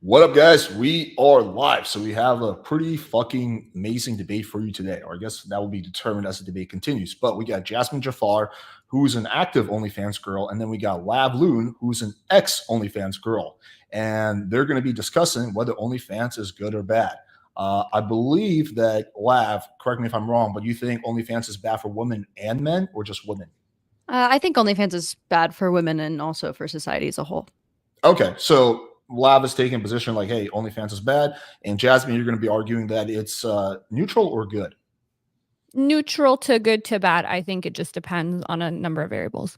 What up, guys? We are live. So we have a pretty fucking amazing debate for you today, or I guess that will be determined as the debate continues. But we got Jazmen Jafar, who's an active OnlyFans girl, and then we got LavLune, who's an ex OnlyFans girl. And they're going to be discussing whether OnlyFans is good or bad. I believe that Lav, correct me if I'm wrong, but you think OnlyFans is bad for women and men or just women? I think OnlyFans is bad for women and also for society as a whole. Okay, so Lav is taking a position like, hey, OnlyFans is bad, and Jazmen, you're going to be arguing that it's neutral or good. Neutral to good to bad. I think it just depends on a number of variables.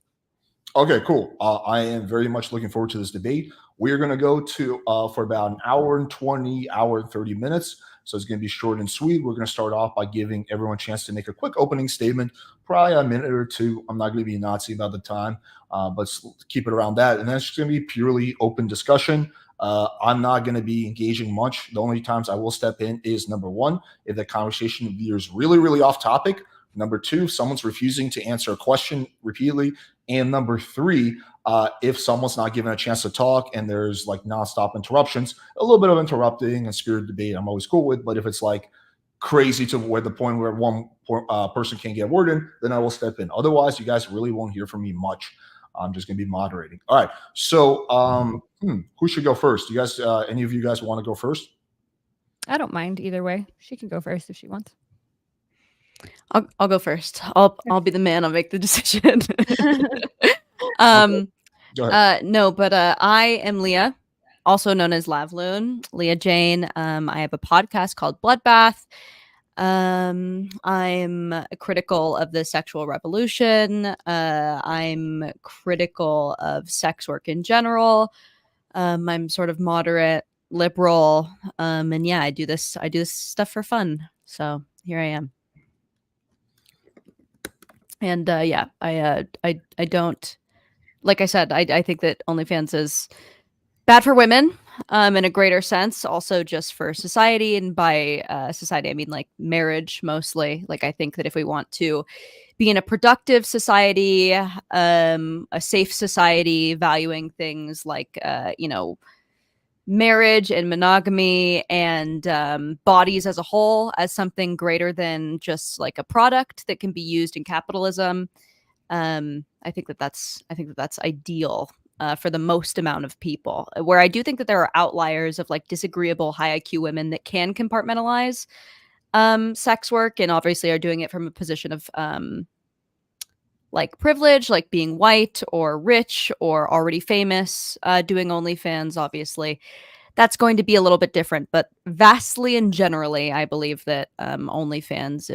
Okay, cool. I am very much looking forward to this debate. We're going to go to for about an hour and 20, hour and 30 minutes. So it's going to be short and sweet. We're going to start off by giving everyone a chance to make a quick opening statement, probably a minute or two. I'm not going to be a Nazi about the time, but keep it around that. And then it's just going to be purely open discussion. I'm not going to be engaging much. The only times I will step in is number one, if the conversation veers really, really off topic. Number two, if someone's refusing to answer a question repeatedly. And number three, if someone's not given a chance to talk and there's like nonstop interruptions, a little bit of interrupting and spirited debate, I'm always cool with. But if it's like crazy to where the point where one person can't get a word in, then I will step in. Otherwise, you guys really won't hear from me much. I'm just going to be moderating. All right. So who should go first? You guys, any of you guys want to go first? I don't mind either way. She can go first if she wants. I'll go first. I'll be the man. I'll make the decision. Go ahead. No, but I am Leah, also known as LavLune, Leah Jane. I have a podcast called Bloodbath. I'm critical of the sexual revolution. I'm critical of sex work in general. I'm sort of moderate, liberal, and yeah, I do this stuff for fun. So here I am. And yeah, I don't, like I said, I think that OnlyFans is bad for women in a greater sense, also just for society. And by society, I mean like marriage mostly. Like I think that if we want to be in a productive society, a safe society, valuing things like, marriage and monogamy and bodies as a whole as something greater than just like a product that can be used in capitalism. I think that's ideal for the most amount of people. Where I do think that there are outliers of like disagreeable high IQ women that can compartmentalize sex work and obviously are doing it from a position of like privilege, like being white or rich or already famous, doing OnlyFans, obviously. That's going to be a little bit different, but vastly and generally, I believe that OnlyFans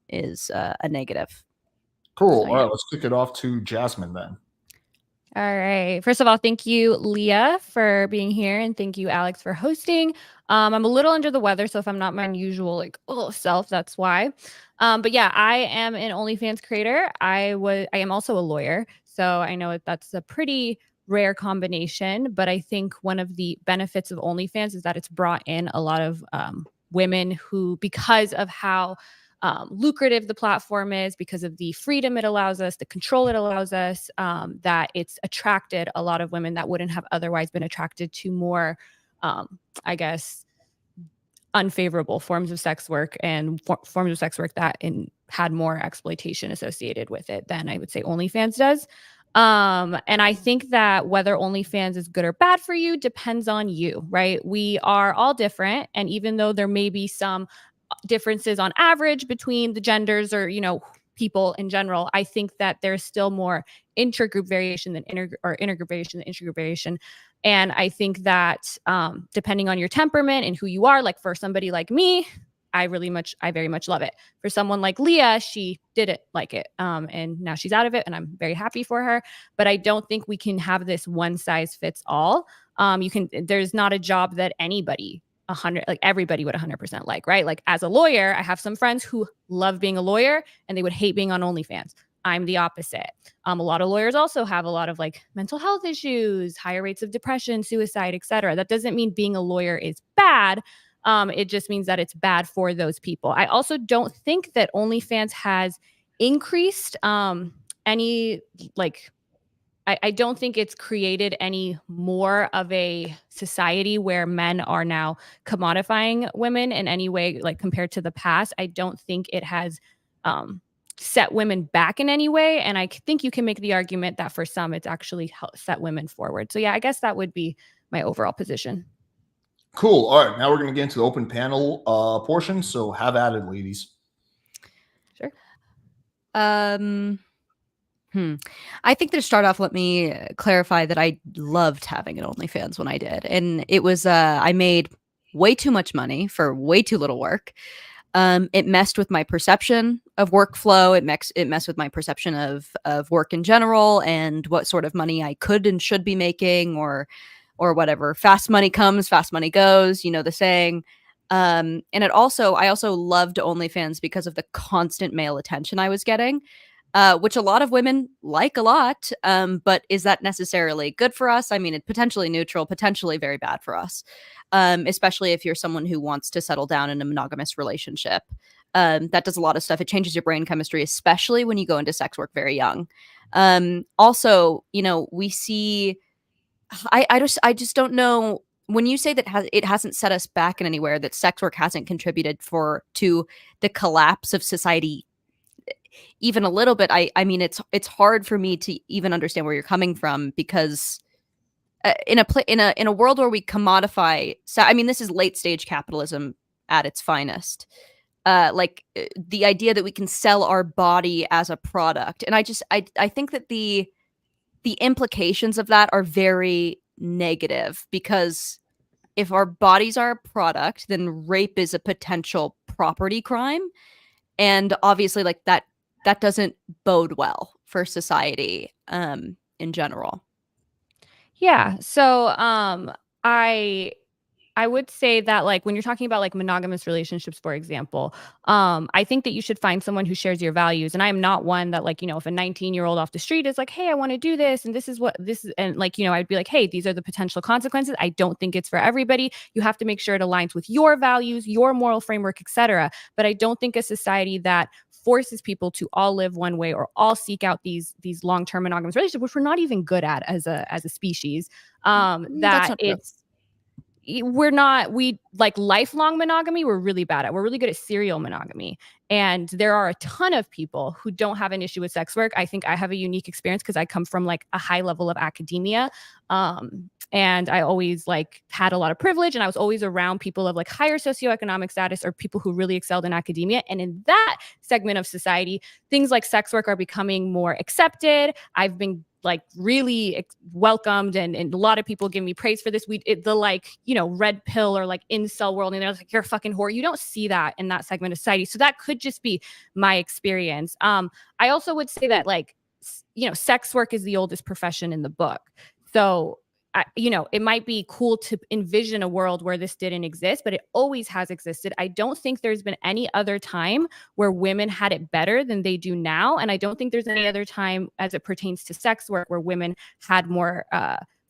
is a negative. Cool. All right, let's kick it off to Jazmen then. All right. First of all, thank you, Leah, for being here, and thank you, Alex, for hosting. I'm a little under the weather, so if I'm not my usual self, that's why. But yeah, I am an OnlyFans creator. I am also a lawyer, so I know that's a pretty rare combination. But I think one of the benefits of OnlyFans is that it's brought in a lot of women who, because of how lucrative the platform is, because of the freedom it allows us, the control it allows us, that it's attracted a lot of women that wouldn't have otherwise been attracted to more, I guess, unfavorable forms of sex work and forms of sex work that had more exploitation associated with it than I would say OnlyFans does. And I think that whether OnlyFans is good or bad for you depends on you, right? We are all different. And even though there may be some differences on average between the genders or, people in general, I think that there's still more intergroup variation than intergroup variation than intragroup variation. And I think that depending on your temperament and who you are, like for somebody like me, I very much love it. For someone like Leah, she didn't like it. And now she's out of it and I'm very happy for her. But I don't think we can have this one size fits all. There's not a job that everybody would 100% like, right? Like as a lawyer, I have some friends who love being a lawyer and they would hate being on OnlyFans. I'm the opposite. A lot of lawyers also have a lot of like mental health issues, higher rates of depression, suicide, etc. That doesn't mean being a lawyer is bad. It just means that it's bad for those people. I also don't think that OnlyFans has increased any like I don't think it's created any more of a society where men are now commodifying women in any way, like compared to the past. I don't think it has set women back in any way. And I think you can make the argument that for some, it's actually set women forward. So yeah, I guess that would be my overall position. Cool. All right. Now we're going to get into the open panel portion. So have at it, ladies. Sure. I think to start off, let me clarify that I loved having an OnlyFans when I did. And it was, I made way too much money for way too little work. It messed with my perception of workflow. It messed with my perception of work in general and what sort of money I could and should be making or whatever. Fast money comes, fast money goes, you know the saying. And I also loved OnlyFans because of the constant male attention I was getting. Which a lot of women like a lot. But is that necessarily good for us? I mean, it's potentially neutral, potentially very bad for us, especially if you're someone who wants to settle down in a monogamous relationship. That does a lot of stuff. It changes your brain chemistry, especially when you go into sex work very young. Also, you know, we see. I just don't know. When you say that it hasn't set us back in anywhere, that sex work hasn't contributed to the collapse of society even a little bit, I mean, it's hard for me to even understand where you're coming from because in a world where we commodify, so I mean, this is late stage capitalism at its finest. The idea that we can sell our body as a product, and I think that the implications of that are very negative because if our bodies are a product, then rape is a potential property crime, and obviously, like that doesn't bode well for society in general. Yeah. So I would say that, like, when you're talking about like monogamous relationships, for example, I think that you should find someone who shares your values. And I am not one that, like, you know, if a 19-year-old off the street is like, hey, I want to do this, and this is what this is, and like, you know, I'd be like, hey, these are the potential consequences. I don't think it's for everybody. You have to make sure it aligns with your values, your moral framework, etc. But I don't think a society that forces people to all live one way or all seek out these long-term monogamous relationships, which we're not even good at as a species, that it's we like lifelong monogamy, we're really bad at. We're really good at serial monogamy. And there are a ton of people who don't have an issue with sex work. I think I have a unique experience because I come from like a high level of academia. And I always like had a lot of privilege, and I was always around people of like higher socioeconomic status or people who really excelled in academia. And in that segment of society, things like sex work are becoming more accepted. I've been like really welcomed, and a lot of people give me praise for this. The like, you know, red pill or like incel world, and they're like, you're a fucking whore. You don't see that in that segment of society. So that could just be my experience. I also would say that, like, you know, sex work is the oldest profession in the book. So you know, it might be cool to envision a world where this didn't exist, but it always has existed. I don't think there's been any other time where women had it better than they do now. And I don't think there's any other time as it pertains to sex work where women had more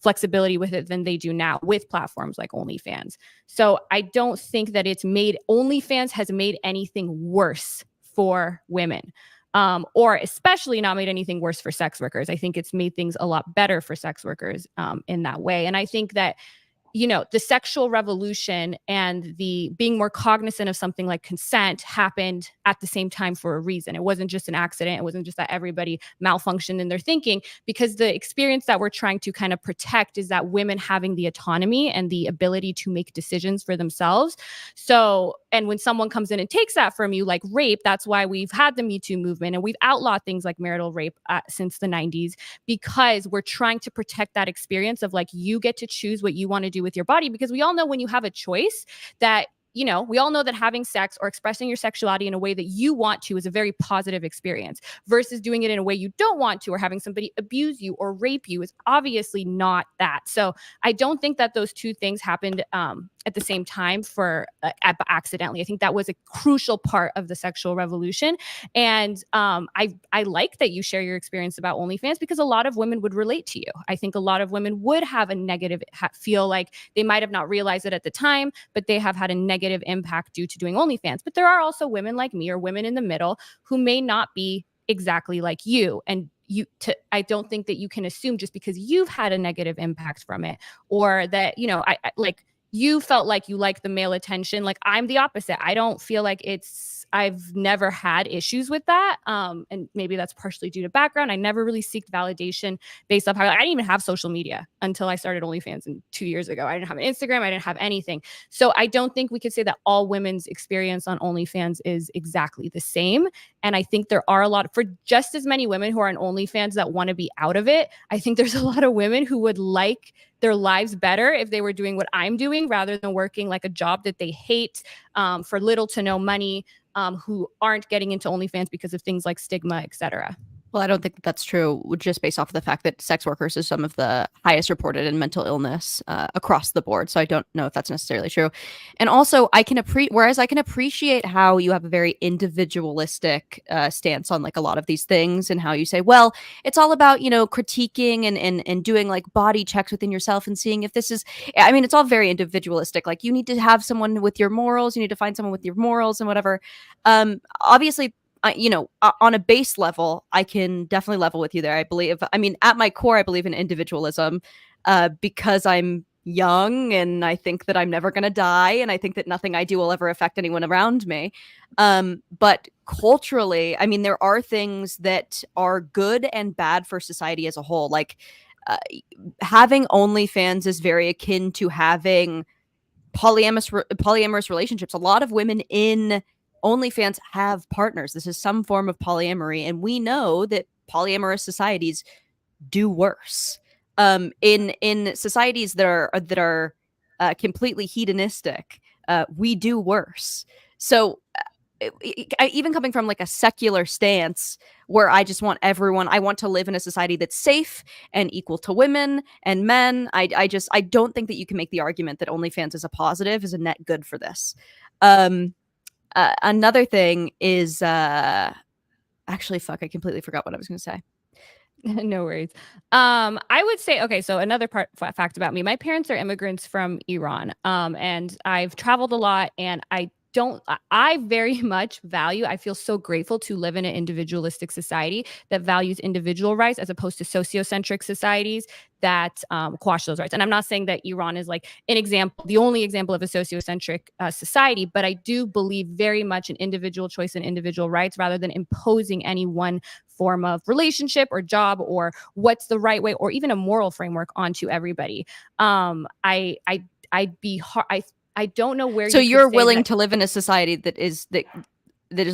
flexibility with it than they do now with platforms like OnlyFans. So I don't think that OnlyFans has made anything worse for women. Or especially not made anything worse for sex workers. I think it's made things a lot better for sex workers in that way. And I think that, you know, the sexual revolution and the being more cognizant of something like consent happened at the same time for a reason. It wasn't just an accident. It wasn't just that everybody malfunctioned in their thinking, because the experience that we're trying to kind of protect is that women having the autonomy and the ability to make decisions for themselves. So, and when someone comes in and takes that from you, like rape, that's why we've had the Me Too movement and we've outlawed things like marital rape since the 90s, because we're trying to protect that experience of like, you get to choose what you want to do with your body. Because we all know when you have a choice that, you know, we all know that having sex or expressing your sexuality in a way that you want to is a very positive experience, versus doing it in a way you don't want to, or having somebody abuse you or rape you is obviously not that. So I don't think that those two things happened at the same time accidentally. I think that was a crucial part of the sexual revolution. And I like that you share your experience about OnlyFans, because a lot of women would relate to you. I think a lot of women would have a negative feel like they might have not realized it at the time, but they have had a negative impact due to doing OnlyFans. But there are also women like me or women in the middle who may not be exactly like you. And I don't think that you can assume just because you've had a negative impact from it, or that, you know, I like you felt like you like the male attention. Like I'm the opposite. I don't feel like I've never had issues with that. And maybe that's partially due to background. I never really seeked validation based off how I didn't even have social media until I started OnlyFans 2 years ago. I didn't have an Instagram. I didn't have anything. So I don't think we could say that all women's experience on OnlyFans is exactly the same. And I think there are for just as many women who are on OnlyFans that want to be out of it, I think there's a lot of women who would like their lives better if they were doing what I'm doing rather than working like a job that they hate for little to no money, who aren't getting into OnlyFans because of things like stigma, etc. Well, I don't think that's true, just based off of the fact that sex workers is some of the highest reported in mental illness across the board. So I don't know if that's necessarily true. And also, I can appreciate how you have a very individualistic stance on like a lot of these things, and how you say, well, it's all about, you know, critiquing and doing like body checks within yourself and seeing if this is. I mean, it's all very individualistic. Like you need to have someone with your morals. You need to find someone with your morals and whatever. Obviously, you know, on a base level, I can definitely level with you there. I mean, at my core, I believe in individualism because I'm young and I think that I'm never going to die. And I think that nothing I do will ever affect anyone around me. But culturally, I mean, there are things that are good and bad for society as a whole. Like having OnlyFans is very akin to having polyamorous relationships. A lot of women in OnlyFans have partners. This is some form of polyamory, and we know that polyamorous societies do worse. In societies that are completely hedonistic, we do worse. So, even coming from like a secular stance, where I just want I want to live in a society that's safe and equal to women and men. I don't think that you can make the argument that OnlyFans is a net good for this. Another thing is actually, I completely forgot what I was going to say. No worries. I would say, okay, so another fact about me, my parents are immigrants from Iran. And I've traveled a lot, and I very much I feel so grateful to live in an individualistic society that values individual rights as opposed to sociocentric societies that quash those rights. And I'm not saying that Iran is like the only example of a sociocentric society, but I do believe very much in individual choice and individual rights rather than imposing any one form of relationship or job or what's the right way or even a moral framework onto everybody. I don't know where. So you're willing to live in a society that is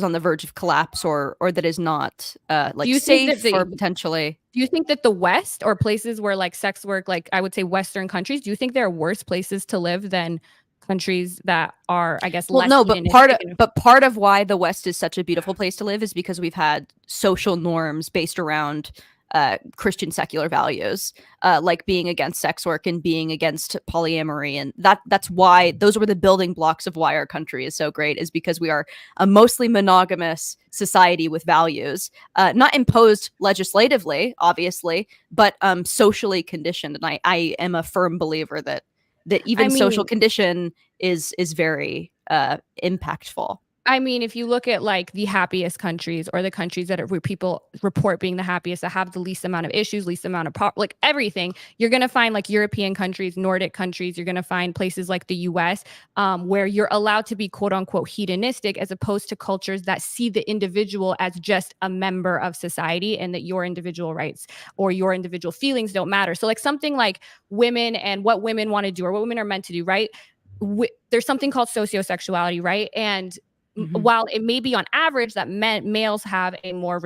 on the verge of collapse, or that is not like safe or potentially. Do you think that the West or places where like sex work, like I would say Western countries, do you think there are worse places to live than countries that are, I guess, less? No, but part of why the West is such a beautiful place to live is because we've had social norms based around Christian secular values, like being against sex work and being against polyamory, and that's why those were the building blocks of why our country is so great, is because we are a mostly monogamous society with values, not imposed legislatively, obviously, but socially conditioned. And I am a firm believer that even social condition is very impactful. I mean, if you look at like the happiest countries or the countries where people report being the happiest, that have the least amount of issues, least amount of like everything, you're going to find like European countries, Nordic countries. You're going to find places like the US where you're allowed to be quote unquote hedonistic, as opposed to cultures that see the individual as just a member of society and that your individual rights or your individual feelings don't matter. So like something like women and what women want to do or what women are meant to do, right? There's something called sociosexuality, right? And while it may be on average that males have a more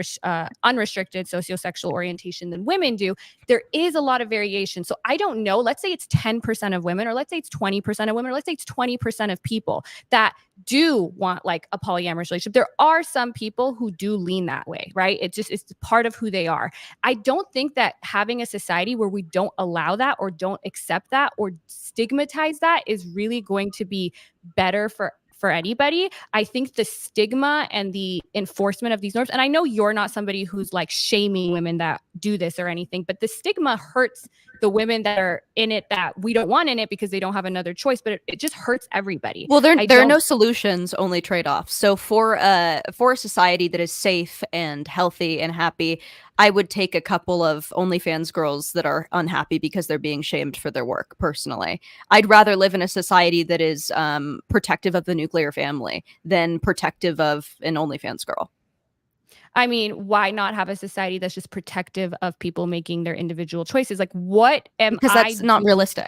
unrestricted sociosexual orientation than women do, there is a lot of variation. So I don't know, let's say it's 10% of women, or let's say it's 20% of women, or let's say it's 20% of people that do want like a polyamorous relationship. There are some people who do lean that way, right? It's part of who they are. I don't think that having a society where we don't allow that or don't accept that or stigmatize that is really going to be better for anybody. I think the stigma and the enforcement of these norms, and I know you're not somebody who's like shaming women that do this or anything, but the stigma hurts the women that are in it that we don't want in it because they don't have another choice, but it just hurts everybody. Well, there are no solutions, only trade-offs. So for a society that is safe and healthy and happy, I would take a couple of OnlyFans girls that are unhappy because they're being shamed for their work. Personally, I'd rather live in a society that is protective of the nuclear family than protective of an OnlyFans girl. I mean, why not have a society that's just protective of people making their individual choices? Like, what am because I that's not realistic.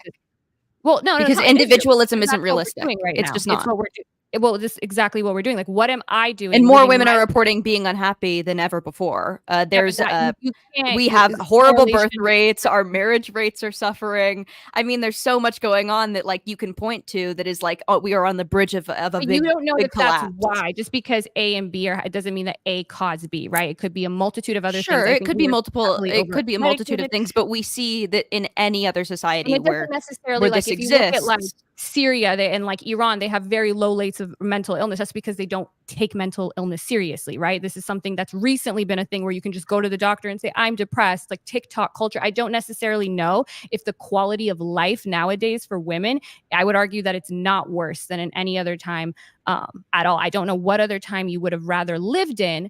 Well, no, because no, individualism isn't realistic. Right it's now. just not. It's what we're doing. Well, this is exactly what we're doing. Like, what am I doing? And more women are reporting being unhappy than ever before. We have horrible birth rates. Our marriage rates are suffering. I mean, there's so much going on that like you can point to that is like, oh, we are on the bridge of a big. You don't know that that's why. Just because A and B it doesn't mean that A caused B, right? It could be a multitude of other things. Sure, it could be multiple. It could be a multitude of things. But we see that in any other society where necessarily this like, if exists. You look at like Syria and like Iran, they have very low rates of mental illness. That's because they don't take mental illness seriously, right? This is something that's recently been a thing where you can just go to the doctor and say, I'm depressed, like TikTok culture. I don't necessarily know if the quality of life nowadays for women, I would argue that it's not worse than in any other time at all. I don't know what other time you would have rather lived in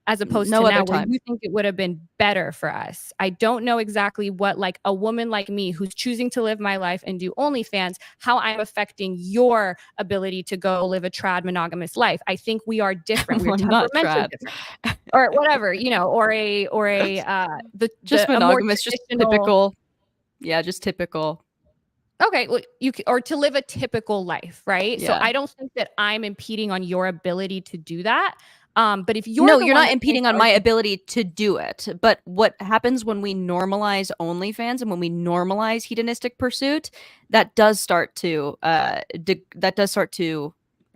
as opposed to now where you think it would have been better for us. I don't know exactly what like a woman like me who's choosing to live my life and do OnlyFans, how I'm affecting your ability to go live a trad monogamous life. I think we are different. We're temperamentally different. Or whatever, you know, just monogamous, just typical. Yeah, just typical. Okay, well, or to live a typical life, right? Yeah. So I don't think that I'm impeding on your ability to do that. But if you're not impeding on my ability to do it. But what happens when we normalize OnlyFans and when we normalize hedonistic pursuit, that does start to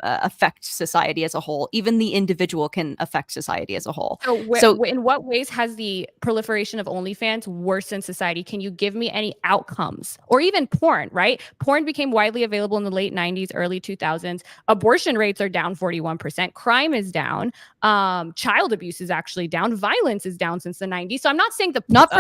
affect society as a whole. Even the individual can affect society as a whole. So in what ways has the proliferation of OnlyFans worsened society? Can you give me any outcomes? Or even porn, right? Porn became widely available in the late 90s, early 2000s. Abortion rates are down 41%. Crime is down. Child abuse is actually down. Violence is down since the 90s. So I'm not saying not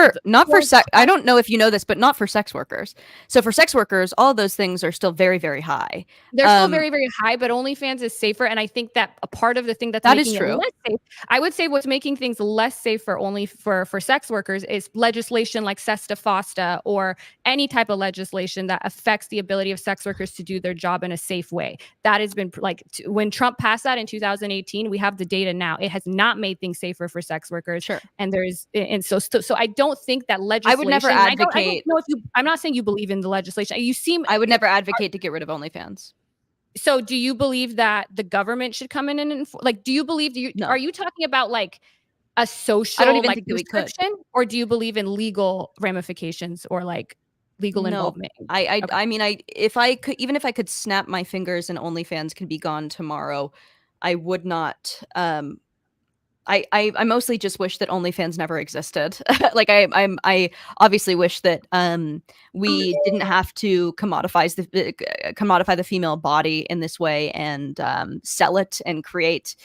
for sex. I don't know if you know this, but not for sex workers. So for sex workers, all of those things are still very, very high. They're still very, very high, but OnlyFans is safer. And I think that a part of the thing that's making it less safe, I would say what's making things less safe for sex workers is legislation like SESTA FOSTA or any type of legislation that affects the ability of sex workers to do their job in a safe way. That has been like when Trump passed that in 2018, we have the data now. It has not made things safer for sex workers. Sure. And so I don't think that legislation. I would never advocate. I don't know if I'm not saying you believe in the legislation. I would never advocate to get rid of OnlyFans. So do you believe that the government should come in and like, do you believe, are you talking about like a social, I don't even think that we could. Or do you believe in legal ramifications or like legal involvement? I mean, if I could snap my fingers and OnlyFans can be gone tomorrow, I would not, I mostly just wish that OnlyFans never existed. Like I obviously wish that we didn't have to commodify the female body in this way and sell it and create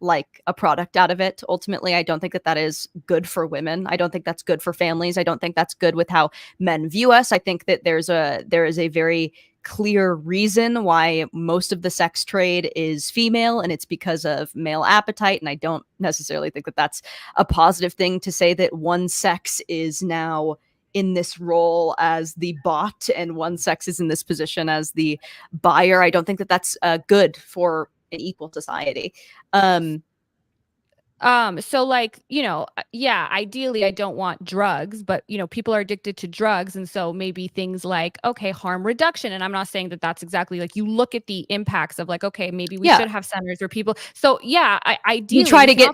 like a product out of it. Ultimately, I don't think that is good for women. I don't think that's good for families. I don't think that's good with how men view us. I think that there is a very clear reason why most of the sex trade is female, and it's because of male appetite. And I don't necessarily think that that's a positive thing to say that one sex is now in this role as the bot and one sex is in this position as the buyer. I don't think that that's good for an equal society. So like, you know, yeah, ideally I don't want drugs, but you know, people are addicted to drugs. And so maybe things like, okay, harm reduction. And I'm not saying that that's exactly like, you look at the impacts of like, okay, maybe we should have centers where people, so yeah, ideally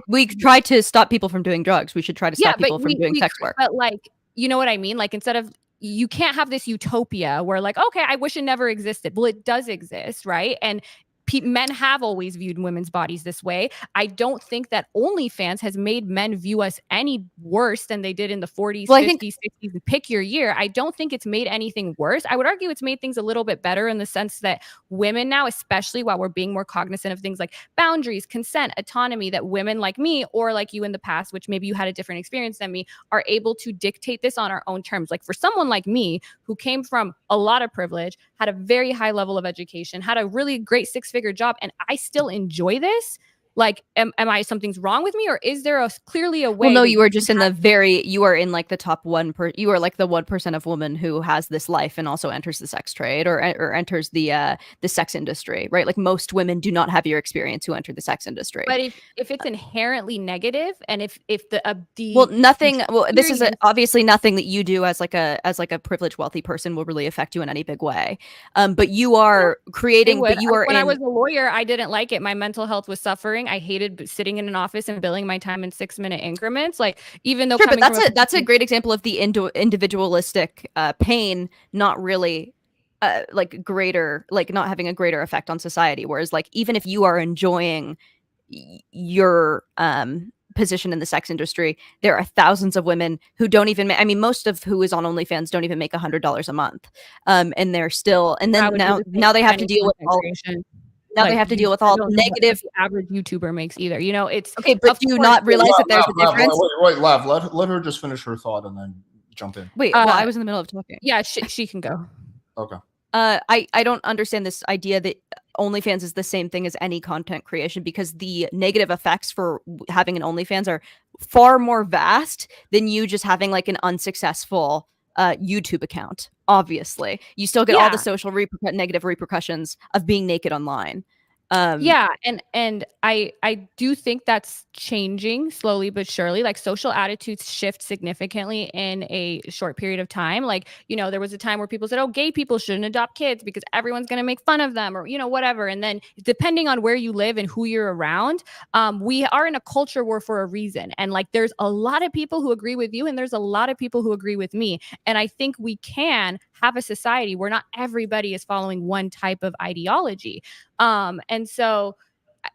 we try to stop people from doing drugs. We should try to stop people from doing sex work. But like, you know what I mean? Like instead of, you can't have this utopia where like, okay, I wish it never existed. Well, it does exist, right? And men have always viewed women's bodies this way. I don't think that OnlyFans has made men view us any worse than they did in the 40s, 50s, 60s, pick your year. I don't think it's made anything worse. I would argue it's made things a little bit better in the sense that women now, especially while we're being more cognizant of things like boundaries, consent, autonomy, that women like me or like you in the past, which maybe you had a different experience than me, are able to dictate this on our own terms. Like for someone like me who came from a lot of privilege, had a very high level of education, had a really great six-figure job, and I still enjoy this. Like, am I, something's wrong with me, or is there clearly a way? Well, no, you are just in you are in like the top you are like the 1% of women who has this life and also enters the sex trade or enters the sex industry, right? Like most women do not have your experience who enter the sex industry. But if it's inherently negative, and if this is obviously nothing that you do as like a privileged wealthy person will really affect you in any big way. But you are creating. But you are when I was a lawyer, I didn't like it. My mental health was suffering. I hated sitting in an office and billing my time in 6-minute increments. Like, even though, sure, but that's a great example of the individualistic pain, not really like greater, like not having a greater effect on society. Whereas, like, even if you are enjoying your position in the sex industry, there are thousands of women who don't even I mean, most of who is on OnlyFans don't even make $100 a month, and they're still, and then now they have to deal with all. Now they have to deal with all negative. The average YouTuber makes either. You know, it's okay, but do you not realize that there's a difference? Wait, Lav, let her just finish her thought and then jump in. Wait, well, I was in the middle of talking. Yeah, she can go. Okay. I don't understand this idea that OnlyFans is the same thing as any content creation, because the negative effects for having an OnlyFans are far more vast than you just having like an unsuccessful YouTube account. Obviously, you still get all the social negative repercussions of being naked online. And I do think that's changing slowly but surely. Like, social attitudes shift significantly in a short period of time. Like, you know, there was a time where people said, oh, gay people shouldn't adopt kids because everyone's going to make fun of them, or, you know, whatever. And then depending on where you live and who you're around, we are in a culture war for a reason. And like, there's a lot of people who agree with you and there's a lot of people who agree with me. And I think we can have a society where not everybody is following one type of ideology. And so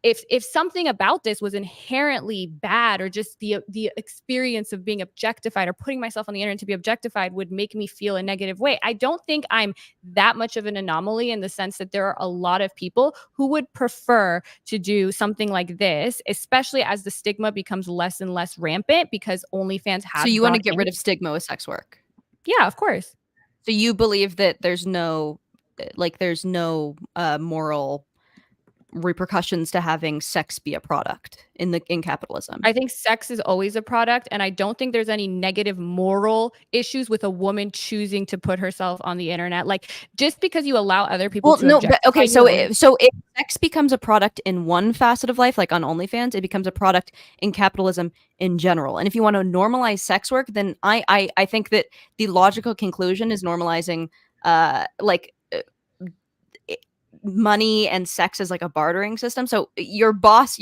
if something about this was inherently bad, or just the experience of being objectified or putting myself on the internet to be objectified would make me feel a negative way, I don't think I'm that much of an anomaly, in the sense that there are a lot of people who would prefer to do something like this, especially as the stigma becomes less and less rampant, because OnlyFans has. So you want to get rid of stigma with sex work? Yeah, of course. So you believe that there's no moral repercussions to having sex be a product in capitalism? I think sex is always a product, and I don't think there's any negative moral issues with a woman choosing to put herself on the internet. Like, just because you allow other people to objectify. Okay, so if sex becomes a product in one facet of life, like on OnlyFans, it becomes a product in capitalism in general. And if you want to normalize sex work, then I think that the logical conclusion is normalizing money and sex as like a bartering system. So your boss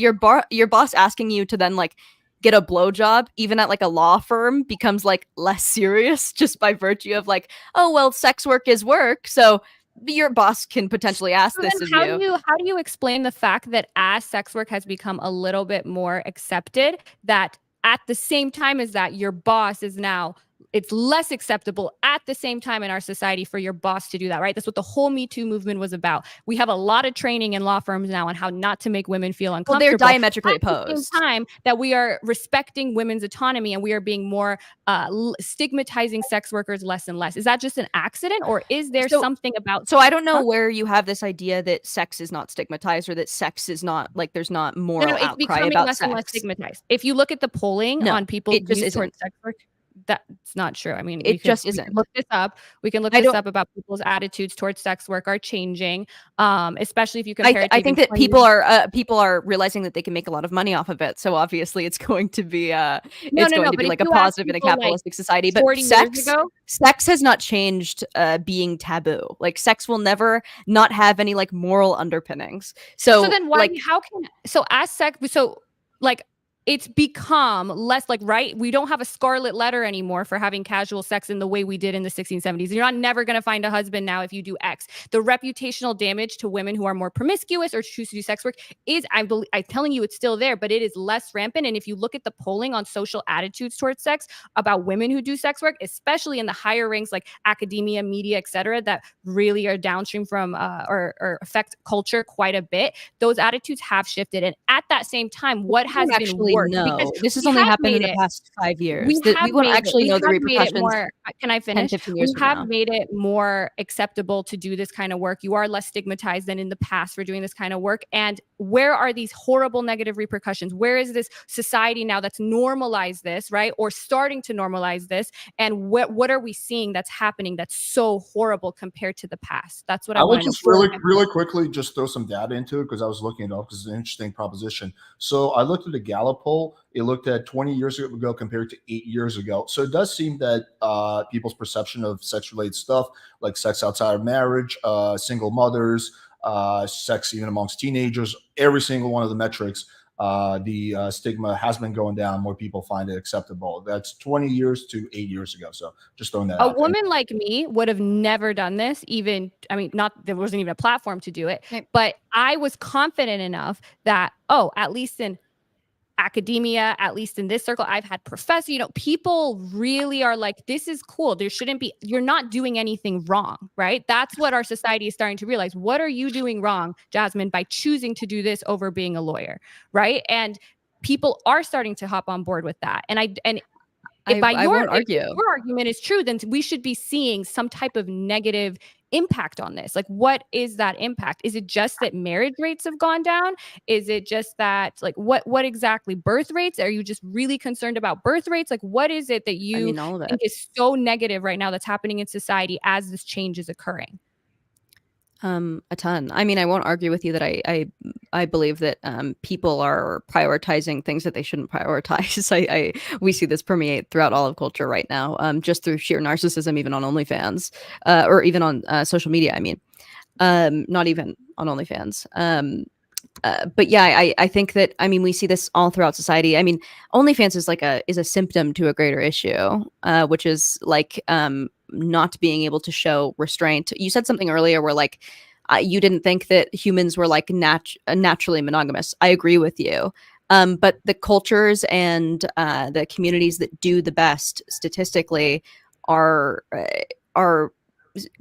asking you to then like get a blowjob, even at like a law firm, becomes like less serious just by virtue of like, oh well, sex work is work, so your boss can potentially ask this of you. How do you explain the fact that as sex work has become a little bit more accepted, that at the same time as that, your boss is now, it's less acceptable at the same time in our society for your boss to do that, right? That's what the whole Me Too movement was about. We have a lot of training in law firms now on how not to make women feel uncomfortable. Well, they're diametrically opposed. At the same time that we are respecting women's autonomy, and we are being more stigmatizing sex workers less and less. Is that just an accident, or is there something about? So I don't know where you have this idea that sex is not stigmatized, or that sex is not, like, there's not moral outcry about sex. It's becoming less and less stigmatized. If you look at the polling on people's views towards sex work, that's not true. I mean, it just isn't. Look this up. We can look this up about people's attitudes towards sex work are changing, especially if you compare it to, I think that people are realizing that they can make a lot of money off of it. So obviously, it's going to be like a positive in a capitalistic society. But sex has not changed being taboo. Like, sex will never not have any like moral underpinnings. So then why? Like, how can as sex? So like, it's become less like, right? We don't have a scarlet letter anymore for having casual sex in the way we did in the 16, 70s. You're never going to find a husband now if you do X. The reputational damage to women who are more promiscuous or choose to do sex work is, I'm telling you, it's still there, but it is less rampant. And if you look at the polling on social attitudes towards sex about women who do sex work, especially in the higher ranks like academia, media, etc., that really are downstream from or affect culture quite a bit, those attitudes have shifted. And at that same time, what has been actually worse? know. Because This has we only have happened in made the it. past 5 years. We That we have won't made actually it. know We the have made it repercussions more. Can I 10, finish? 15 We years from have now. made it more acceptable to do this kind of work. You are less stigmatized than in the past for doing this kind of work. And where are these horrible negative repercussions? Where is this society now that's normalized this, right? Or starting to normalize this? And what are we seeing that's happening that's so horrible compared to the past? That's what I I want would to know. just really quickly just throw some data into it because I was looking it up because it's an interesting proposition. So I looked at the Gallup poll. It looked at 20 years ago compared to 8 years ago. So it does seem that people's perception of sex-related stuff, like sex outside of marriage, single mothers, sex even amongst teenagers, every single one of the metrics, the stigma has been going down. More people find it acceptable. That's 20 years to 8 years ago. So just throwing that A out there. woman like me would have never done this, even, I mean, not, there wasn't even a platform to do it, Okay. but I was confident enough that, at least in academia, at least in this circle, I've had professors, people really are like, this is cool. There shouldn't be, you're not doing anything wrong, right? That's what our society is starting to realize. What are you doing wrong, Jazmen, by choosing to do this over being a lawyer, right? And people are starting to hop on board with that. And if I won't argue. your argument is true, then we should be seeing some type of negative impact on this. Like, what is that impact? Is it just that marriage rates have gone down? Is it just that, like, what exactly? Birth rates? Are you just really concerned about birth rates? Like, what is it that you All of it. think is so negative right now that's happening in society as this change is occurring? A ton. I mean, I won't argue with you that I believe that people are prioritizing things that they shouldn't prioritize. We see this permeate throughout all of culture right now, just through sheer narcissism, even on OnlyFans, or even on social media. I mean, not even on OnlyFans. But yeah, I think that, I mean, we see this all throughout society. I mean, OnlyFans is a symptom to a greater issue, which is like not being able to show restraint. You said something earlier where like you didn't think that humans were like naturally monogamous. I agree with you. But the cultures and the communities that do the best statistically are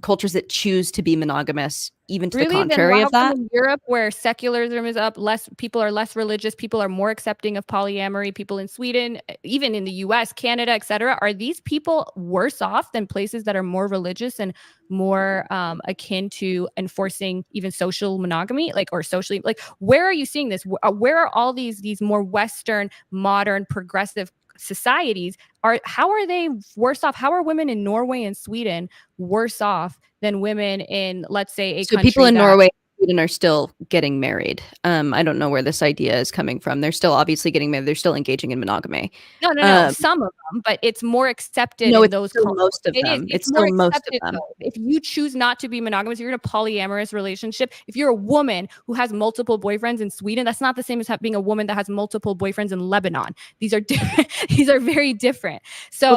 cultures that choose to be monogamous, even to the contrary of that. In Europe, where secularism is up, people are less religious, people are more accepting of polyamory, people in Sweden, even in the US, Canada, etc., are these people worse off than places that are more religious and more akin to enforcing even social monogamy, like, or socially, like, where are you seeing this? Where are all these more Western, modern, progressive societies how are they worse off? How are women in Norway and Sweden worse off than women in, let's say, a country people in Norway and Sweden are still getting married. I don't know where this idea is coming from. They're still obviously getting married. They're still engaging in monogamy. No, some of them, but it's more accepted in those cultures. Most of them. It's still most of them. If you choose not to be monogamous, you're in a polyamorous relationship. If you're a woman who has multiple boyfriends in Sweden, that's not the same as being a woman that has multiple boyfriends in Lebanon. These are different. These are very different. So,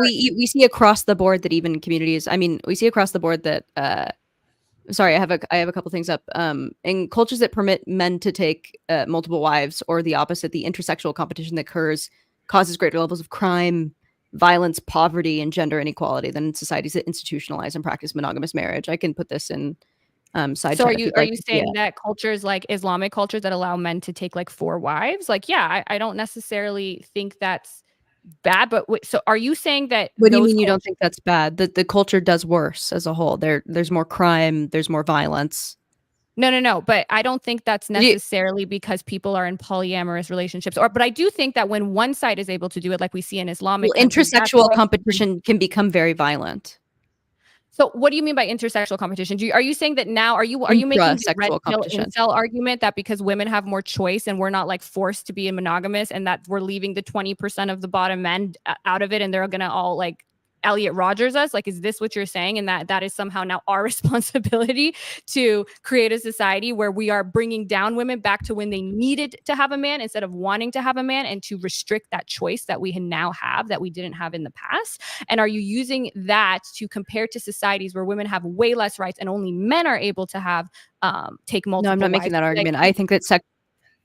we see across the board that even communities. I mean, we see across the board that. Sorry, I have a couple things up. In cultures that permit men to take multiple wives, or the opposite, the intersexual competition that causes greater levels of crime, violence, poverty, and gender inequality than in societies that institutionalize and practice monogamous marriage. I can put this in side. So are you saying that cultures like Islamic cultures that allow men to take like 4 wives? Like, yeah, I don't necessarily think that's bad, but so are you saying that? What do you mean you don't think that's bad? That the culture does worse as a whole. There's more crime, there's more violence. No, but I don't think that's necessarily because people are in polyamorous relationships. But I do think that when one side is able to do it, like we see in Islamic countries, intersexual competition can become very violent. So what do you mean by intersexual competition? Are you saying that now, are you making the red pill incel argument that because women have more choice and we're not like forced to be monogamous and that we're leaving the 20% of the bottom men out of it and they're going to all like Elliot Rodgers us? Like, is this what you're saying? And that is somehow now our responsibility to create a society where we are bringing down women back to when they needed to have a man instead of wanting to have a man, and to restrict that choice that we now have that we didn't have in the past? And are you using that to compare to societies where women have way less rights and only men are able to have take multiple No, I'm not wives? making that argument. I think that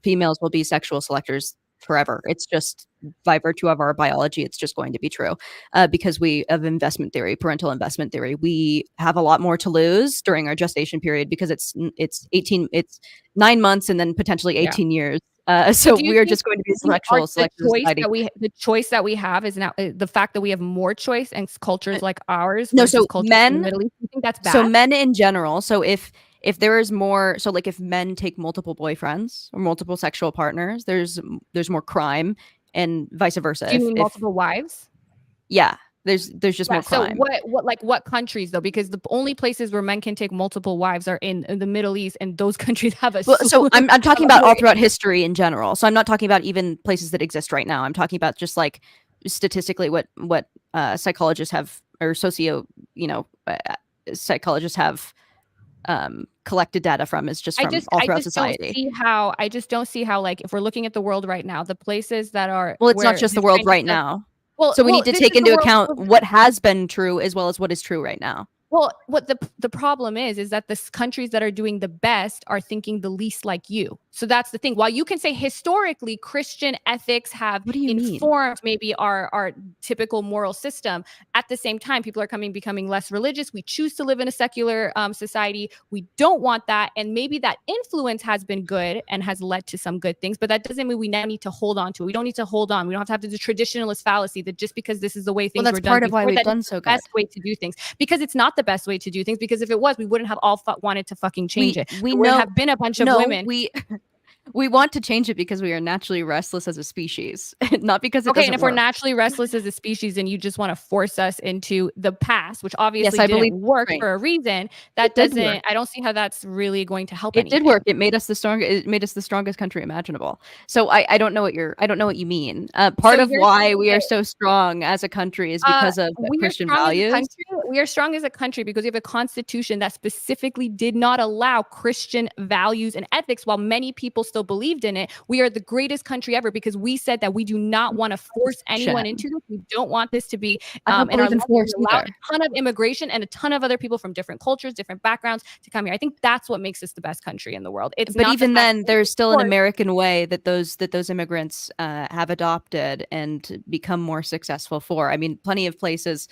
females will be sexual selectors forever. It's just by virtue of our biology, it's just going to be true because we of investment theory, parental investment theory. We have a lot more to lose during our gestation period because it's 9 months and then potentially 18 years. So we are just going to be sexual selector society. The choice that we have is now the fact that we have more choice and cultures like ours. No, so men, in the Middle East, you think that's bad? So men in general. So if there is more, so like if men take multiple boyfriends or multiple sexual partners, there's more crime, and vice versa. Do you mean multiple wives? Yeah. There's just more crime. So what countries though? Because the only places where men can take multiple wives are in the Middle East, and those countries have a. So I'm talking about all throughout history in general. So I'm not talking about even places that exist right now. I'm talking about just like statistically what psychologists have, or psychologists have collected data from, is just from all throughout society. I just don't see how, like, if we're looking at the world right now, the places that are it's not just the world right now. So we need to take into account what has been true as well as what is true right now. Well, what the problem is that the countries that are doing the best are thinking the least like you. So that's the thing. While you can say historically Christian ethics have informed maybe our typical moral system, at the same time, people are becoming less religious. We choose to live in a secular society. We don't want that. And maybe that influence has been good and has led to some good things, but that doesn't mean we now need to hold on to it. We don't need to hold on. We don't have to have the traditionalist fallacy that just because this is the way things were done. That's part of why we've done so good. Best way to do things, because it's not the best way to do things, because if it was, we wouldn't have all wanted to fucking change it. We would have been a bunch of women. We want to change it because we are naturally restless as a species, not because it doesn't and if work. we're naturally restless as a species, and you just want to force us into the past, which obviously didn't work for a reason, that doesn't. I don't see how that's really going to help. It did work. It made us the strongest. It made us the strongest country imaginable. So I don't know what you mean. Part of why we are so strong as a country is because of Christian values. We are strong as a country because we have a constitution that specifically did not allow Christian values and ethics, while many people still believed in it. We are the greatest country ever because we said that we do not want to force anyone into this. We don't want this to be a ton of immigration and a ton of other people from different cultures, different backgrounds to come here. I think that's what makes us the best country in the world. But even then, there's still an American way that those immigrants have adopted and become more successful for. I mean, plenty of places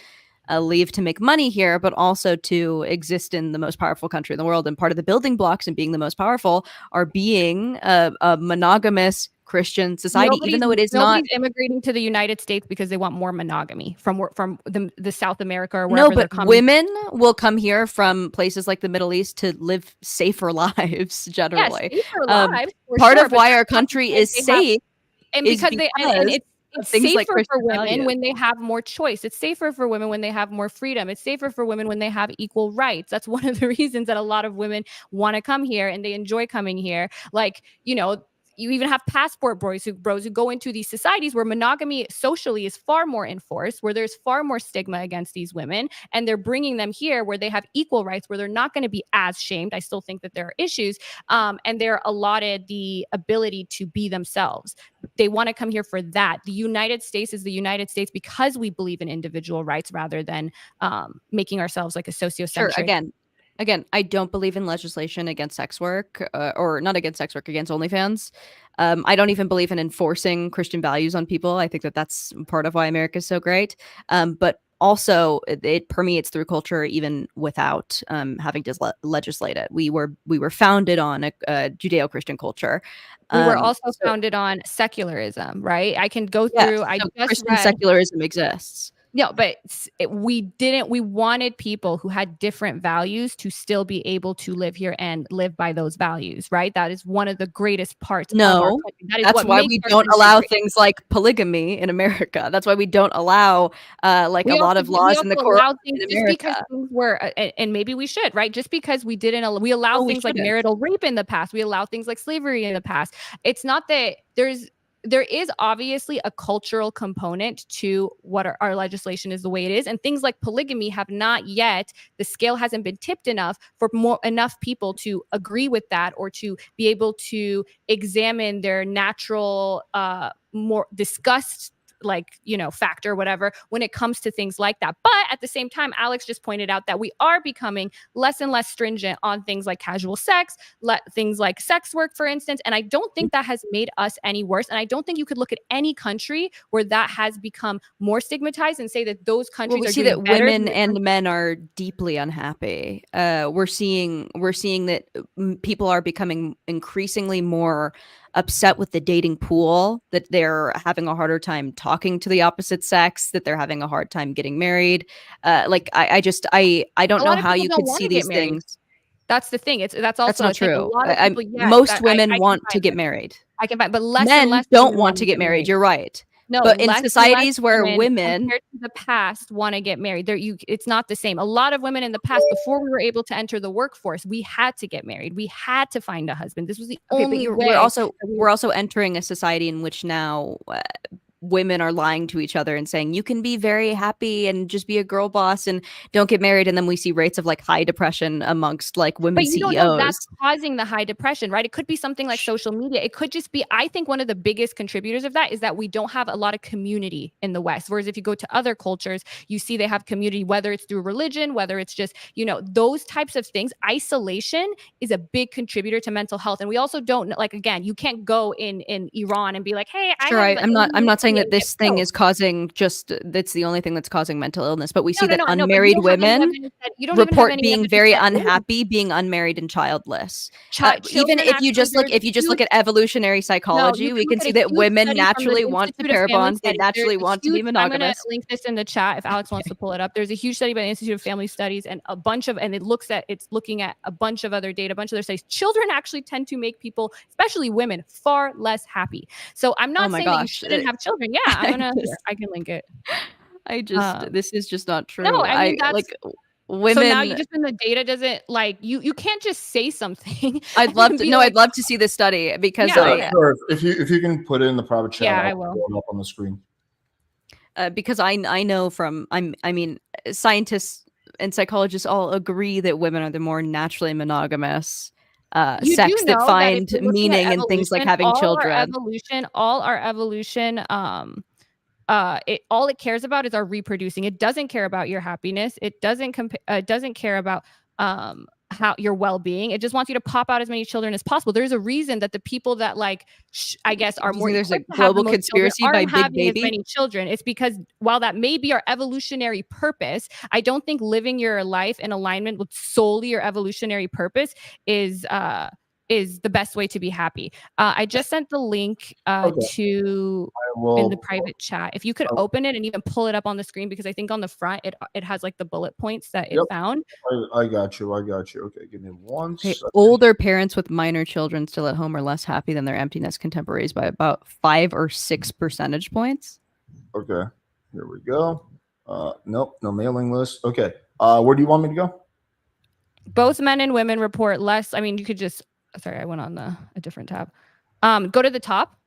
leave to make money here, but also to exist in the most powerful country in the world. And part of the building blocks in being the most powerful are being a monogamous Christian society, even though it is not. Nobody's immigrating to the United States because they want more monogamy from the South America or wherever they're coming. Women will come here from places like the Middle East to live safer lives generally. Yes, safer lives, part of why our country is safe, and because it's safer for women when they have more choice. It's safer for women when they have more freedom. It's safer for women when they have equal rights. That's one of the reasons that a lot of women want to come here and they enjoy coming here. Like, you even have passport bros who go into these societies where monogamy socially is far more enforced, where there's far more stigma against these women, and they're bringing them here where they have equal rights, where they're not going to be as shamed. I still think that there are issues, and they're allotted the ability to be themselves. They want to come here for that. The United States is the United States because we believe in individual rights rather than making ourselves like a sociocentric. Sure, Again, I don't believe in legislation against sex work, or not against sex work, against OnlyFans. I don't even believe in enforcing Christian values on people. I think that that's part of why America is so great. But also, it permeates through culture even without having to legislate it. We were founded on a Judeo-Christian culture. We were also founded on secularism, right? I can go through. Christian secularism exists. No, but we wanted people who had different values to still be able to live here and live by those values, right? That is one of the greatest parts of our country. That's why we don't allow things like polygamy in America. That's why we don't allow a lot of laws in the court in America. Just because things were, and maybe we should, right? Just because we didn't, we allow things like marital rape in the past. We allow things like slavery in the past. It's not that there is obviously a cultural component to what our legislation is the way it is, and things like polygamy have not yet, the scale hasn't been tipped enough for enough people to agree with that, or to be able to examine their natural more disgust factor, whatever, when it comes to things like that. But at the same time, Alex just pointed out that we are becoming less and less stringent on things like casual sex, things like sex work, for instance. And I don't think that has made us any worse. And I don't think you could look at any country where that has become more stigmatized and say that those countries we are see doing that better women and men are deeply unhappy. We're seeing that people are becoming increasingly more upset with the dating pool, that they're having a harder time talking to the opposite sex, that they're having a hard time getting married. I don't know how you could see these things. That's the thing. That's also That's not true. A lot of people, most women want to get married. I can find, but less men and less don't want to get married. You're right. No, but in societies where women compared to the past want to get married, it's not the same. A lot of women in the past, before we were able to enter the workforce, we had to get married. We had to find a husband. This was the only way. We're also entering a society in which now women are lying to each other and saying you can be very happy and just be a girl boss and don't get married, and then we see rates of like high depression amongst like women CEOs. Don't know that's causing the high depression, right? It could be something like social media. It could just be, I think one of the biggest contributors of that is that we don't have a lot of community in the West. Whereas if you go to other cultures, you see they have community, whether it's through religion, whether it's just, those types of things. Isolation is a big contributor to mental health. And we also don't, like, again, you can't go in Iran and be like, hey, I'm not saying that this thing is causing that's the only thing that's causing mental illness, but we see that unmarried women report being very unhappy, being unmarried and childless. Even if you just look at evolutionary psychology, we can see that women naturally want to pair bond. They naturally want to be monogamous. I'm going to link this in the chat if Alex wants to pull it up. There's a huge study by the Institute of Family Studies and it's looking at a bunch of other data, a bunch of other studies. Children actually tend to make people, especially women, far less happy. So I'm not saying that you shouldn't have children. Yeah, I can link it. This is just not true. No, I mean, that's like women. So now you just, when the data doesn't, like, you can't just say something. I'd love to see this study because sure. If you can put it in the private chat, I will pull it up on the screen. Because I know scientists and psychologists all agree that women are the more naturally monogamous sex that find meaning in things like having children. All our evolution, all it cares about is our reproducing. It doesn't care about your happiness. It doesn't care about how your well-being. It just wants you to pop out as many children as possible. There's a reason that the people that I guess are more, there's a global conspiracy by Big Baby as many children. It's because while that may be our evolutionary purpose, I don't think living your life in alignment with solely your evolutionary purpose is the best way to be happy. I just sent the link in the private chat. If you could open it and even pull it up on the screen, because I think on the front it has like the bullet points that it found. I got you. Okay, give me one second. Older parents with minor children still at home are less happy than their empty nest contemporaries by about 5 or 6 percentage points. Okay, here we go. Nope, no mailing list. Okay, where do you want me to go? Both men and women report less. I mean, you could just. Sorry, I went on a different tab. Go to the top,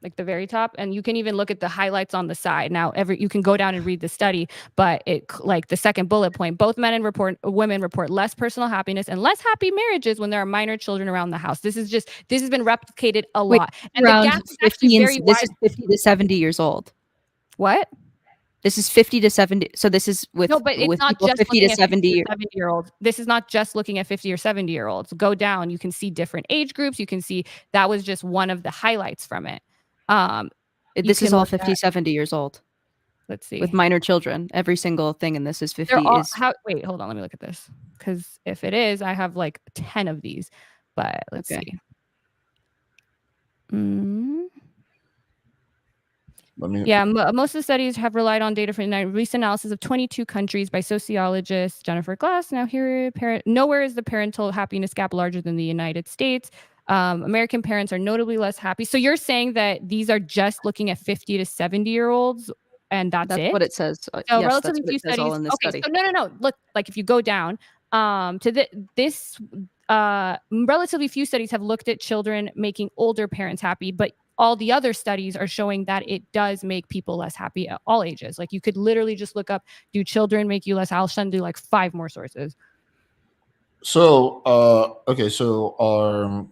like the very top, and you can even look at the highlights on the side. Now, you can go down and read the study, but like the second bullet point, both men and women report less personal happiness and less happy marriages when there are minor children around the house. This has been replicated a lot, and the gap is actually very wide. This is 50 to 70 years old. What? This is 50 to 70. So this is with it's not just 50 to 70 year olds. This is not just looking at 50 or 70 year olds. Go down, you can see different age groups. You can see that was just one of the highlights from it. This is all 50, 70 years old. Let's see. With minor children. Every single thing in this is 50. Wait, hold on. Let me look at this. Because if it is, I have like 10 of these. But let's see. Most of the studies have relied on data from a recent analysis of 22 countries by sociologist Jennifer Glass. Now nowhere is the parental happiness gap larger than the United States. American parents are notably less happy. So you're saying that these are just looking at 50 to 70-year-olds, and that's it? What it says. So yes, relatively few studies. All in this study. So no. Look, like if you go down to this relatively few studies have looked at children making older parents happy, but all the other studies are showing that it does make people less happy at all ages. Like, you could literally just look up, do children make you less? I'll send you like 5 more sources. So, okay, so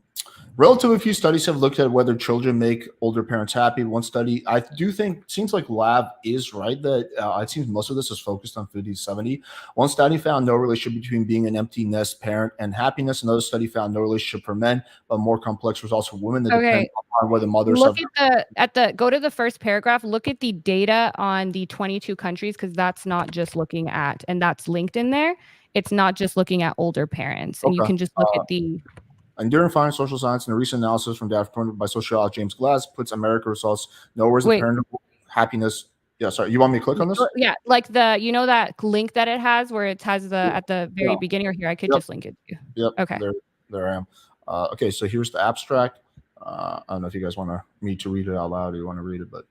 relatively few studies have looked at whether children make older parents happy. One study, I do think, seems like Lav is right that it seems most of this is focused on 50 to 70. One study found no relationship between being an empty nest parent and happiness. Another study found no relationship for men, but more complex results for women that depend on whether mothers look have. go to the first paragraph. Look at the data on the 22 countries, because that's not just looking at, and that's linked in there. It's not just looking at older parents, and you can just look at the. Enduring findings social science and a recent analysis from data performed by sociologist James Glass puts America results nowhere as the parental happiness. Yeah, sorry. You want me to click on this? Yeah, like that link that it has where it has at the very beginning, or here I could just link it to you. Yep. Okay. There I am. Okay, so here's the abstract. I don't know if you guys want me to read it out loud or you want to read it, but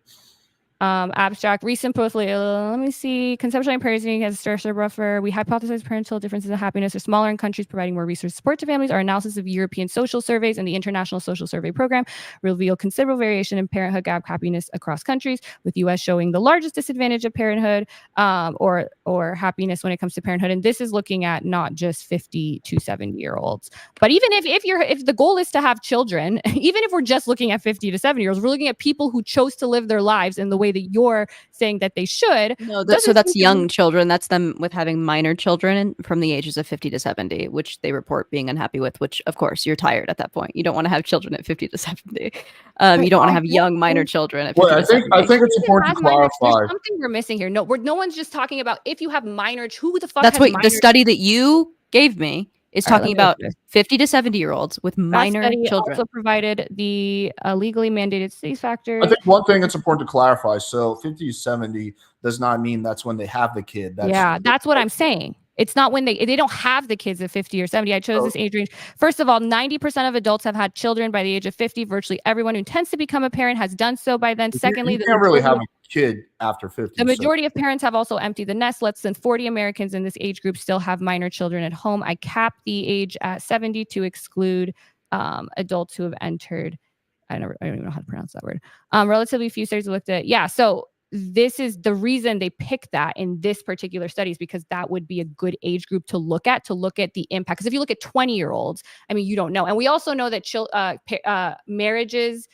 abstract recent portfolio. Let me see. Conceptualizing parenting as a stressor buffer. We hypothesize parental differences in happiness are smaller in countries providing more resource support to families. Our analysis of European social surveys and the International Social Survey Program reveal considerable variation in parenthood gap happiness across countries, with U.S. showing the largest disadvantage of parenthood or happiness when it comes to parenthood. And this is looking at not just 50 to 70-year-olds, but even if the goal is to have children, even if we're just looking at 50 to 70-year-olds, we're looking at people who chose to live their lives in the way that you're saying that they should. No, so that's young children. That's them with having minor children from the ages of 50 to 70, which they report being unhappy with, which of course you're tired at that point. You don't want to have children at 50 to 70. You don't want to have young minor children at 50 to 70. I think it's important to clarify. There's something we're missing here. No one's just talking about if you have minor, who the fuck That's has what the study that you gave me is talking about 50 to 70-year-olds with minor children. Also provided the legally mandated state factors. I think one thing that's important to clarify. So 50 to 70 does not mean that's when they have the kid. That's what I'm saying. It's not when they don't have the kids at 50 or 70. I chose this age range. First of all, 90% of adults have had children by the age of 50. Virtually everyone who intends to become a parent has done so by then. Secondly, you can't really have a kid after 50. The majority of parents have also emptied the nest. Less than 40 Americans in this age group still have minor children at home. I capped the age at 70 to exclude adults who have entered. I don't even know how to pronounce that word. Relatively few studies looked at. Yeah, so this is the reason they picked that in this particular study, is because that would be a good age group to look at the impact. Because if you look at 20-year-olds, I mean, you don't know. And we also know that marriages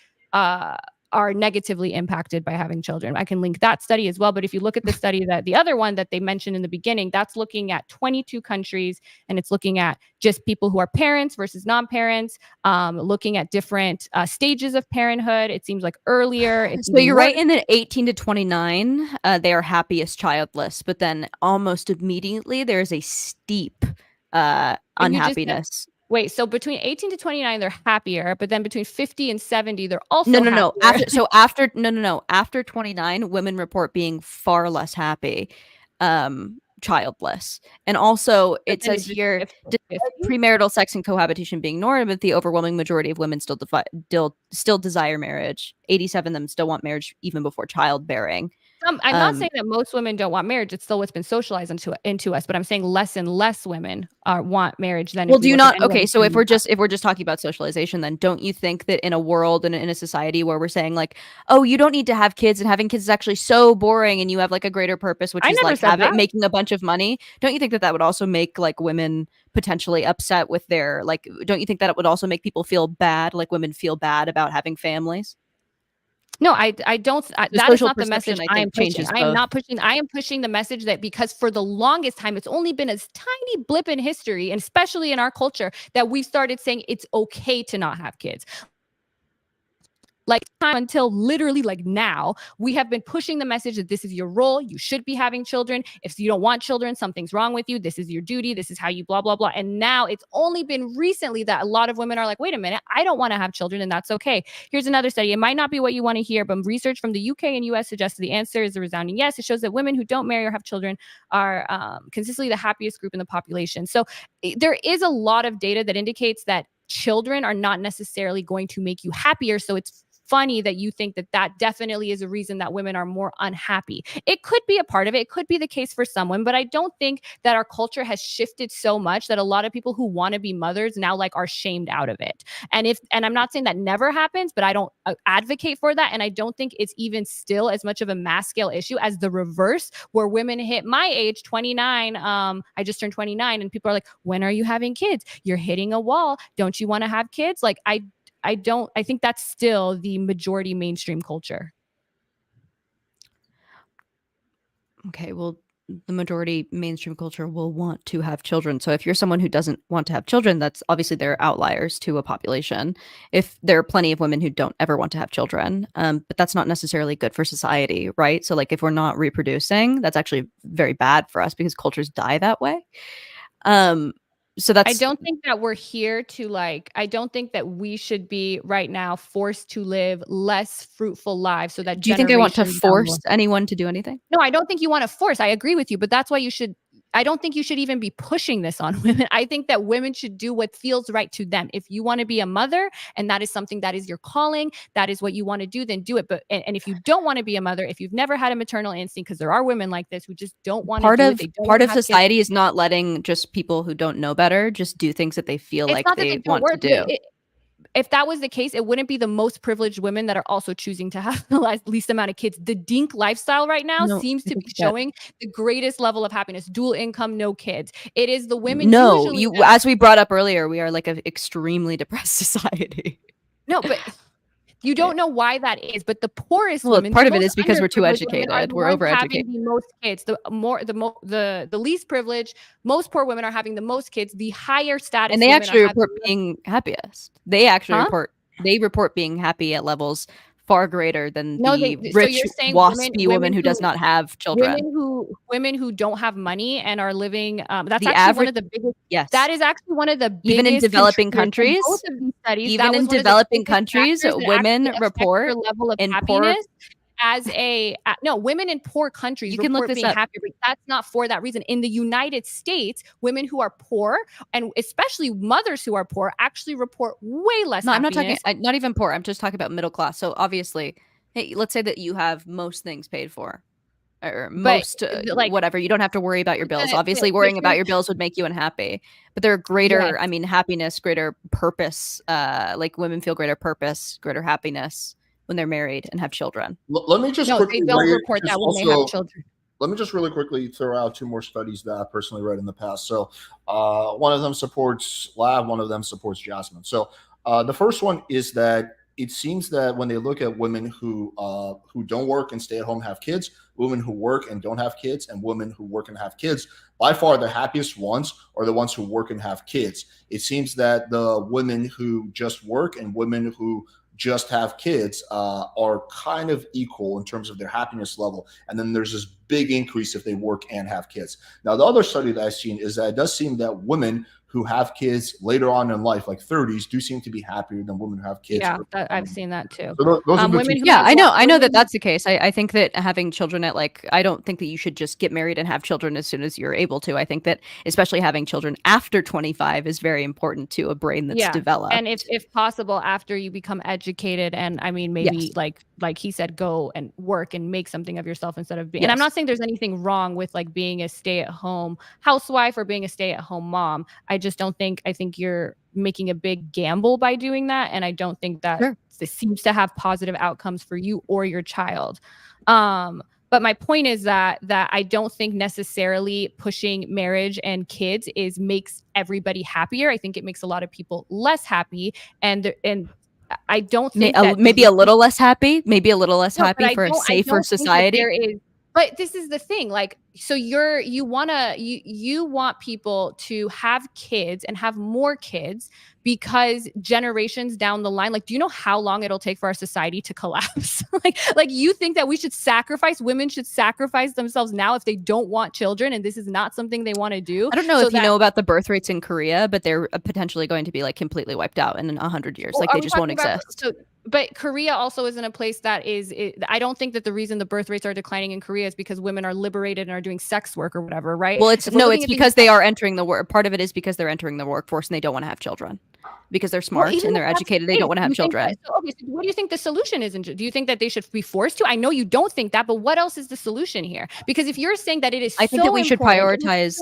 are negatively impacted by having children. I can link that study as well. But if you look at the study the other one that they mentioned in the beginning, that's looking at 22 countries, and it's looking at just people who are parents versus non-parents, looking at different stages of parenthood. It seems like earlier. So you're right in that 18 to 29, they are happiest childless, but then almost immediately there's a steep unhappiness. Wait, so between 18 to 29, they're happier, but then between 50 and 70, they're also no. After 29, women report being far less happy, childless. And also it says here, premarital sex and cohabitation being normal, but the overwhelming majority of women still desire marriage. 87 of them still want marriage even before childbearing. I'm not saying that most women don't want marriage. It's still what's been socialized into us. But I'm saying less and less women want marriage than. Well, do you not? Okay, so if we're just talking about socialization, then don't you think that in a world and in a society where we're saying like, oh, you don't need to have kids, and having kids is actually so boring, and you have like a greater purpose, which is like making a bunch of money. Don't you think that would also make like women potentially upset with their like? Don't you think that it would also make people feel bad, like women feel bad about having families? No, I don't. That is not the message I am pushing. I am not pushing. I am pushing the message that because for the longest time, it's only been a tiny blip in history, and especially in our culture, that we've started saying it's okay to not have kids. Like until literally like now, we have been pushing the message that this is your role. You should be having children. If you don't want children, something's wrong with you. This is your duty. This is how you blah, blah, blah. And now it's only been recently that a lot of women are like, wait a minute, I don't want to have children, and that's okay. Here's another study. It might not be what you want to hear, but research from the UK and US suggests the answer is a resounding yes. It shows that women who don't marry or have children are consistently the happiest group in the population. So there is a lot of data that indicates that children are not necessarily going to make you happier. So it's funny that you think that that definitely is a reason that women are more unhappy. It could be a part of it. It could be the case for someone, but I don't think that our culture has shifted so much that a lot of people who want to be mothers now like are shamed out of it. And I'm not saying that never happens, but I don't advocate for that. And I don't think it's even still as much of a mass scale issue as the reverse, where women hit my age, 29. I just turned 29, and people are like, when are you having kids? You're hitting a wall. Don't you want to have kids? Like, I think that's still the majority mainstream culture. Okay, well, the majority mainstream culture will want to have children. So if you're someone who doesn't want to have children, that's obviously they're outliers to a population. If there are plenty of women who don't ever want to have children, but that's not necessarily good for society, right? So like if we're not reproducing, that's actually very bad for us because cultures die that way. So I that's don't think that we're here to like, I don't think that we should be right now forced to live less fruitful lives so that do you think they want to generations down the force line- anyone to do anything? No, I don't think you want to force. I agree with you, but that's why you should. I don't think you should even be pushing this on women. I think that women should do what feels right to them. If you want to be a mother and that is something that is your calling, that is what you want to do, then do it. But and if you don't want to be a mother, if you've never had a maternal instinct, because there are women like this who just don't want to do it. They don't Part wanna of have kids. society is not letting just people who don't know better just do things that they feel It's like not that they don't want to work. do. If that was the case, it wouldn't be the most privileged women that are also choosing to have the least amount of kids. The dink lifestyle right now No, seems I to think be that- showing the greatest level of happiness. Dual income, no kids. It is the women No, usually you that- as we brought up earlier, we are like an extremely depressed society. no, but you don't know why that is. But the poorest Well, women, part the of it most is because we're too underprivileged women are educated. the We're ones having overeducated. the most kids. The least privileged, most poor women are having the most kids. The higher status And they women actually are having report being happiest. They actually Huh? report being happy at levels far greater than No, the so rich you're saying waspy woman who does not have children. women who don't have money and are living that's The actually one average of the biggest Yes. that is actually one of the biggest Even in developing contributors in countries, both of these studies. even That in was one of the developing biggest countries, factors that women actually affect report their level of in poor happiness as no, women in poor countries You can look report this being up. happier, but that's not for that reason. In the United States, women who are poor and especially mothers who are poor actually report way less No, I'm not happiness. talking not even poor. I'm just talking about middle class. So obviously, hey, let's say that you have most things paid for. Or But, most like- whatever, you don't have to worry about your bills. But- Obviously, but worrying about you're- your bills would make you unhappy. But there are greater, Yes. happiness, greater purpose. Like women feel greater purpose, greater happiness when they're married and have children. Let me just No, quickly they don't weigh- report just that when they have also- children. Let me just really quickly throw out two more studies that I personally read in the past. So one of them supports Lav, one of them supports Jazmen. So the first one is that it seems that when they look at women who don't work and stay at home, have kids, women who work and don't have kids, and women who work and have kids, by far the happiest ones are the ones who work and have kids. It seems that the women who just work and women who just have kids are kind of equal in terms of their happiness level. And then there's this big increase if they work and have kids. Now, the other study that I've seen is that it does seem that women who have kids later on in life, like 30s, do seem to be happier than women who have kids. Yeah, I've seen that too. So those are the Women two. who Yeah, have I know that women- that's the case. I think that having children at I don't think that you should just get married and have children as soon as you're able to. I think that especially having children after 25 is very important to a brain that's developed. And if possible, after you become educated, and I mean maybe Yes. like he said, go and work and make something of yourself instead of being. And I'm Yes. not saying there's anything wrong with like being a stay-at-home housewife or being a stay-at-home mom. I just don't think I think you're making a big gamble by doing that, and I don't think that Sure. this seems to have positive outcomes for you or your child. But my point is that I don't think necessarily pushing marriage and kids makes everybody happier. I think it makes a lot of people less happy, and I don't think that maybe a little less happy, maybe a little less No, but happy I for a don't- I safer don't think that society. there is, but this is the thing, like, so you want people to have kids and have more kids because generations down the line, like, do you know how long it'll take for our society to collapse? like you think that women should sacrifice themselves now if they don't want children and this is not something they want to do? I don't know So if you that- know about the birth rates in Korea, but they're potentially going to be completely wiped out in 100 years. Well, They are we just won't talking about- exist. So But Korea also isn't a place that I don't think that the reason the birth rates are declining in Korea is because women are liberated and are doing sex work or whatever, right? Well, it's because they are entering the work. Part of it is because they're entering the workforce and they don't want to have children because they're smart and they're educated. They don't want to have children. So what do you think the solution is? Do you think that they should be forced to? I know you don't think that, but what else is the solution here? Because if you're saying that it is, I think that we should prioritize.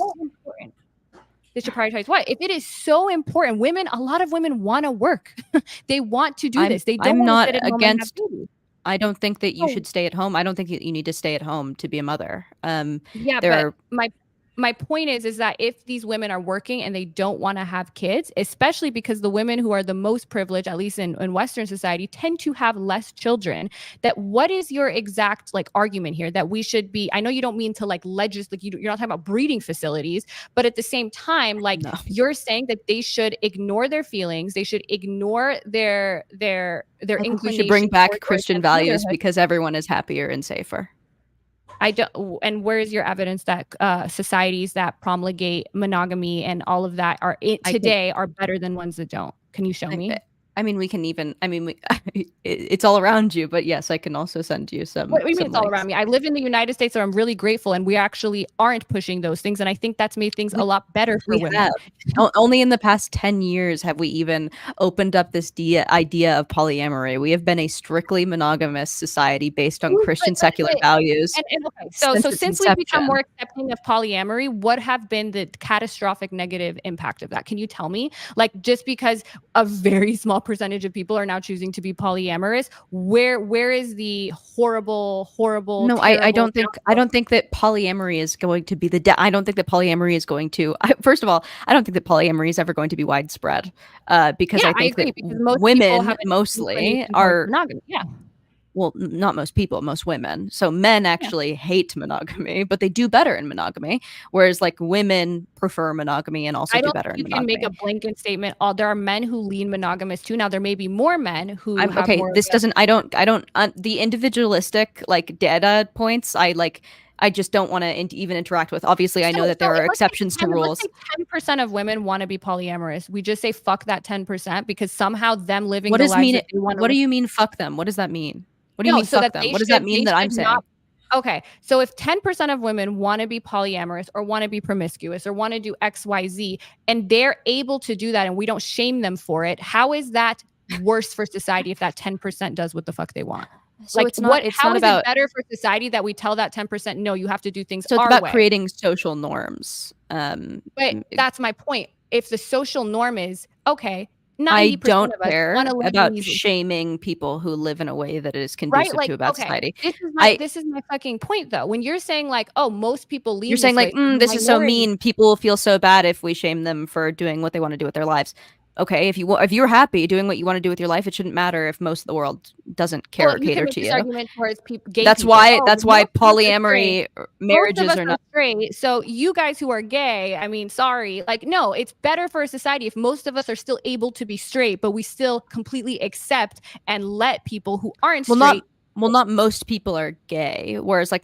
They should prioritize what? If it is so important, a lot of women want to work. They want to do this. They don't. I'm not against. I don't think that you should stay at home. I don't think you need to stay at home to be a mother. My point is that if these women are working and they don't want to have kids, especially because the women who are the most privileged, at least in Western society, tend to have less children, that what is your exact argument here that we should be, I know you don't mean to legislate, you're not talking about breeding facilities, but at the same time, no. You're saying that they should ignore their feelings, they should ignore their inclination. We should bring back Christian values because everyone is happier and safer. And where is your evidence that societies that promulgate monogamy and all of that are better than ones that don't? Can you show me? It's all around you, but yes, I can also send you some. What do you mean it's all around me? I live in the United States, so I'm really grateful, and we actually aren't pushing those things, and I think that's made things a lot better for women. Only in the past 10 years have we even opened up this idea of polyamory. We have been a strictly monogamous society based on Christian secular values. So since we've become more accepting of polyamory, what have been the catastrophic negative impact of that? Can you tell me? Just because a very small percentage of people are now choosing to be polyamorous, where is the horrible no, I don't think that polyamory is going to be I don't think that polyamory is going to first of all, I don't think that polyamory is ever going to be widespread because I think that women mostly are monogamy. Well, not most people, most women. So men actually hate monogamy, but they do better in monogamy. Whereas women prefer monogamy and also do better in monogamy. I don't think you can make a blanket statement. There are men who lean monogamous too. Now there may be more men who have more the individualistic data points. I just don't want to even interact with. Obviously, I know that there are exceptions to rules. 10% of women want to be polyamorous. We just say fuck that 10% because somehow them living what do you mean fuck them? What does that mean? What do you mean fuck them? What does that mean that I'm saying? Okay, so if 10% of women want to be polyamorous or want to be promiscuous or want to do XYZ and they're able to do that and we don't shame them for it, how is that worse for society if that 10% does what the fuck they want? So how is it better for society that we tell that 10% no, you have to do things so it's about creating social norms. But that's my point. If the social norm is okay, I don't care about shaming people who live in a way that is conducive to a bad society. This is my fucking point, though. When you're saying most people leave, you're saying this is so mean. People will feel so bad if we shame them for doing what they want to do with their lives. Okay, if you're happy doing what you want to do with your life, it shouldn't matter if most of the world doesn't care or cater to you. That's why polyamory marriages are not straight. So you guys who are gay, sorry, no, it's better for a society if most of us are still able to be straight, but we still completely accept and let people who aren't straight. Not most people are gay, whereas I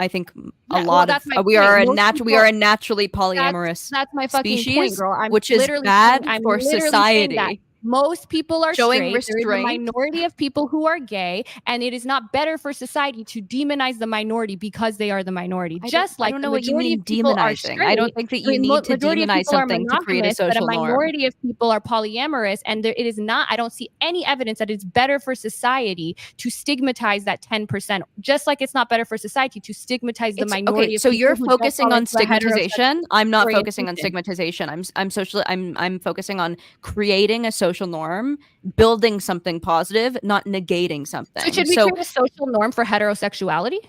think a lot of we are a naturally polyamorous that's my fucking species, point, girl. which is bad for society. Most people are showing straight. There is a minority of people who are gay, and it is not better for society to demonize the minority because they are the minority. I don't know what you mean demonizing. I don't think that you need to demonize something to create a social norm. But a minority of people are polyamorous, and it is not. I don't see any evidence that it's better for society to stigmatize that 10%. Just like it's not better for society to stigmatize the minority. So you're focusing on stigmatization. I'm not focusing on stigmatization. I'm focusing on creating a social norm, building something positive, not negating something. So should we create a social norm for heterosexuality?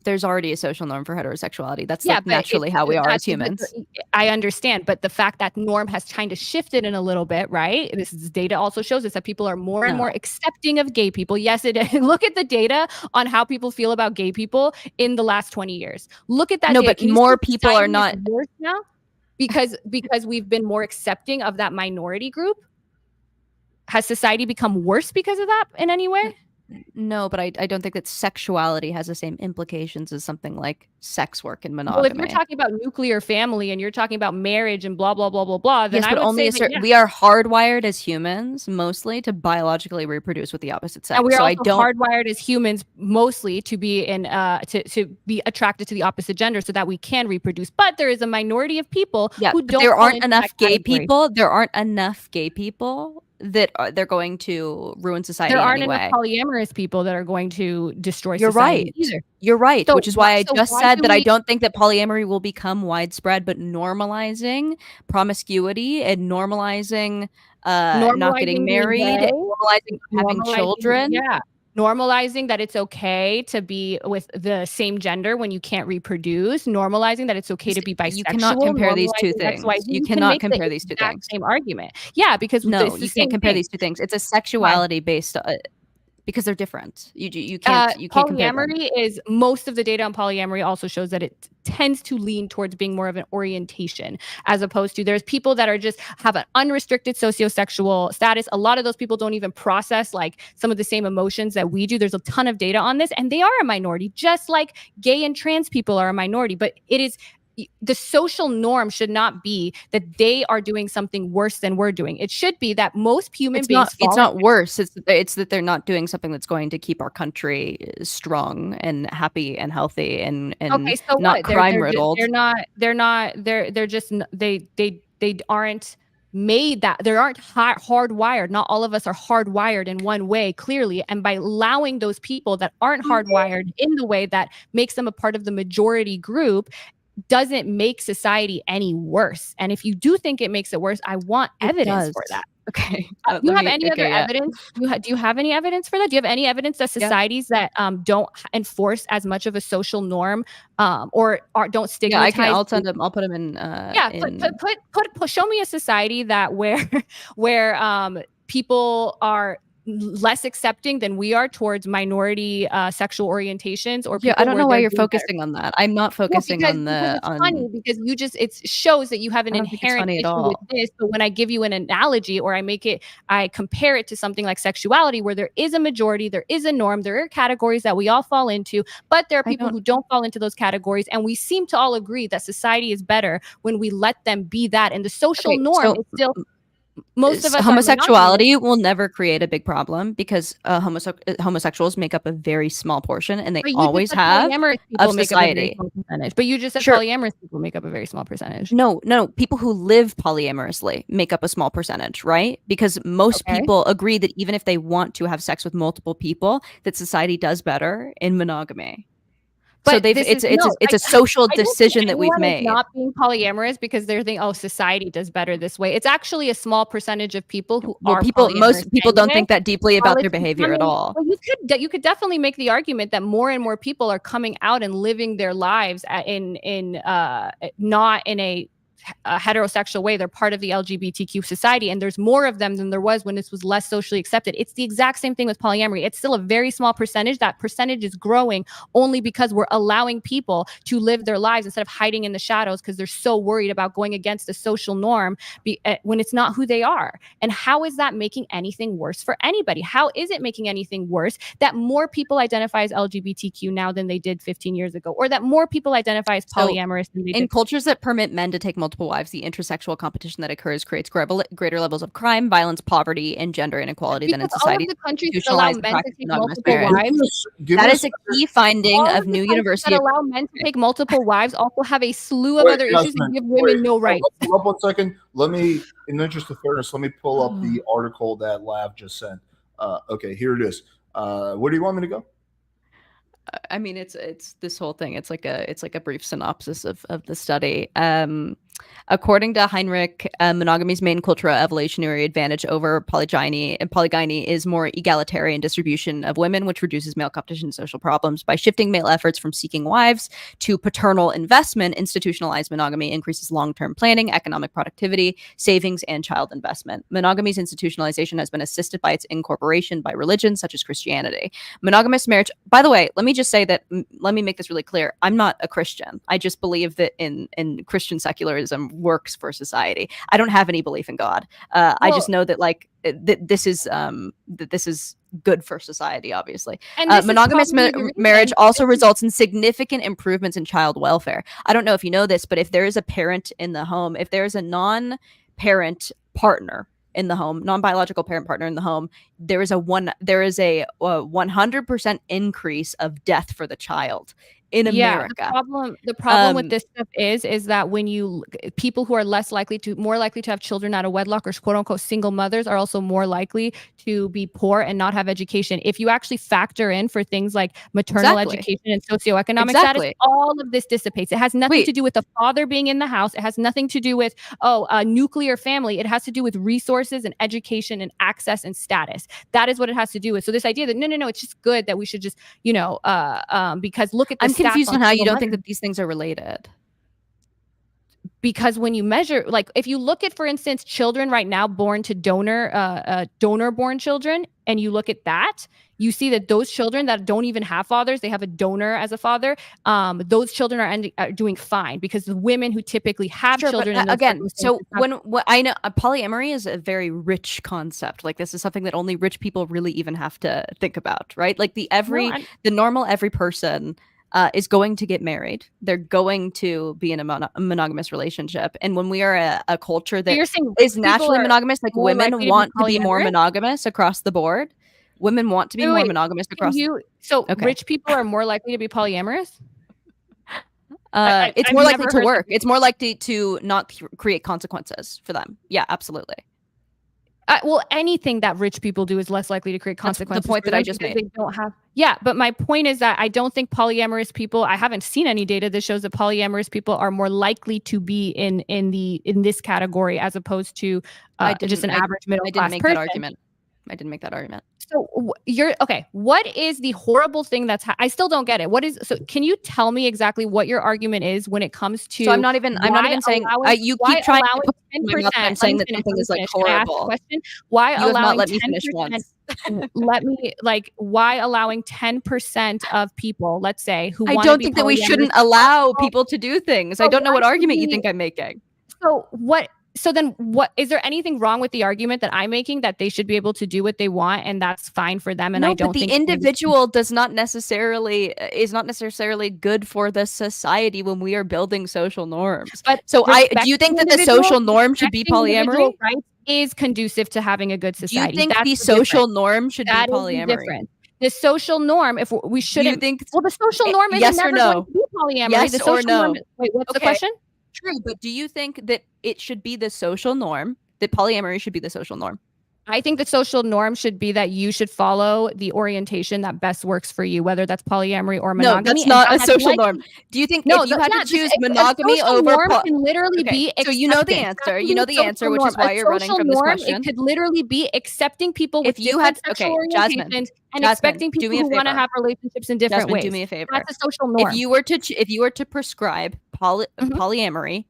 There's already a social norm for heterosexuality. That's naturally how we are as humans. I understand, but the fact that norm has kind of shifted in a little bit, right? This data also shows us that people are more and more accepting of gay people. Yes, it is. Look at the data on how people feel about gay people in the last 20 years. Look at that. No, but more people are not worse now. Because we've been more accepting of that minority group? Has society become worse because of that in any way? No, but I don't think that sexuality has the same implications as something like sex work and Well, if you're monogamy. talking about nuclear family and you're talking about marriage and blah blah blah blah blah, then Yes, I but would only say a that certain. We are hardwired as humans mostly to biologically reproduce with the opposite sex. and we're So I also don't. hardwired as humans mostly to be in to be attracted to the opposite gender so that we can reproduce. But there is a minority of people Yeah, who but don't there fall aren't into enough that gay category. people. There aren't enough gay people that they're going to ruin society There in aren't any enough way. polyamorous people that are going to destroy You're society right. either. You're right, So which is why I just why said do that I we don't think that polyamory will become widespread, but normalizing promiscuity and normalizing not getting normalizing being married, gay? normalizing having Normalizing, children. yeah. Normalizing that it's okay to be with the same gender when you can't reproduce. Normalizing that it's okay to be You cannot bisexual. compare these two Normalizing X, Y, Z. things. You You can cannot make the compare these two exact things. same argument. Yeah, because No, it's the you can't same compare thing. these two things. It's a Why? sexuality based because they're different. You can't compare them. Polyamory is most of the data on polyamory also shows that it tends to lean towards being more of an orientation as opposed to there's people that are just have an unrestricted sociosexual status. A lot of those people don't even process like some of the same emotions that we do. There's a ton of data on this and they are a minority, just like gay and trans people are a minority, but it is the social norm should not be that they are doing something worse than we're doing. It should be that most human beings It's fall not worse. It's that they're not doing something that's going to keep our country strong and happy and healthy and okay, so not what? crime riddled. They're just they aren't made that they aren't hardwired. Not all of us are hardwired in one way, clearly. And by allowing those people that aren't hardwired in the way that makes them a part of the majority group doesn't make society any worse. And if you do think it makes it worse, I want evidence for that. Okay. Do you have any other evidence? Do you have any evidence for that? Do you have any evidence that societies that don't enforce as much of a social norm or don't stigmatize? Yeah, I'll send them. I'll put them in. Yeah, show me a society that where people are less accepting than we are towards minority sexual orientations or people I don't know why you're doing better. focusing on that. I'm not focusing because, on because the it's funny because you just it shows that you have an I don't think it's inherent funny at issue with all. this. But when I give you an analogy or I compare it to something like sexuality, where there is a majority, there is a norm, there are categories that we all fall into, but there are people who don't fall into those categories, and we seem to all agree that society is better when we let them be that, and the social norm is still. Most of us homosexuality will never create a big problem because homosexuals make up a very small portion and they always have of society. But you just said polyamorous people make up a very small percentage. No, people who live polyamorously make up a small percentage, right? Because most people agree that even if they want to have sex with multiple people, that society does better in monogamy. But so it's a social decision that we've made. Not being polyamorous because they're thinking, oh, society does better this way. It's actually a small percentage of people who are most people don't think that deeply about their behavior at all. Well, you could definitely make the argument that more and more people are coming out and living their lives in not in a heterosexual way. They're part of the LGBTQ society, and there's more of them than there was when this was less socially accepted. It's the exact same thing with polyamory. It's still a very small percentage. That percentage is growing only because we're allowing people to live their lives instead of hiding in the shadows because they're so worried about going against the social norm when it's not who they are. And how is that making anything worse for anybody? How is it making anything worse that more people identify as LGBTQ now than they did 15 years ago, or that more people identify as polyamorous than they did? In cultures that permit men to take multiple wives, the intersexual competition that occurs creates greater levels of crime, violence, poverty, and gender inequality than in society. All of the countries that allow men to take multiple wives. That is a key finding of new university. That allow men to take multiple wives also have a slew of other issues and give women no rights. Hold up 1 second. Let me, in the interest of fairness, let me pull up the article that Lav just sent. Okay, here it is. Where do you want me to go? I mean, it's this whole thing. It's like a brief synopsis of the study. According to Heinrich, monogamy's main cultural evolutionary advantage over polygyny is more egalitarian distribution of women, which reduces male competition and social problems. By shifting male efforts from seeking wives to paternal investment, institutionalized monogamy increases long-term planning, economic productivity, savings, and child investment. Monogamy's institutionalization has been assisted by its incorporation by religions such as Christianity. Monogamous marriage, by the way, let me just say that, let me make this really clear. I'm not a Christian. I just believe that in Christian secularism works for society. I don't have any belief in God. I just know that this is good for society, obviously. And this is Monogamous probably the reason- marriage also results in significant improvements in child welfare. I don't know if you know this, but if there is a parent in the home, if there is a non-parent partner in the home, non-biological parent partner in the home, there is a 100% increase of death for the child in America. The problem with this stuff is that when people who are more likely to have children out of wedlock, or quote unquote single mothers, are also more likely to be poor and not have education. If you actually factor in for things like maternal education and socioeconomic status, all of this dissipates. It has nothing to do with the father being in the house. It has nothing to do with a nuclear family. It has to do with resources and education and access and status. That is what it has to do with. So this idea that no, it's just good that we should just because look at the I'm confused on how you don't think that these things are related. Because when you measure, like if you look at, for instance, children right now born to donor born children, and you look at that, you see that those children that don't even have fathers, they have a donor as a father. Those children are doing fine, because the women who typically have children again. So what I know, polyamory is a very rich concept. Like this is something that only rich people really even have to think about, right? Like the normal every person is going to get married. They're going to be in a monogamous relationship. And when we are a culture that is naturally monogamous, like women want to be more monogamous across the board. Women want to be more monogamous across. Rich people are more likely to be polyamorous? It's more likely to work. It's more likely to not create consequences for them. Yeah, absolutely. Well, anything that rich people do is less likely to create consequences. That's the point that I just made. They don't have. Yeah, but my point is that I don't think polyamorous people. I haven't seen any data that shows that polyamorous people are more likely to be in this category as opposed to just an average middle class person. I didn't make that argument. So you're okay. What is the horrible thing that's? I still don't get it. What is? So can you tell me exactly what your argument is when it comes to? So I'm not even saying. You keep trying to put 10%. I'm saying that something is like horrible. Why you allowing let me finish once? Why allowing 10% of people, let's say, who I don't think that we shouldn't allow people to do things. I don't know what argument you think I'm making. So then what is there anything wrong with the argument that I'm making that they should be able to do what they want and that's fine for them? And I don't think the individual is not necessarily good for the society when we are building social norms. But do you think that the social norm should be polyamory? Right, is conducive to having a good society. Do you think the social norm should be polyamory? The social norm, if we shouldn't think, the social norm is never going to be polyamory. Yes the social or no? Norm, wait, what's the question? True, but do you think that it should be the social norm, that polyamory should be the social norm? I think the social norm should be that you should follow the orientation that best works for you, whether that's polyamory or monogamy. No, that's not a social norm. Do you think if you had to choose monogamy over can literally be so you know the answer. You know the answer, which is why you're running from this question. It could literally be accepting people with different sexual orientations and expecting people who want to have relationships in different ways. Do me a favor. That's a social norm. If you were to prescribe polyamory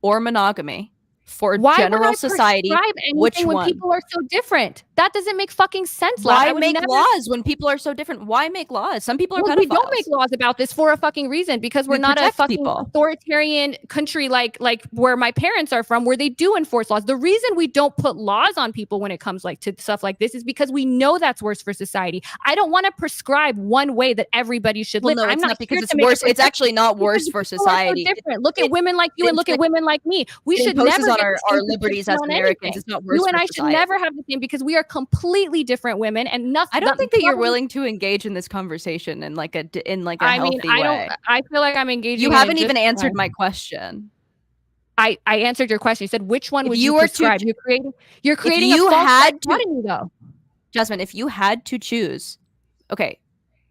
or monogamy for general society, which one? When people are so different, that doesn't make fucking sense. Why make laws when people are so different? Why make laws? Some people are pedophiles. We don't make laws about this for a fucking reason, because we're not a fucking authoritarian country like where my parents are from, where they do enforce laws. The reason we don't put laws on people when it comes to stuff like this is because we know that's worse for society. I don't want to prescribe one way that everybody should live. No, it's not because it's worse. It's actually not worse for society. So different. Look at women like you and look at women like me. We should never on our liberties as Americans. It's not worse. You and I should never have the same, because we are completely different women, and nothing. I don't think that you're willing to engage in this conversation in like a healthy way. I feel like I'm engaging. You haven't even answered my question. I answered your question. You said which one would you prescribe? You're creating if you a false had dichotomy, though. Jazmen, if you had to choose, okay.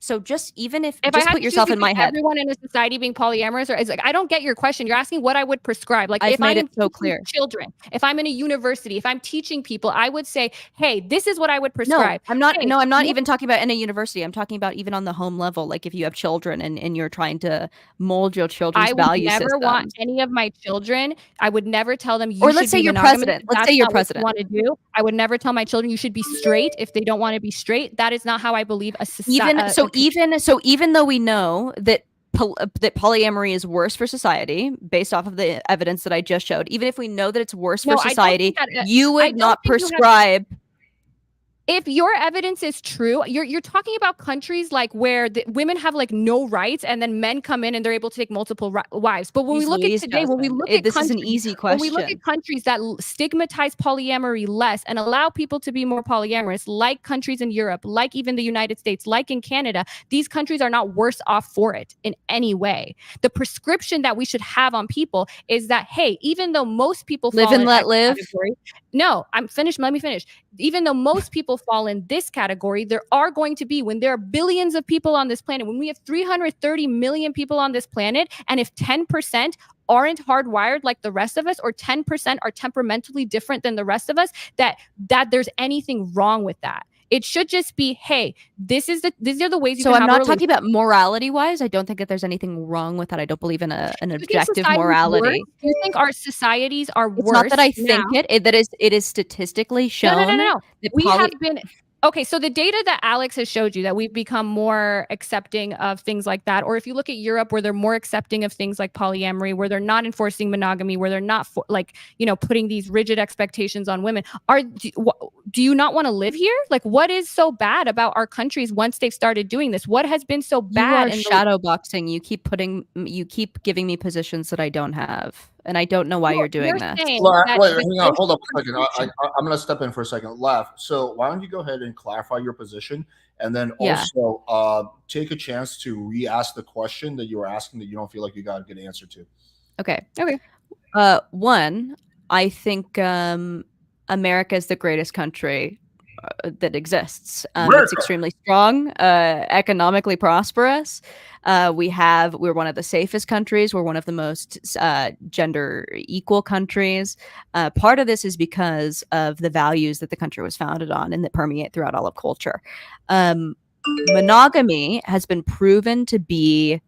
So just even if I just put yourself in my head, everyone in a society being polyamorous, or it's like, I don't get your question. You're asking what I would prescribe. Like I've if made I'm it so clear. Children, if I'm in a university, if I'm teaching people, I would say, hey, this is what I would prescribe. I'm not even talking about in a university. I'm talking about even on the home level. Like if you have children and you're trying to mold your children's value system. I would never want any of my children. I would never tell them. Or let's say you're president. Let's say you're president. Want to do? I would never tell my children you should be straight if they don't want to be straight. That is not how I believe a society. Even though we know that that polyamory is worse for society based off of the evidence that I just showed, even if we know that it's worse for society, you would not prescribe. if your evidence is true, you're talking about countries like where the women have like no rights, and then men come in and they're able to take multiple wives. But when we look at today, when we look at this is an countries, easy when we look question. at countries that stigmatize polyamory less and allow people to be more polyamorous, like countries in Europe, like even the United States, like in Canada, these countries are not worse off for it in any way. The prescription that we should have on people is that, hey, even though most people Live fall and in let X live. category, no, I'm finished. Let me finish. Even though most people fall in this category, there are going to be, when there are billions of people on this planet, when we have 330 million people on this planet, and if 10% aren't hardwired like the rest of us, or 10% are temperamentally different than the rest of us, that there's anything wrong with that. It should just be, hey, these are the ways you So can I'm have not talking about morality wise. I don't think that there's anything wrong with that. I don't believe in an objective morality. Do you think our societies are worse? It's not that I think now? it is statistically shown. No. That We have been okay. So the data that Alex has showed you, that we've become more accepting of things like that, or if you look at Europe, where they're more accepting of things like polyamory, where they're not enforcing monogamy, where they're not putting these rigid expectations on women. Do you not want to live here? Like, what is so bad about our countries once they've started doing this? What has been so bad? You are shadow boxing. You keep giving me positions that I don't have, and I don't know why you're doing this. Wait, hang on, hold up a second. I'm going to step in for a second. Lav, so why don't you go ahead and clarify your position, and then also take a chance to re-ask the question that you were asking that you don't feel like you got a good answer to. Okay. One, I think America is the greatest country that exists. It's extremely strong, economically prosperous. We're one of the safest countries. We're one of the most gender equal countries. Part of this is because of the values that the country was founded on and that permeate throughout all of culture. Monogamy has been proven to be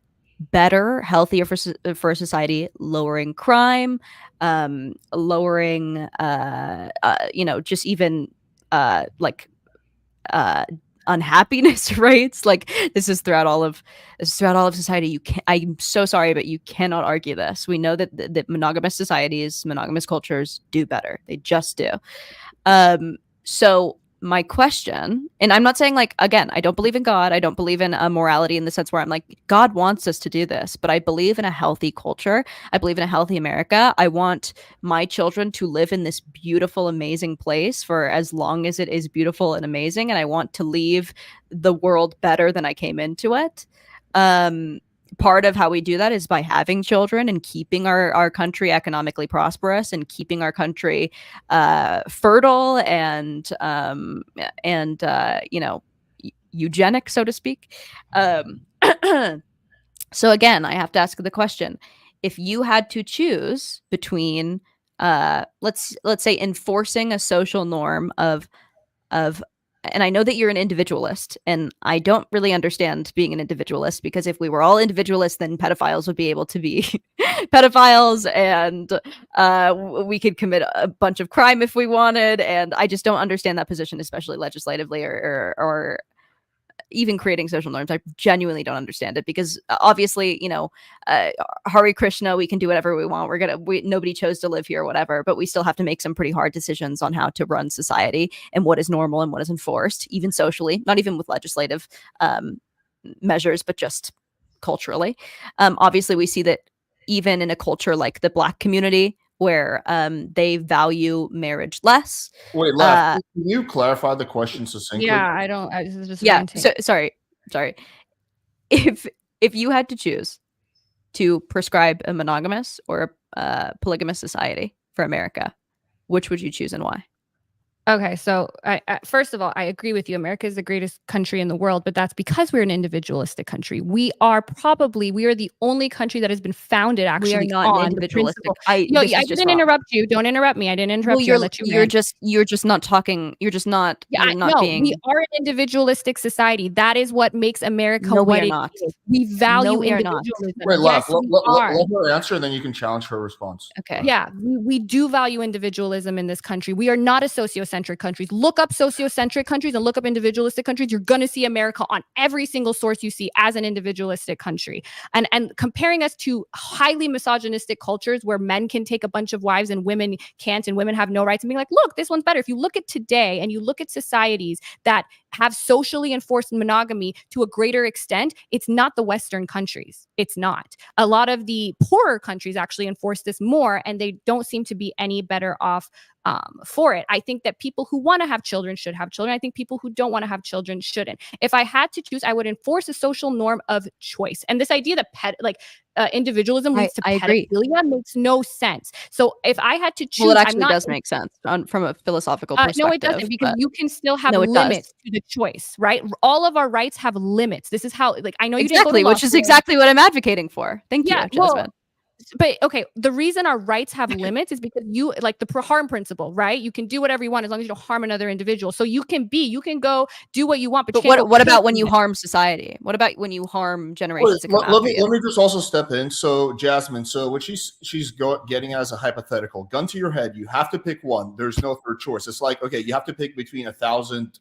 better, healthier for society, lowering crime, lowering just even unhappiness rates. Like, this is throughout all of society. I'm so sorry, but you cannot argue this. We know that monogamous societies, monogamous cultures do better. They just do. So my question, and I'm not saying, like, again, I don't believe in God. I don't believe in a morality in the sense where I'm like, God wants us to do this, but I believe in a healthy culture. I believe in a healthy America. I want my children to live in this beautiful, amazing place for as long as it is beautiful and amazing. And I want to leave the world better than I came into it. Part of how we do that is by having children and keeping our country economically prosperous and keeping our country fertile and eugenic, so to speak. So again, I have to ask the question: if you had to choose between, let's say, enforcing a social norm of and I know that you're an individualist, and I don't really understand being an individualist, because if we were all individualists, then pedophiles would be able to be pedophiles, and we could commit a bunch of crime if we wanted. And I just don't understand that position, especially legislatively or even creating social norms. I genuinely don't understand it, because obviously, Hare Krishna, we can do whatever we want. Nobody chose to live here or whatever, but we still have to make some pretty hard decisions on how to run society and what is normal and what is enforced, even socially, not even with legislative measures, but just culturally. Obviously, we see that even in a culture like the Black community, where they value marriage less. Wait, Lav, can you clarify the question succinctly? Yeah, I don't. This is just sorry. If you had to choose to prescribe a monogamous or a polygamous society for America, which would you choose and why? Okay, so first of all, I agree with you. America is the greatest country in the world, but that's because we're an individualistic country. We are the only country that has been founded actually. We are not an individualistic. I didn't interrupt you. Don't interrupt me. I didn't interrupt you. You're just not talking. You're just not. Yeah, we are an individualistic society. That is what makes America what it is. We value individualism. Wait, yes, let her answer, and then you can challenge her response. Okay. Yeah, we do value individualism in this country. We are not a sociocentric sociocentric countries. Look up sociocentric countries and look up individualistic countries. You're going to see America on every single source you see as an individualistic country. And comparing us to highly misogynistic cultures where men can take a bunch of wives and women can't, and women have no rights, and being like, look, this one's better. If you look at today and you look at societies that have socially enforced monogamy to a greater extent, it's not the Western countries. It's not. A lot of the poorer countries actually enforce this more, and they don't seem to be any better off for it. I think that people who want to have children should have children. I think people who don't want to have children shouldn't. If I had to choose, I would enforce a social norm of choice. And this idea that individualism leads to pedophilia makes no sense. So if I had to choose, well, it actually does make sense from a philosophical perspective. No, it doesn't, because you can still have limits to the choice, right? All of our rights have limits. This is how, like, I know you didn't go to law which is school. exactly what I'm advocating for. Thank you, Jazmen. Well, but okay, the reason our rights have limits is because you, like the harm principle, right? You can do whatever you want as long as you don't harm another individual. So you can go do what you want. But what about when you harm society? What about when you harm generations to come after you? Let me just also step in. So Jazmen, so what she's getting as a hypothetical, gun to your head, you have to pick one. There's no third choice. It's like, okay, you have to pick between 1,000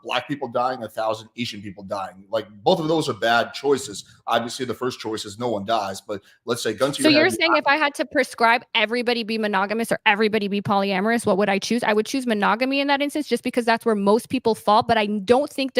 black people dying, 1,000 Asian people dying. Like, both of those are bad choices. Obviously, the first choice is no one dies, but let's say gun to your head. So you're saying if I had to prescribe everybody be monogamous or everybody be polyamorous, what would I choose? I would choose monogamy in that instance, just because that's where most people fall. But I don't think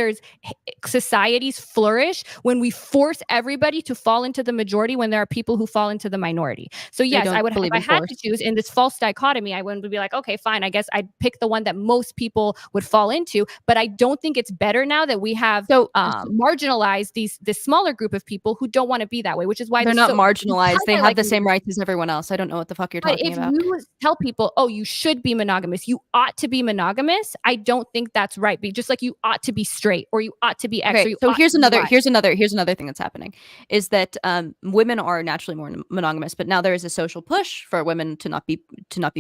societies flourish when we force everybody to fall into the majority when there are people who fall into the minority. So yes, I would. If I had to choose in this false dichotomy, I wouldn't be like, okay, fine, I guess I'd pick the one that most people would fall into. But I don't think it's better now that we have marginalized this smaller group of people who don't want to be that way, which is why they're not marginalized. They have the same rights as everyone else. I don't know what the fuck you're talking about. But if you tell people, oh, you should be monogamous, you ought to be monogamous, I don't think that's right. Just like you ought to be straight, or you ought to be X. Okay, so here's another thing that's happening is that women are naturally more monogamous, but now there is a social push for women to not be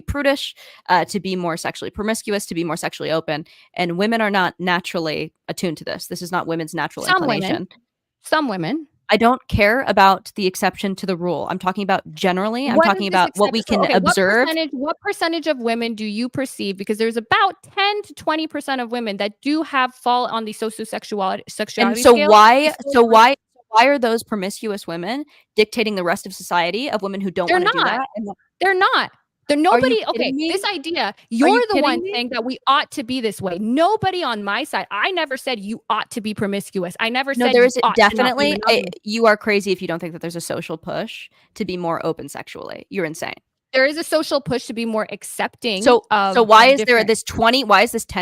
prudish, to be more sexually promiscuous, to be more sexually open, and women are not naturally attuned to this. This is not women's natural inclination. Some women. I don't care about the exception to the rule. I'm talking about generally. I'm talking about what we can observe. What percentage of women do you perceive? Because there's about 10 to 20% of women that do fall on the sexuality and scale. Why are those promiscuous women dictating the rest of society of women who don't want to do that? They're not. Nobody. Okay, this idea. You're the one saying that we ought to be this way. Nobody on my side. I never said you ought to be promiscuous. I never said there is definitely. You are crazy if you don't think that there's a social push to be more open sexually. You're insane. There is a social push to be more accepting. So why is there this 10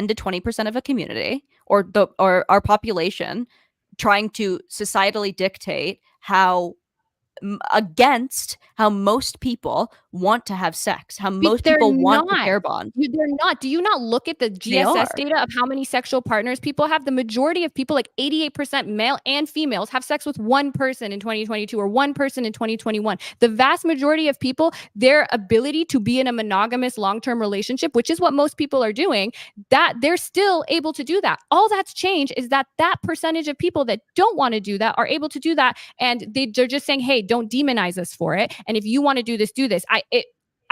to 20% of a community or our population trying to societally dictate against how most people want to have sex, how most people want to pair bond? They're not. Do you not look at the GSS data of how many sexual partners people have? The majority of people, like 88% male and females, have sex with one person in 2022 or one person in 2021. The vast majority of people, their ability to be in a monogamous long-term relationship, which is what most people are doing, that they're still able to do that. All that's changed is that percentage of people that don't want to do that are able to do that, and they're just saying, hey, don't demonize us for it. And if you want to do this, do this.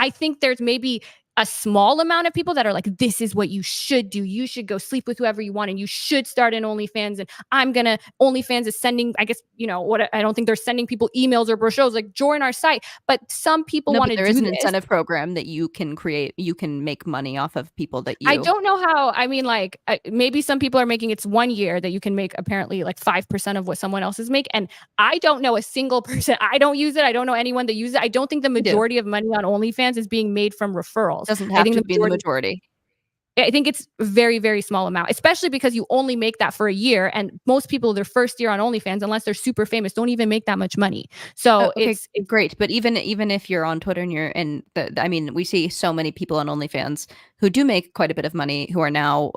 I think there's maybe a small amount of people that are like, this is what you should do. You should go sleep with whoever you want, and you should start an OnlyFans. And OnlyFans is sending, I guess, I don't think they're sending people emails or brochures like join our site. But some people want to do this. There is an incentive program that you can create. You can make money off of people that you. I don't know how. I mean, like maybe some people are making it's 1 year that you can make apparently like 5% of what someone else is making. And I don't know a single person. I don't use it. I don't know anyone that uses it. I don't think the majority of money on OnlyFans is being made from referrals. Doesn't have to be the majority. I think it's a very, very small amount, especially because you only make that for a year. And most people, their first year on OnlyFans, unless they're super famous, don't even make that much money. So it's great. But even if you're on Twitter and we see so many people on OnlyFans who do make quite a bit of money, who are now,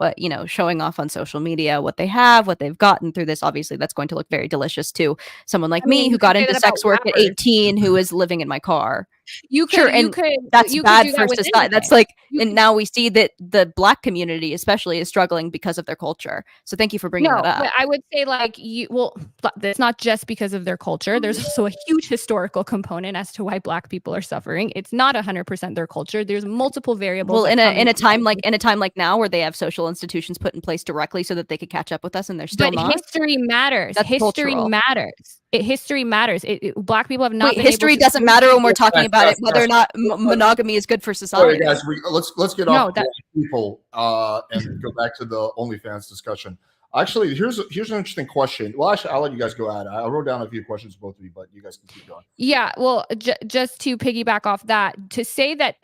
showing off on social media what they have, what they've gotten through this. Obviously, that's going to look very delicious to someone like me who got into sex work at 18, who is living in my car. You Sure, could, you and could, that's you could bad do for that with society. That's anything. like, You and could- now we see that the Black community, especially, is struggling because of their culture. So thank you for bringing that No, up. but I would say like but it's not just because of their culture. There's also a huge historical component as to why Black people are suffering. It's not 100% their culture. There's multiple variables. Well, that come in a into time play. like now, where they have social institutions put in place directly so that they could catch up with us, and they're still But not. history matters. That's History cultural. matters. History matters. Black people have not Wait, been history able to doesn't matter when we're talking Guys, about guys, it, whether or guys, not monogamy is good for Sorry, society. guys. Let's get No, off that- people and go back to the OnlyFans discussion. Actually, here's an interesting question. Well, actually, I'll let you guys go at it. I wrote down a few questions for both of you, but you guys can keep going. Yeah, well, just to piggyback off that, to say that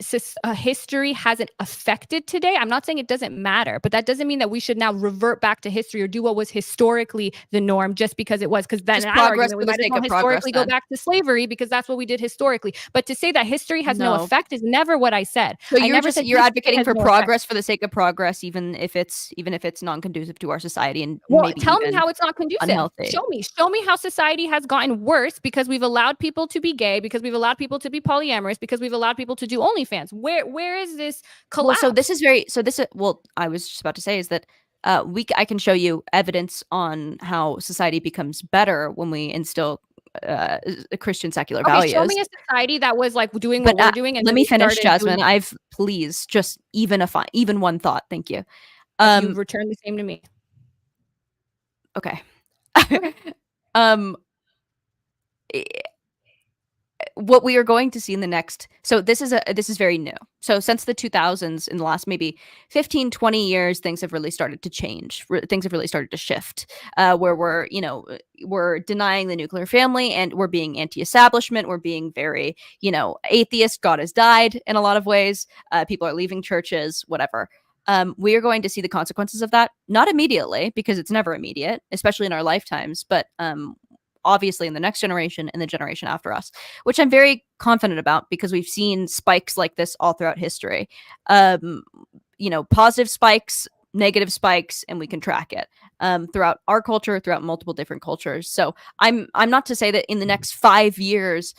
history hasn't affected today, I'm not saying it doesn't matter, but that doesn't mean that we should now revert back to history or do what was historically the norm just because it was. Because then Just in that progress argument, we for the might as sake well of progress, historically go then. back to slavery because that's what we did historically. But to say that history has no No. effect is never what I said. So I never said you're history advocating has for no effect. progress for the sake of progress, even if it's non-conducive to our society, and Well, maybe tell me even how it's not conducive. unhealthy. Show me how society has gotten worse because we've allowed people to be gay, because we've allowed people to be polyamorous, because we've allowed people to do OnlyFans. Where is this collapse? Well, well, I was just about to say is that I can show you evidence on how society becomes better when we instill Christian secular values. Show me a society that was like doing But what we're doing. And let then me we finish, started doing- Jasmine. Please just even one thought. Thank you. You return the same to me. Okay. Okay. What we are going to see in the next, so this is very new. So since the 2000s, in the last maybe 15, 20 years, things have really started to change. Things have really started to shift, where we're denying the nuclear family, and we're being anti-establishment. We're being very, atheist. God has died in a lot of ways. People are leaving churches, whatever. We are going to see the consequences of that, not immediately, because it's never immediate, especially in our lifetimes, but obviously in the next generation and the generation after us, which I'm very confident about because we've seen spikes like this all throughout history. Positive spikes, negative spikes, and we can track it throughout our culture, throughout multiple different cultures. So I'm not to say that in the next 5 years,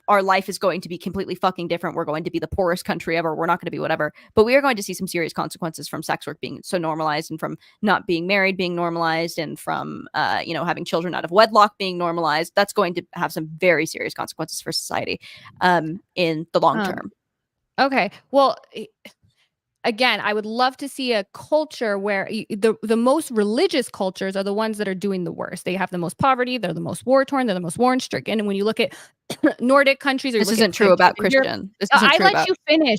our life is going to be completely fucking different. We're going to be the poorest country ever. We're not going to be whatever, but we are going to see some serious consequences from sex work being so normalized, and from not being married being normalized, and from, having children out of wedlock being normalized. That's going to have some very serious consequences for society in the long term. Okay. Well, again, I would love to see a culture where the most religious cultures are the ones that are doing the worst. They have the most poverty. They're the most war torn. They're the most war stricken. And when you look at Nordic countries, this isn't true about Christian. This isn't true about.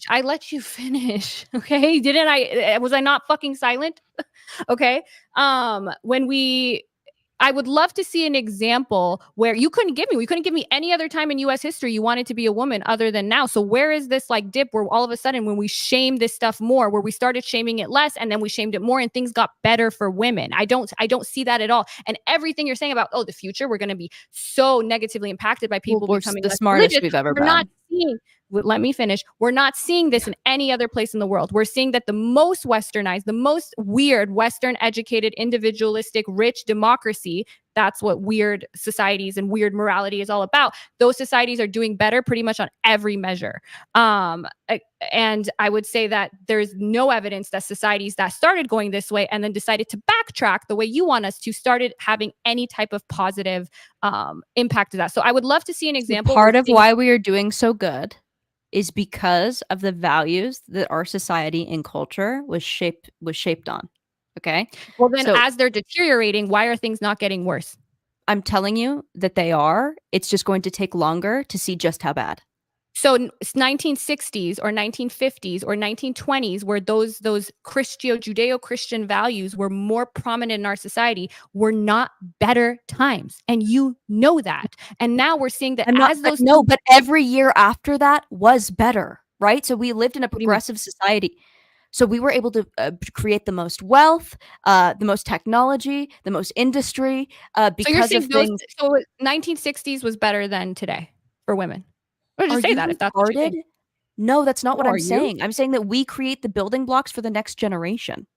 I let you finish. Okay. Didn't I? Was I not fucking silent? Okay. I would love to see an example where we couldn't give me any other time in US history you wanted to be a woman other than now. So where is this like dip where all of a sudden when we shame this stuff more, where we started shaming it less and then we shamed it more and things got better for women? I don't see that at all. And everything you're saying about, the future, we're going to be so negatively impacted by people becoming the less smartest religious. we've ever We're been. not seeing let me finish. We're not seeing this in any other place in the world. We're seeing that the most westernized, the most weird, Western educated, individualistic, rich democracy, that's what weird societies and weird morality is all about. Those societies are doing better pretty much on every measure. And I would say that there's no evidence that societies that started going this way and then decided to backtrack the way you want us to started having any type of positive impact to that. So I would love to see an example. Part of why we are doing so good is because of the values that our society and culture was shaped on. Okay. Well, then as they're deteriorating, why are things not getting worse? I'm telling you that they are. It's just going to take longer to see just how bad. So 1960s or 1950s or 1920s, where those Judeo-Christian values were more prominent in our society, were not better times. And you know that. And now we're seeing that but every year after that was better, right? So we lived in a progressive society. So we were able to create the most wealth, the most technology, the most industry, because of things. So 1960s was better than today for women. Or just say that if that's what you think. No, that's not what I'm saying. I'm saying that we create the building blocks for the next generation.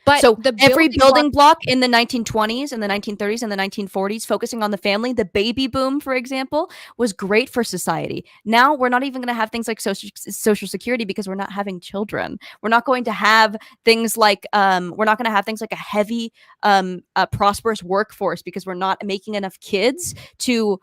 But so the every building block block in the 1920s and the 1930s and the 1940s, focusing on the family, the baby boom, for example, was great for society. Now we're not even going to have things like social security because we're not having children. We're not going to have things like we're not going to have things like a heavy, prosperous workforce because we're not making enough kids to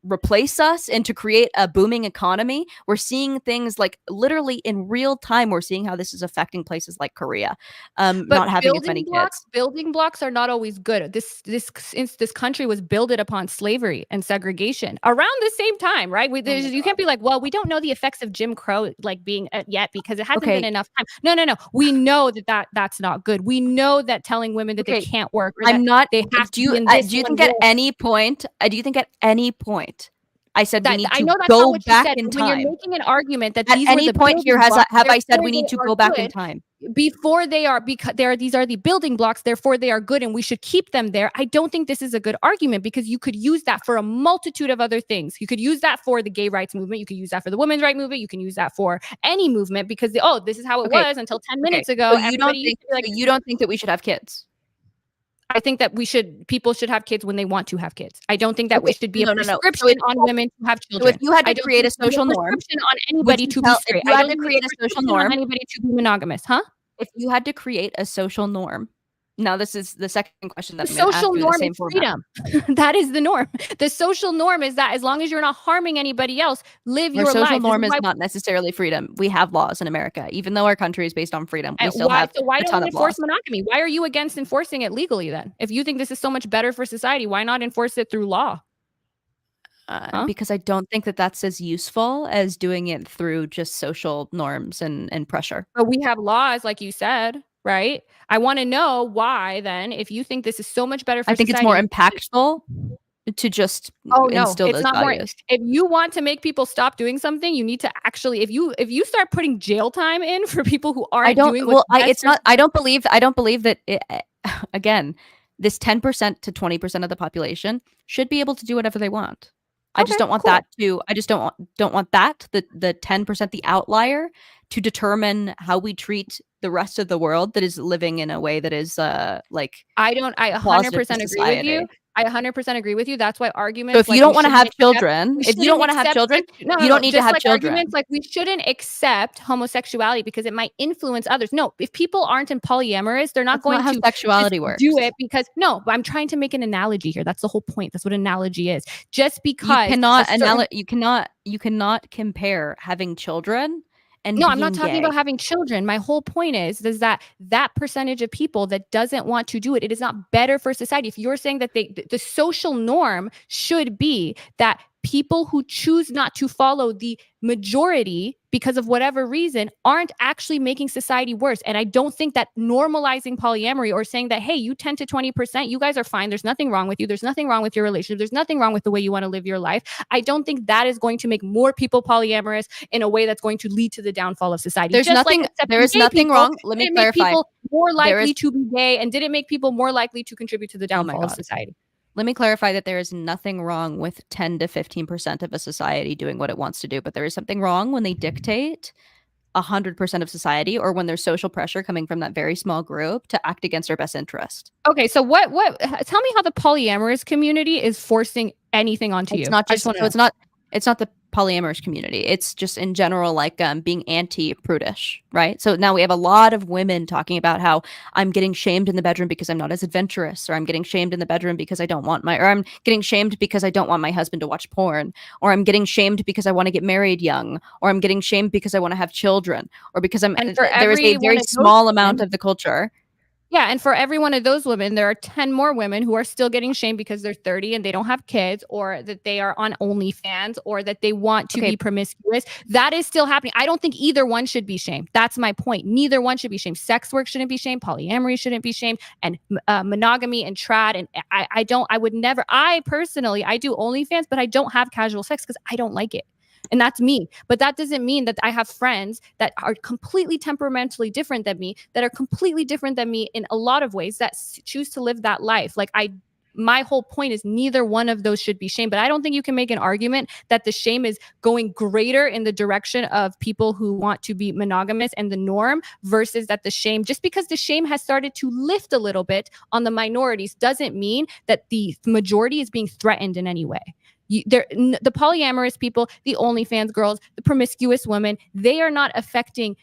replace us and to create a booming economy. We're seeing things like literally in real time. We're seeing how this is affecting places like Korea, not having as many kids. Building blocks are not always good. This country was built upon slavery and segregation around the same time, right? You can't be like, well, we don't know the effects of Jim Crow like being yet because it hasn't been enough time. No. We know that's not good. We know that telling women that they can't work. Or I'm not. They have do you think at any point? Do you think at any point I said we need to go back in time? When you're making an argument that at any point here have I said we need to go back in time before they are, because these are the building blocks, therefore they are good and we should keep them there. I don't think this is a good argument because you could use that for a multitude of other things. You could use that for the gay rights movement. You could use that for the women's rights movement. You can use that for any movement because this is how it was until 10 minutes ago. So you don't think that we should have kids? I think that people should have kids when they want to have kids. I don't think that we should be a prescription on women to have children. So if you had to create a social norm, on anybody to be straight, if you had to create a social norm, on anybody to be monogamous, huh? If you had to create a social norm, now this is the second question that social norm is freedom. That is the norm. The social norm is that as long as you're not harming anybody else, live your life. The social norm is not necessarily freedom. We have laws in America, even though our country is based on freedom. We still have why a ton don't we of enforce laws. monogamy? Why are you against enforcing it legally then? If you think this is so much better for society, why not enforce it through law? Because I don't think that that's as useful as doing it through just social norms and pressure. But we have laws, like you said, right? I want to know why then, if you think this is so much better for society. I think it's more impactful to just instill those values. If you want to make people stop doing something, you need to actually, if you start putting jail time in for people who aren't doing I don't believe that again, this 10% to 20% of the population should be able to do whatever they want. I just don't want that to. I just don't want that the 10%, the outlier, to determine how we treat the rest of the world that is living in a way that is like. I 100% agree with you. I 100% agree with you. That's why arguments. So if you don't want to have children, you don't need to have children. Arguments like we shouldn't accept homosexuality because it might influence others. No, if people aren't in polyamorous, they're not going to sexuality works. Do it because I'm trying to make an analogy here. That's the whole point. That's what an analogy is. Just because you cannot compare having children. No, I'm not talking about having children. My whole point is that percentage of people that doesn't want to do it, it is not better for society. If you're saying that the social norm should be that people who choose not to follow the majority because of whatever reason aren't actually making society worse. And I don't think that normalizing polyamory or saying that, hey, you 10 to 20%, you guys are fine. There's nothing wrong with you. There's nothing wrong with your relationship. There's nothing wrong with the way you want to live your life. I don't think that is going to make more people polyamorous in a way that's going to lead to the downfall of society. There is nothing wrong. Let me clarify. People more likely to be gay, and did it make people more likely to contribute to the downfall of society? Let me clarify that there is nothing wrong with 10 to 15% of a society doing what it wants to do, but there is something wrong when they dictate 100% of society, or when there's social pressure coming from that very small group to act against our best interest. Okay, so what? Tell me how the polyamorous community is forcing anything onto you. It's not the polyamorous community. It's just in general, like being anti-prudish, right? So now we have a lot of women talking about how I'm getting shamed in the bedroom because I'm not as adventurous, or I'm getting shamed in the bedroom because I'm getting shamed because I don't want my husband to watch porn, or I'm getting shamed because I want to get married young, or I'm getting shamed because I want to have children, or because there is a very small amount of the culture. Yeah, and for every one of those women, there are 10 more women who are still getting shamed because they're 30 and they don't have kids, or that they are on OnlyFans, or that they want to be promiscuous. That is still happening. I don't think either one should be shamed. That's my point. Neither one should be shamed. Sex work shouldn't be shamed. Polyamory shouldn't be shamed. And monogamy and trad. And I personally do OnlyFans, but I don't have casual sex because I don't like it. And that's me. But that doesn't mean that I have friends that are completely temperamentally different than me, that are completely different than me in a lot of ways, that choose to live that life. Like my whole point is neither one of those should be shamed. But I don't think you can make an argument that the shame is going greater in the direction of people who want to be monogamous and the norm versus that the shame, just because the shame has started to lift a little bit on the minorities, doesn't mean that the majority is being threatened in any way. The polyamorous people, the OnlyFans girls, the promiscuous women, they are not affecting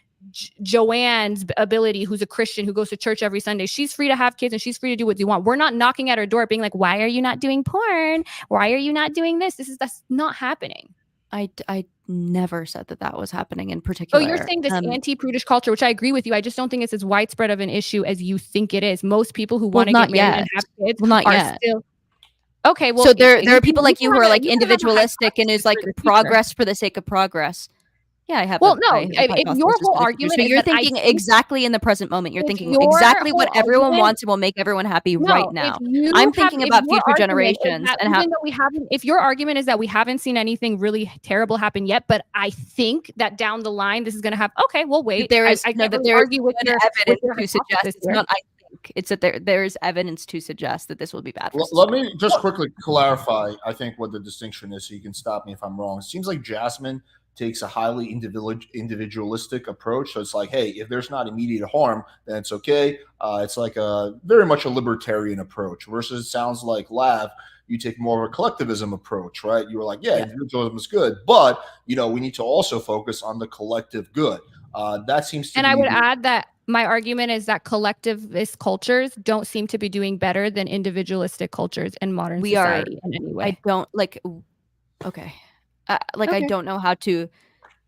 Joanne's ability, who's a Christian, who goes to church every Sunday. She's free to have kids and she's free to do what you want. We're not knocking at her door being like, why are you not doing porn? Why are you not doing this? That's not happening. I never said that was happening in particular. Oh, you're saying this anti-prudish culture, which I agree with you. I just don't think it's as widespread of an issue as you think it is. Most people who want to get married and have kids are still... Okay, well, so there are people like you who are like individualistic and is like progress for the sake of progress. Yeah, I have. Well, no, if your whole argument is you're thinking exactly in the present moment. You're thinking exactly what everyone wants and will make everyone happy right now. I'm thinking about future generations and how. If your argument is that we haven't seen anything really terrible happen yet, but I think that down the line this is going to have. Okay, we'll wait. There is evidence to suggest it's not. I think it's that there is evidence to suggest that this will be bad. Let me just quickly clarify. I think what the distinction is, so you can stop me if I'm wrong. It seems like Jazmen takes a highly individualistic approach. So it's like, hey, if there's not immediate harm, then it's okay. It's like a very much a libertarian approach versus it sounds like Lav, you take more of a collectivism approach, right? You were like, yeah, individualism is good, but we need to also focus on the collective good. That seems to be. And I would add that my argument is that collectivist cultures don't seem to be doing better than individualistic cultures in modern society in any way. I don't like, okay. I don't know how to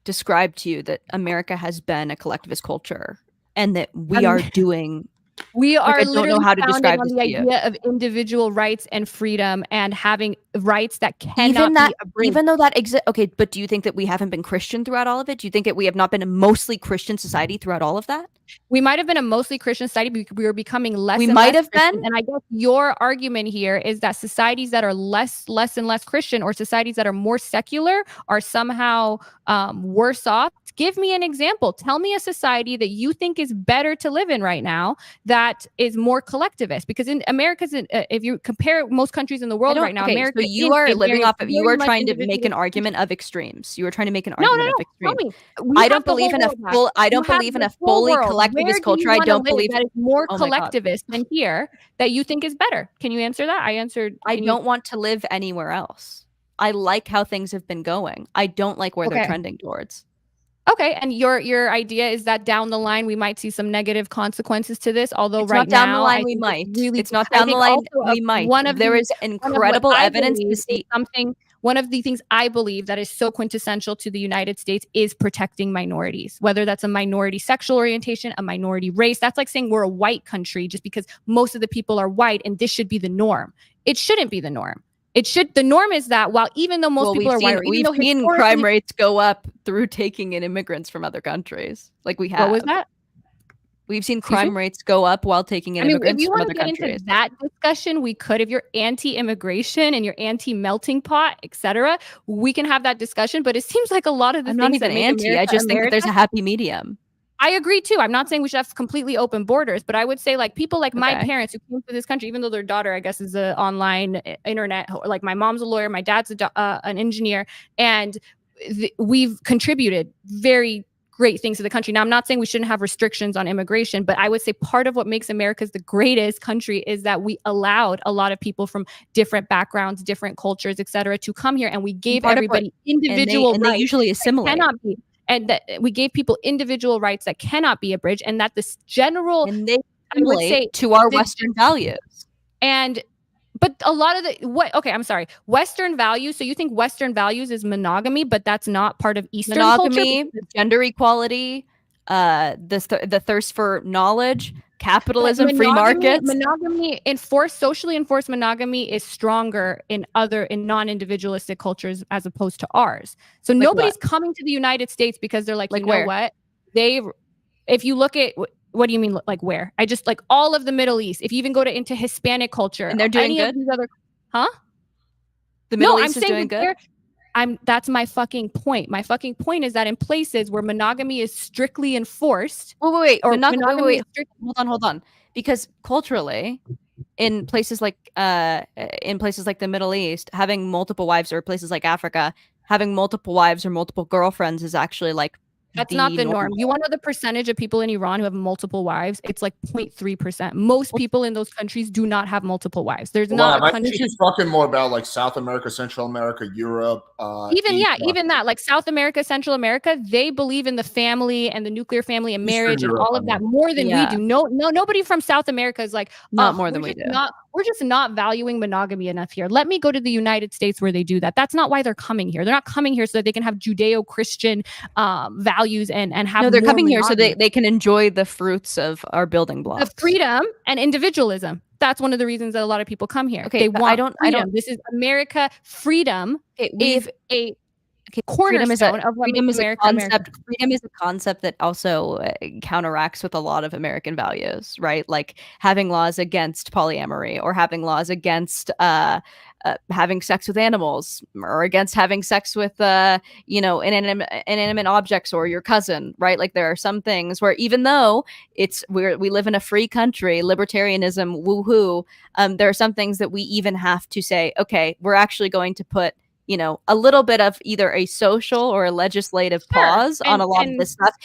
describe to you that America has been a collectivist culture and that we are doing. We are I don't know how to describe on the idea of individual rights and freedom and having rights that cannot be abridged. Even though that exists. Okay, but do you think that we haven't been Christian throughout all of it? Do you think that we have not been a mostly Christian society throughout all of that? We might have been a mostly Christian society, but we were becoming less. We might have Christian. been. And I guess your argument here is that societies that are less and less Christian, or societies that are more secular, are somehow worse off. Give me an example. Tell me a society that you think is better to live in right now that is more collectivist. Because in America's, if you compare most countries in the world right now, America. So you are living off of. You are trying to make an argument of extremes. You are trying to make an argument of extremes. I don't believe in a full. I don't believe in a fully collectivist culture. I don't believe that is more collectivist than here that you think is better. Can you answer that? I answered. I don't want to live anywhere else. I like how things have been going. I don't like where they're trending towards. Okay, and your idea is that down the line we might see some negative consequences to this, although it's right not down now the line we might. It's not down the line we might. There is incredible evidence to see something. One of the things I believe that is so quintessential to the United States is protecting minorities, whether that's a minority sexual orientation, a minority race. That's like saying we're a white country just because most of the people are white and this should be the norm. It shouldn't be the norm. The norm is that while even though most people are white, we've seen crime rates go up through taking in immigrants from other countries. Like we have. What was that? We've seen crime rates go up while taking in immigrants from other countries. If you want to get into that discussion, we could. If you're anti-immigration and you're anti-melting pot, etc., we can have that discussion. But it seems like a lot of the I'm things not even anti. I just think that there's a happy medium. I agree too. I'm not saying we should have completely open borders, but I would say like people like my parents who came to this country, even though their daughter, I guess, is an online internet. Like my mom's a lawyer, my dad's an engineer, and we've contributed very great things to the country. Now, I'm not saying we shouldn't have restrictions on immigration, but I would say part of what makes America the greatest country is that we allowed a lot of people from different backgrounds, different cultures, etc., to come here, and we gave everybody individual rights. And they usually assimilate. Cannot be. And that we gave people individual rights that cannot be abridged, and that this general, and they relate to our Western values. But a lot of I'm sorry, Western values. So you think Western values is monogamy, but that's not part of Eastern monogamy, culture? Gender equality, the thirst for knowledge, capitalism, free markets. Monogamy, socially enforced monogamy is stronger in non-individualistic cultures as opposed to ours. So like nobody's coming to the United States because they're like you know what? If you look at what do you mean like where? I just like all of the Middle East. If you even go into Hispanic culture, and they're doing good. The Middle East is doing good. That's my fucking point. My fucking point is that in places where monogamy is strictly enforced. Wait. Hold on. Because culturally, in places like the Middle East, having multiple wives, or places like Africa, having multiple wives or multiple girlfriends is actually like That's not the norm. You want to know the percentage of people in Iran who have multiple wives? It's like 0.3%. Most people in those countries do not have multiple wives. There's not a I country. think she's talking more about like South America, Central America, Europe. Even that, like South America, Central America, they believe in the family and the nuclear family and marriage and all of that more than we do. Nobody from South America is like, not more than we do. We're just not valuing monogamy enough here. Let me go to the United States where they do that. That's not why they're coming here. They're not coming here so that they can have Judeo-Christian values and have. No, they're coming here so they can enjoy the fruits of our building blocks, the freedom and individualism. That's one of the reasons that a lot of people come here. Okay, they want freedom. I don't. This is America. Freedom is a cornerstone of freedom is a concept. Freedom is a concept that also counteracts with a lot of American values, right? Like having laws against polyamory, or having laws against having sex with animals, or against having sex with inanimate objects or your cousin, right? Like there are some things where, even though we live in a free country, libertarianism, woohoo, there are some things that we even have to say, okay, we're actually going to put a little bit of either a social or a legislative pause on a lot of this stuff,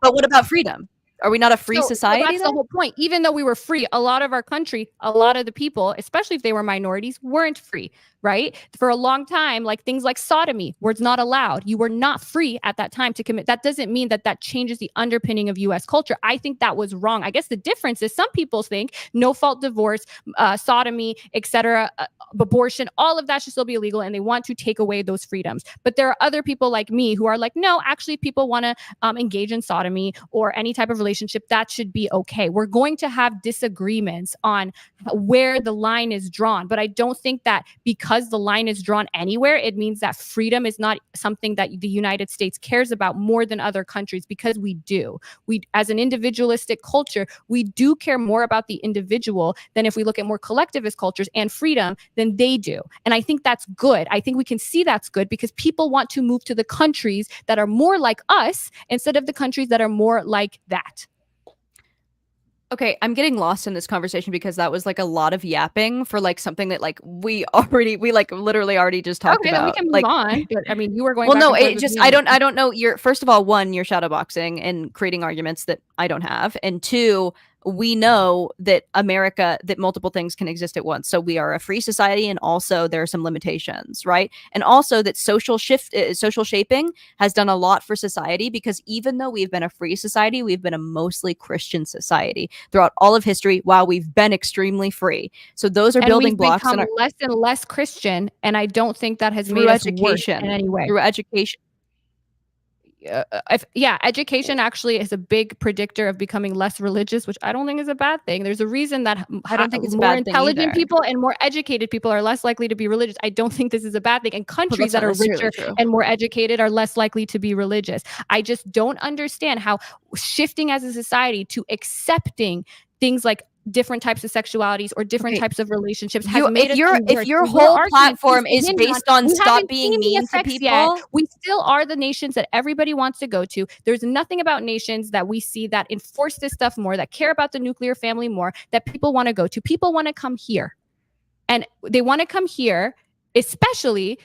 but what about freedom? Are we not a free society? That's the whole point. Even though we were free, a lot of our country, a lot of the people, especially if they were minorities, weren't free, right? For a long time, like things like sodomy was not allowed. You were not free at that time to commit. That doesn't mean that changes the underpinning of U.S. culture. I think that was wrong. I guess the difference is some people think no-fault divorce, sodomy, etc., abortion, all of that should still be illegal, and they want to take away those freedoms. But there are other people like me who are like, no, actually, people want to engage in sodomy or any type of relationship. That should be okay. We're going to have disagreements on where the line is drawn, but I don't think that because the line is drawn anywhere, it means that freedom is not something that the United States cares about more than other countries, because we do. We, as an individualistic culture, we do care more about the individual than if we look at more collectivist cultures and freedom than they do. And I think that's good. I think we can see that's good because people want to move to the countries that are more like us instead of the countries that are more like that. Okay, I'm getting lost in this conversation because that was like a lot of yapping for like something that like we like literally already just talked about. Okay, then we can move on. But I mean, you were going. Well, no, it just I don't know. You're first of all, one, you're shadowboxing and creating arguments that I don't have, and two, we know that multiple things can exist at once. So we are a free society, and also there are some limitations, right? And also that social shaping has done a lot for society, because even though we've been a free society, we've been a mostly Christian society throughout all of history while we've been extremely free. So those are building blocks. And less and less Christian, and I don't think that has made us worse in any way. Through education. Education actually is a big predictor of becoming less religious, which I don't think is a bad thing. There's a reason that I don't think it's more intelligent people and more educated people are less likely to be religious. I don't think this is a bad thing. And countries that are richer and more educated are less likely to be religious. I just don't understand how shifting as a society to accepting things like different types of sexualities or different types of relationships has made if your whole platform is based on stop being mean to people, we still are the nations that everybody wants to go to. There's nothing about nations that we see that enforce this stuff more, that care about the nuclear family more, that people want to go to. People want to come here, and they want to come here, especially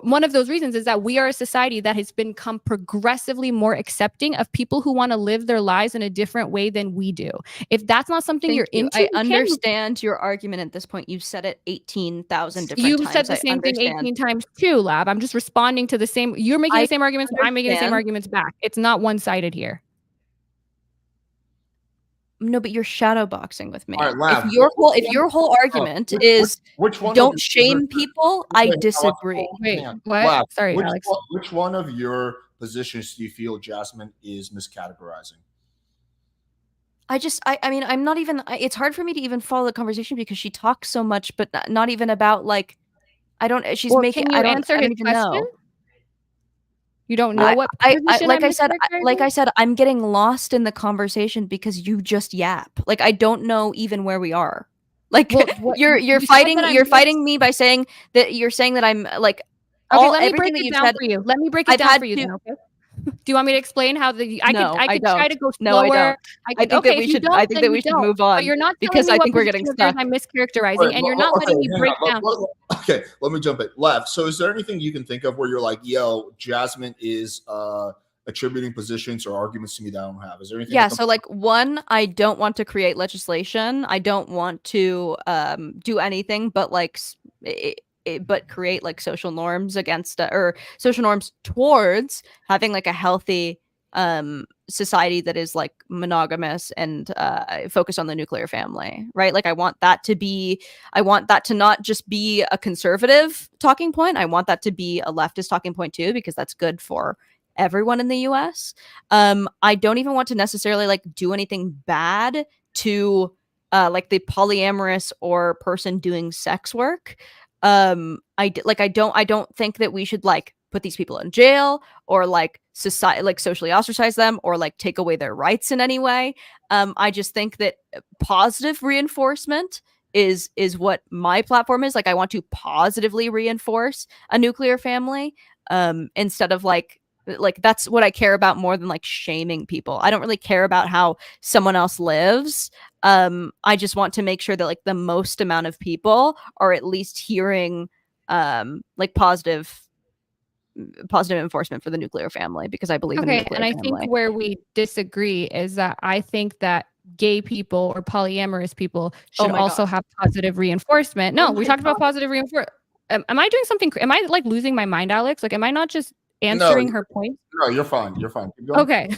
one of those reasons is that we are a society that has become progressively more accepting of people who want to live their lives in a different way than we do. If that's not something you're into, I understand your argument at this point. You've said it 18,000 different times. You've said the same thing 18 times too, Lav. I'm just responding to the same. You're making the same arguments. I'm making the same arguments back. It's not one-sided here. No, but you're shadowboxing with me. Right, Lav, if your whole argument is don't shame people, I disagree. Wait, what? Lav, sorry, Alex. Which one of your positions do you feel Jazmen is miscategorizing? I mean, I'm not even. It's hard for me to even follow the conversation because she talks so much, but not even about like. I don't. She's making. Can you answer his question? Know. You don't know what like I said, I'm getting lost in the conversation because you just yap. Like I don't know even where we are. Like you're fighting me by saying that I'm like okay, let me break it down for you. Let me break it down for you then, okay? you want me to explain how the I No, could don't. try to go No, I slower. don't. I think that Okay, we if you should. don't, I think then that you we should don't. move But on you're not telling because me I what think we're getting position of yours stuck. I'm mischaracterizing, Wait, and you're not okay, letting me hang break on. down. Okay, let me jump in. Lav, so is there anything you can think of where you're like, yo, Jazmen is attributing positions or arguments to me that I don't have? Is there anything? Yeah, so like one, I don't want to create legislation. I don't want to do anything but like but create like social norms against or social norms towards having like a healthy society that is like monogamous and focused on the nuclear family, right? Like I want that to not just be a conservative talking point. I want that to be a leftist talking point too, because that's good for everyone in the US. I don't even want to necessarily like do anything bad to like the polyamorous or person doing sex work. I don't think that we should like put these people in jail or like society like socially ostracize them or like take away their rights in any way. I just think that positive reinforcement is what my platform is. Like I want to positively reinforce a nuclear family instead of like that's what I care about more than like shaming people. I don't really care about how someone else lives. I just want to make sure that like the most amount of people are at least hearing like positive enforcement for the nuclear family because I believe in a Okay, nuclear and I family. think where we disagree is that I think that gay people or polyamorous people should my also God. have positive reinforcement. No, we talked about positive reinforcement. Am I doing something? Am I like losing my mind, Alex? Like, am I not just answering her point? No, you're fine. You're fine. Keep going. Okay.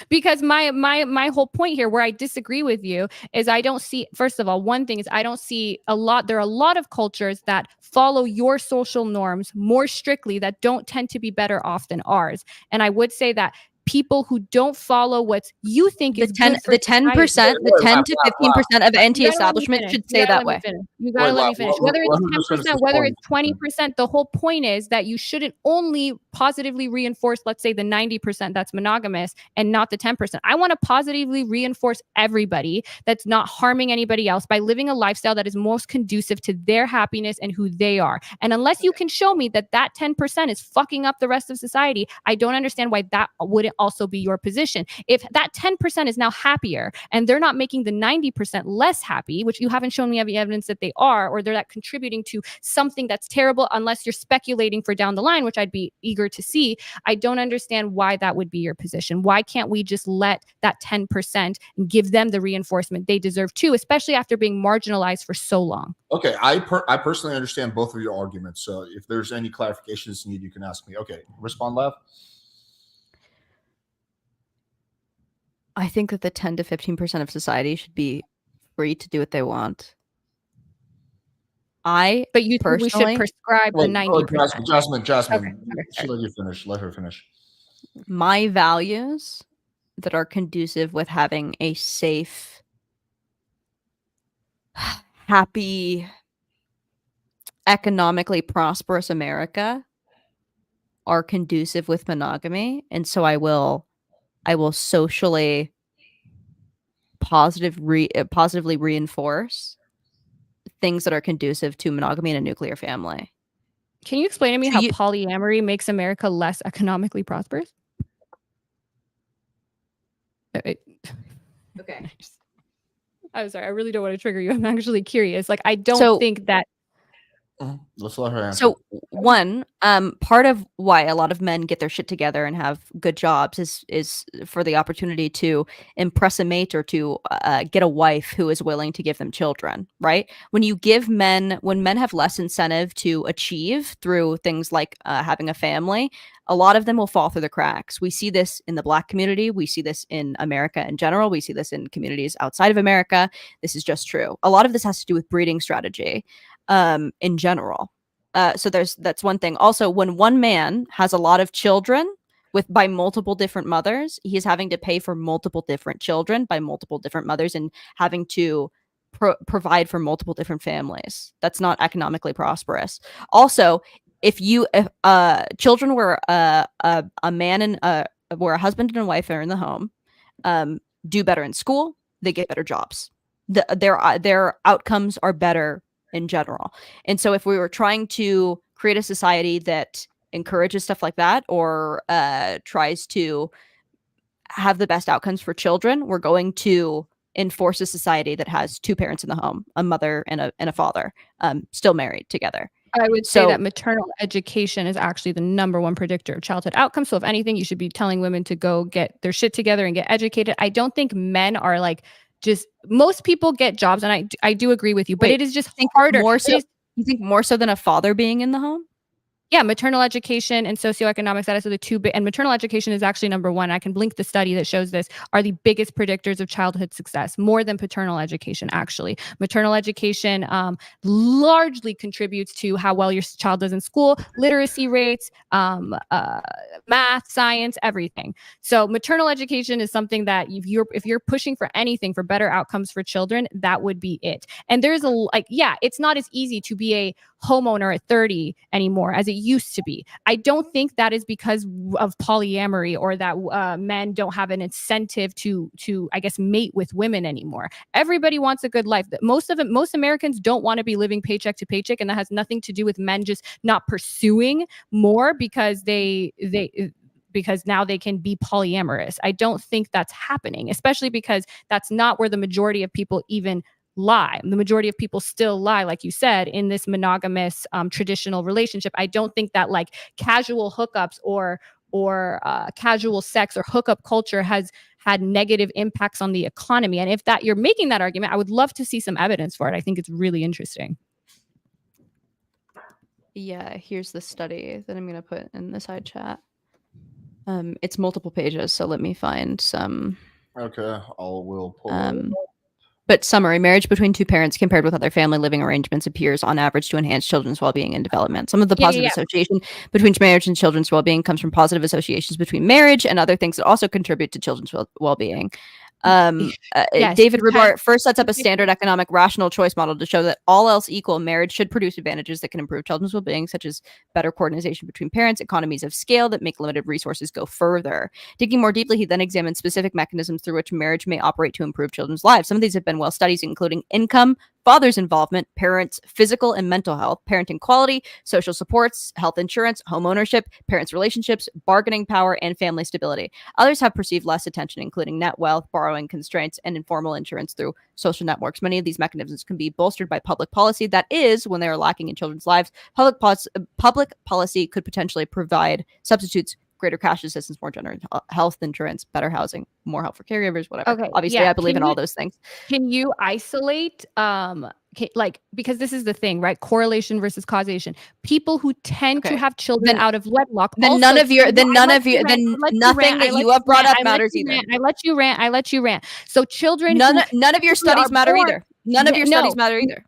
Because my whole point here where I disagree with you is I don't see, first of all, one thing is I don't see there are a lot of cultures that follow your social norms more strictly that don't tend to be better off than ours. And I would say that people who don't follow what you think is good for the 10% the 10 to 15% of anti-establishment should say that way. You gotta let me finish. Whether it's 10%, whether it's 20%, the whole point is that you shouldn't only positively reinforce, let's say, the 90% that's monogamous and not the 10%. I want to positively reinforce everybody that's not harming anybody else by living a lifestyle that is most conducive to their happiness and who they are. And unless you can show me that 10% is fucking up the rest of society, I don't understand why that wouldn't also be your position. If that 10% is now happier and they're not making the 90% less happy, which you haven't shown me any evidence that they are, or they're not contributing to something that's terrible, unless you're speculating for down the line, which I'd be eager to see, I don't understand why that would be your position. Why can't we just let that 10% and give them the reinforcement they deserve too, especially after being marginalized for so long? Okay, I personally understand both of your arguments. So if there's any clarifications needed, you can ask me. Okay, respond, Lav. I think that the 10 to 15% of society should be free to do what they want. But you think we should prescribe the 90%? Jazmen. Okay, Let you finish. Let her finish. My values that are conducive with having a safe, happy, economically prosperous America are conducive with monogamy, and so I will socially positively reinforce things that are conducive to monogamy in a nuclear family. Can you explain to me how polyamory makes America less economically prosperous? Okay. I'm sorry. I really don't want to trigger you. I'm actually curious. Like, I don't think that. Let's let her answer. So one, part of why a lot of men get their shit together and have good jobs is for the opportunity to impress a mate or to get a wife who is willing to give them children, right? When men have less incentive to achieve through things like having a family, a lot of them will fall through the cracks. We see this in the Black community. We see this in America in general. We see this in communities outside of America. This is just true. A lot of this has to do with breeding strategy. In general. So that's one thing. Also, when one man has a lot of children by multiple different mothers, he's having to pay for multiple different children by multiple different mothers and having to provide for multiple different families. That's not economically prosperous. Also, if children were a man and where a husband and a wife are in the home, do better in school, they get better jobs. Their outcomes are better in general. And so if we were trying to create a society that encourages stuff like that or tries to have the best outcomes for children, we're going to enforce a society that has two parents in the home, a mother and a father, still married together. I would say that maternal education is actually the #1 predictor of childhood outcomes. So if anything, you should be telling women to go get their shit together and get educated. I don't think men are like just most people get jobs, and I do agree with you, but it is just harder. More so, you think more so than a father being in the home? Yeah, maternal education and socioeconomic status are the two big, and maternal education is actually #1. I can link the study that shows this are the biggest predictors of childhood success, more than paternal education, actually. Maternal education largely contributes to how well your child does in school, literacy rates, math, science, everything. So maternal education is something that if you're pushing for anything for better outcomes for children, that would be it. And there's it's not as easy to be a homeowner at 30 anymore as it used to be. I don't think that is because of polyamory or that men don't have an incentive to I guess mate with women anymore. Everybody wants a good life. Most Americans don't want to be living paycheck to paycheck, and that has nothing to do with men just not pursuing more because because now they can be polyamorous. I don't think that's happening, especially because that's not where the majority of people even lie. The majority of people still lie, like you said, in this monogamous traditional relationship. I don't think that like casual hookups or casual sex or hookup culture has had negative impacts on the economy. And if that you're making that argument, I would love to see some evidence for it. I think it's really interesting. Yeah, here's the study that I'm going to put in the side chat. It's multiple pages, so let me find some. Okay, we'll pull it. But summary, marriage between two parents compared with other family living arrangements appears on average to enhance children's well-being and development. Some of the positive association between marriage and children's well-being comes from positive associations between marriage and other things that also contribute to children's well-being. David Ribart first sets up a standard economic rational choice model to show that all else equal, marriage should produce advantages that can improve children's well-being, such as better coordination between parents, economies of scale that make limited resources go further. Digging more deeply, he then examines specific mechanisms through which marriage may operate to improve children's lives. Some of these have been well studied, including income, father's involvement, parents' physical and mental health, parenting quality, social supports, health insurance, home ownership, parents' relationships, bargaining power, and family stability. Others have perceived less attention, including net wealth, borrowing constraints, and informal insurance through social networks. Many of these mechanisms can be bolstered by public policy. That is, when they are lacking in children's lives, public policy could potentially provide substitutes, greater cash assistance, more generous health insurance, better housing, more help for caregivers, whatever. Okay, obviously, I believe in all those things. Can you isolate, because this is the thing, right? Correlation versus causation. People who tend to have children out of wedlock. Then nothing that you have brought up matters either. I let you rant. So children. None of your studies matter either. None of your studies matter either.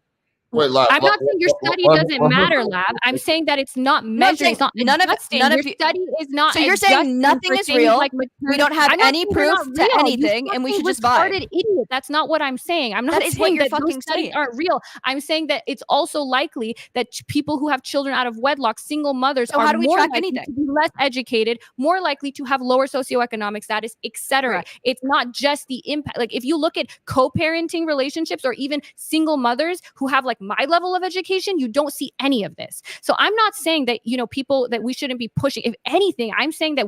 Wait, Lab, I'm not saying your study doesn't matter, Lab. I'm saying that it's not measured. It's not none of your study is not. So you're saying nothing is real. Like we don't have any proof to anything, and we should just vibe. Idiot. That's not what I'm saying. I'm not saying that those studies aren't real. I'm saying that it's also likely that people who have children out of wedlock, single mothers, are more likely to be less educated, more likely to have lower socioeconomic status, etc. Right. It's not just the impact. Like if you look at co-parenting relationships or even single mothers who have like my level of education, you don't see any of this. So I'm not saying that, people that we shouldn't be pushing. If anything, I'm saying that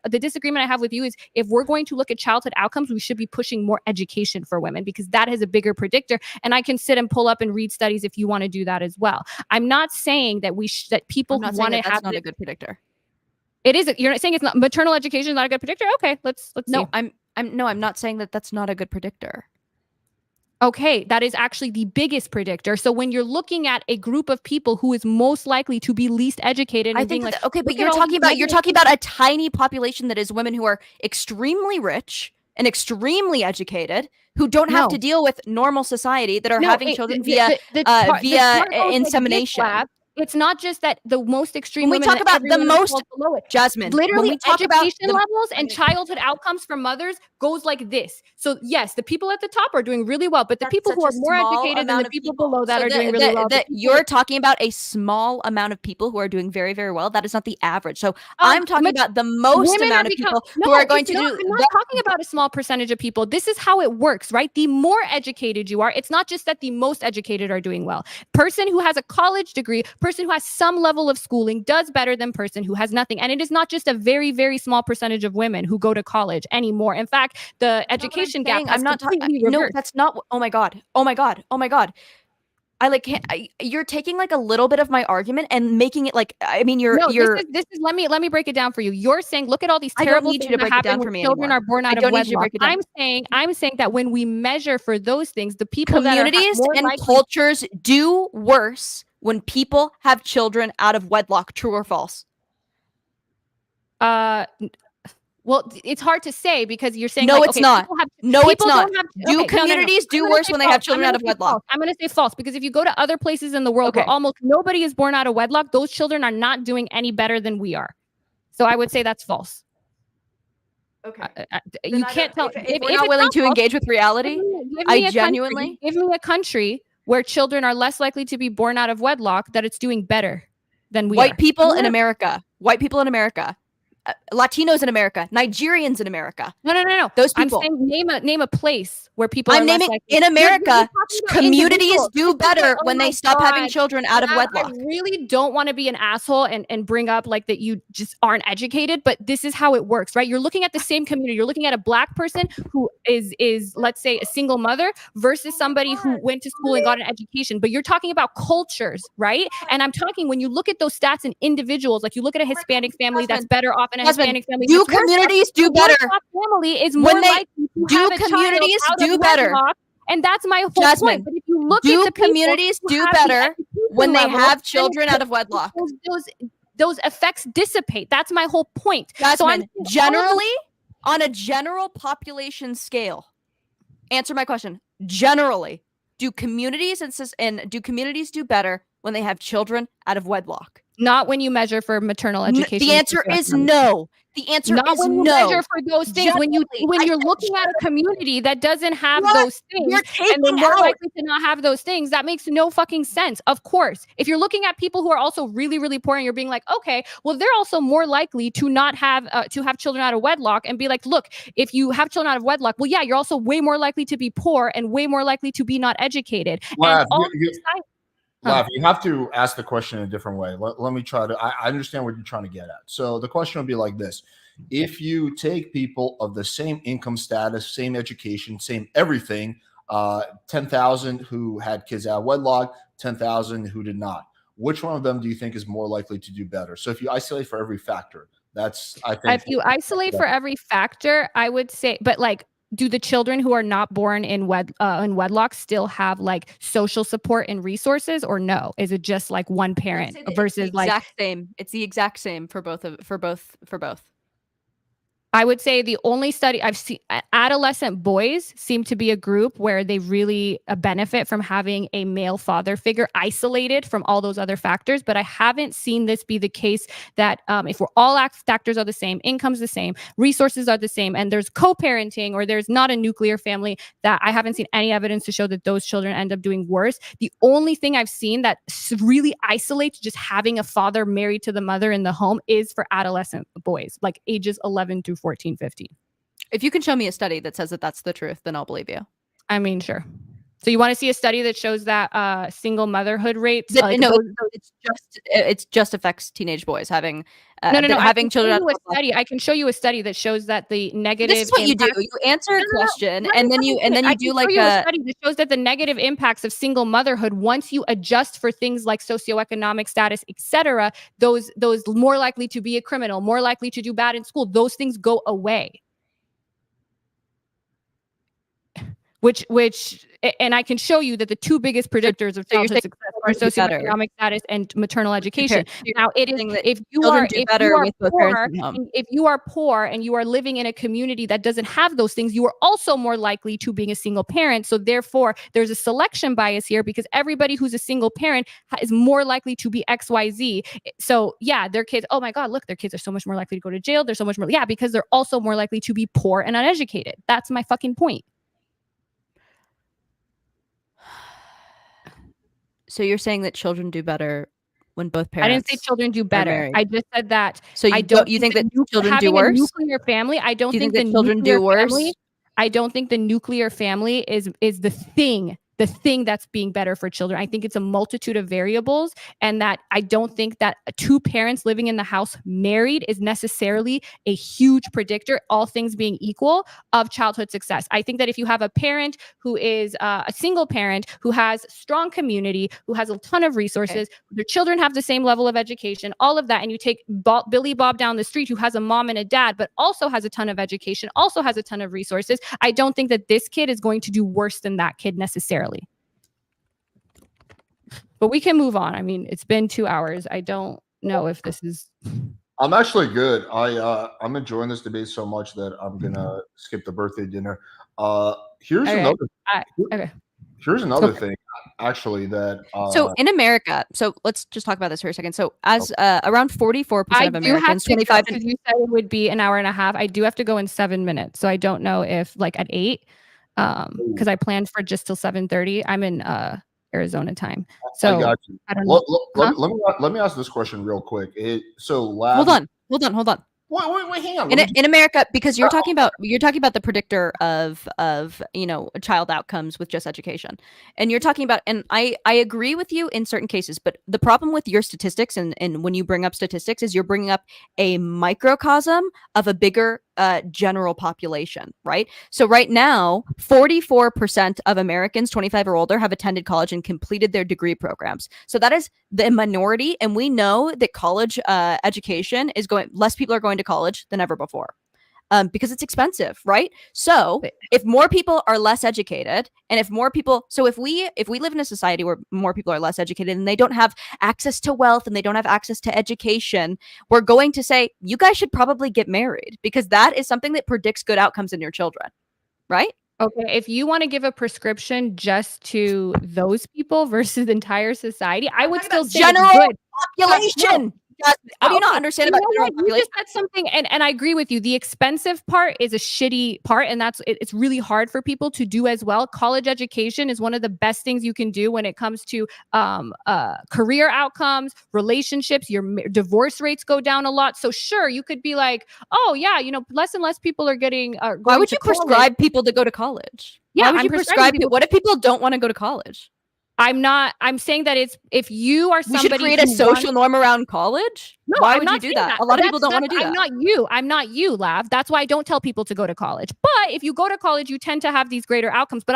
the disagreement I have with you is if we're going to look at childhood outcomes, we should be pushing more education for women because that is a bigger predictor. And I can sit and pull up and read studies if you want to do that as well. I'm not saying that that people who want to have that's not a good predictor. It is. You're not saying it's not maternal education is not a good predictor. Okay, let's no, see. I'm not saying that that's not a good predictor. Okay, that is actually the biggest predictor. So when you're looking at a group of people who is most likely to be least educated, I think but you're talking about a tiny population that is women who are extremely rich and extremely educated who don't have to deal with normal society that are having children via insemination. It's not just that the most extreme. When we talk about the most, Jazmen, literally education levels and childhood outcomes for mothers goes like this. So yes, the people at the top are doing really well, but the people who are more educated than the people below that are doing really well. You're talking about a small amount of people who are doing very, very well. That is not the average. So I'm talking about the most amount of people who are going to do. I'm not talking about a small percentage of people. This is how it works, right? The more educated you are, it's not just that the most educated are doing well. Person who has a college degree, person person who has some level of schooling does better than person who has nothing. And it is not just a very, very small percentage of women who go to college anymore. In fact, the education gap has completely reversed. No, that's not. Oh my god. Oh my god. Oh my god. You're taking like a little bit of my argument and making it like, I mean, you're this is let me break it down for you. You're saying, look at all these terrible things that happen when children are born out of wedlock. I'm saying that when we measure for those things, the people communities and cultures do worse when people have children out of wedlock. True or false? Well, it's hard to say because you're saying no, it's not. No, it's not. Do communities do worse when they have children out of wedlock? I'm going to say false because if you go to other places in the world where almost nobody is born out of wedlock, those children are not doing any better than we are. So I would say that's false. Okay. You can't tell. If we're not willing to engage with reality, I genuinely give me a country where children are less likely to be born out of wedlock that it's doing better than we are. White people in America. White people in America. Latinos in America, Nigerians in America. No. Those people. I'm saying name a place where people. I'm naming in America. Communities do better when they stop having children out of wedlock. I really don't want to be an asshole and bring up like that you just aren't educated, but this is how it works, right? You're looking at the same community. You're looking at a black person who is let's say a single mother versus somebody who went to school and got an education. But you're talking about cultures, right? And I'm talking when you look at those stats in individuals, like you look at a Hispanic family that's better off. And a Hispanic family. Do communities do better? Family is more likely to have a communities do better? And that's my whole point. But if you look do at the communities do better when they have children out of wedlock? Those effects dissipate. That's my whole point. So I'm generally on a general population scale. Answer my question. Generally, do communities do communities do better when they have children out of wedlock? Not when you measure for maternal education. The answer is no. The answer not is when you no. measure for those things. When you're looking at a community that doesn't have those things and they're more likely to not have those things, that makes no fucking sense. Of course, if you're looking at people who are also really, really poor and you're being like, okay, well, they're also more likely to not have children out of wedlock and be like, look, if you have children out of wedlock, well, yeah, you're also way more likely to be poor and way more likely to be not educated. Wow, Lav, you have to ask the question in a different way. Let me try to. I understand what you're trying to get at. So the question would be like this: if you take people of the same income status, same education, same everything, 10,000 who had kids out of wedlock, 10,000 who did not, which one of them do you think is more likely to do better? So if you isolate for every factor, that's I think. If you isolate for every factor, I would say, but like. Do the children who are not born in wedlock still have like social support and resources, or no? Is it just like one parent versus like exact same? It's the exact same for both. I would say the only study I've seen, adolescent boys seem to be a group where they really benefit from having a male father figure isolated from all those other factors. But I haven't seen this be the case that if we're all factors are the same, income's the same, resources are the same, and there's co-parenting or there's not a nuclear family, that I haven't seen any evidence to show that those children end up doing worse. The only thing I've seen that really isolates just having a father married to the mother in the home is for adolescent boys, like ages 11 to 14, 15. If you can show me a study that says that that's the truth, then I'll believe you. I mean, sure. So you want to see a study that shows that single motherhood rates? It just affects teenage boys having having children. I can show you a study that shows that the negative. This is what you do. You answer a question and then you do like a study that shows that the negative impacts of single motherhood, once you adjust for things like socioeconomic status, etc., those more likely to be a criminal, more likely to do bad in school, those things go away. Which and I can show you that the two biggest predictors of childhood success are socioeconomic status and maternal education. Now, it is if you are poor and you are living in a community that doesn't have those things, you are also more likely to being a single parent. So therefore, there's a selection bias here because everybody who's a single parent is more likely to be XYZ. So yeah, their kids, oh my God, look, their kids are so much more likely to go to jail. They're so much more, because they're also more likely to be poor and uneducated. That's my fucking point. So you're saying that children do better when both parents? I didn't say children do better. I just said that. So you think that children do worse? A nuclear family. I don't think the children do worse. I don't think the nuclear family is the thing the thing that's being better for children. I think it's a multitude of variables, and that I don't think that two parents living in the house married is necessarily a huge predictor, all things being equal, of childhood success. I think that if you have a parent who is a single parent who has strong community, who has a ton of resources, their children have the same level of education, all of that, and you take Billy Bob down the street who has a mom and a dad, but also has a ton of education, also has a ton of resources, I don't think that this kid is going to do worse than that kid necessarily. But we can move on. I mean, it's been 2 hours. I don't know if this is... I'm actually good. I'm enjoying this debate so much that I'm gonna skip the birthday dinner. Here's another thing, actually, that so in America, so let's just talk about this for a second. So as around 44% of Americans, 25 because you said it would be an hour and a half. I do have to go in 7 minutes, so I don't know if like at 8, because I planned for just till 7:30. I'm in Arizona time, so I got you. I don't know. Let me ask this question real quick. Hold on. Wait, hang on. In America, because you're talking about the predictor of child outcomes with just education, and you're talking about, and I agree with you in certain cases, but the problem with your statistics and when you bring up statistics is you're bringing up a microcosm of a bigger general population, right? So right now, 44% of Americans 25 or older have attended college and completed their degree programs. So that is the minority, and we know that college education is less people are going to college than ever before. Because it's expensive, right? So if more people are less educated, and if we live in a society where more people are less educated and they don't have access to wealth and they don't have access to education, we're going to say, you guys should probably get married, because that is something that predicts good outcomes in your children, right? Okay, if you want to give a prescription just to those people versus the entire society, I would still say general good population. What do you not understand about general population? You just said something, and I agree with you. The expensive part is a shitty part, and it's really hard for people to do as well. College education is one of the best things you can do when it comes to career outcomes, relationships. Your divorce rates go down a lot. So sure, you could be like, oh yeah, less and less people are getting. Why would you prescribe people to go to college? Yeah, why would you prescribe people? What if people don't want to go to college? I'm saying that if you are somebody, we should create a social norm around college. No, why would you do that? A lot of people don't want to do that. I'm not you, Lav. That's why I don't tell people to go to college. But if you go to college, you tend to have these greater outcomes. But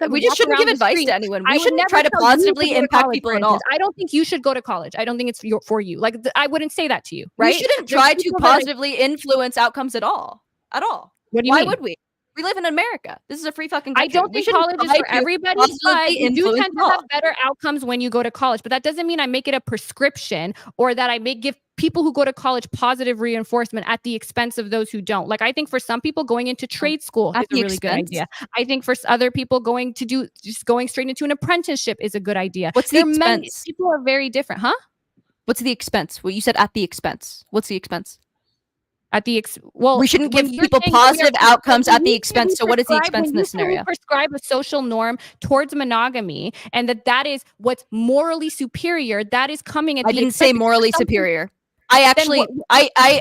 we just shouldn't give advice to anyone. We shouldn't try to positively impact people at all. I don't think you should go to college. I don't think it's for you. Like I wouldn't say that to you, right? We shouldn't try to positively influence outcomes at all. At all. What do you mean? Why would we? We live in America. This is a free fucking country. I don't think college is for everybody, but you do tend to have better outcomes when you go to college. But that doesn't mean I make it a prescription, or that I give people who go to college positive reinforcement at the expense of those who don't. Like I think for some people going into trade school is a really good idea. I think for other people going straight into an apprenticeship is a good idea. What's the expense? People are very different, huh? What's the expense? Well, you said at the expense. What's the expense? We shouldn't give people positive outcomes at the expense. So what is the expense in this scenario? Prescribe a social norm towards monogamy, and that is what's morally superior. That is coming at. I didn't say morally superior. I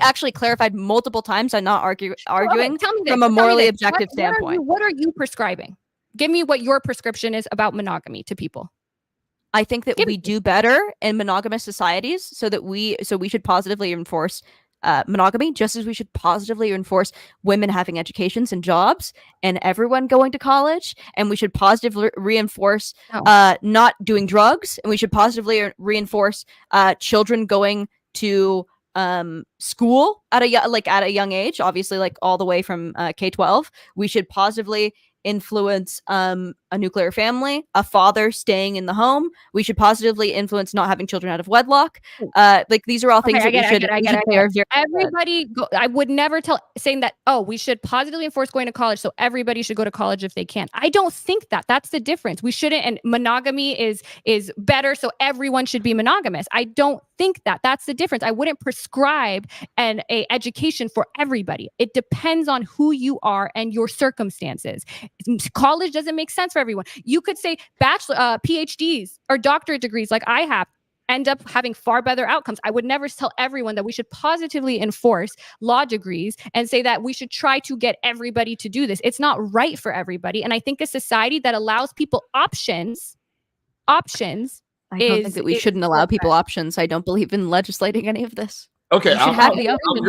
actually clarified multiple times. I'm not arguing from a morally objective standpoint. What are you prescribing? Give me what your prescription is about monogamy to people. I think that we do better in monogamous societies, so we should positively enforce monogamy, just as we should positively enforce women having educations and jobs and everyone going to college, and we should positively reinforce not doing drugs, and we should positively reinforce children going to school at a young age, obviously, like all the way from K-12. We should positively influence a nuclear family, a father staying in the home. We should positively influence not having children out of wedlock. Like these are all things that we should. Everybody, I would never saying that. Oh, we should positively enforce going to college, so everybody should go to college if they can. I don't think that. That's the difference. We shouldn't. And monogamy is better, so everyone should be monogamous. I don't think that. That's the difference. I wouldn't prescribe a education for everybody. It depends on who you are and your circumstances. College doesn't make sense for everyone. You could say bachelor, PhDs or doctorate degrees like I have. end up having far better outcomes. I would never tell everyone that we should positively enforce law degrees and say that we should try to get everybody to do this. It's not right for everybody. And I think a society that allows people options I don't think that we shouldn't allow people options. I don't believe in legislating any of this. Okay, You should have the option.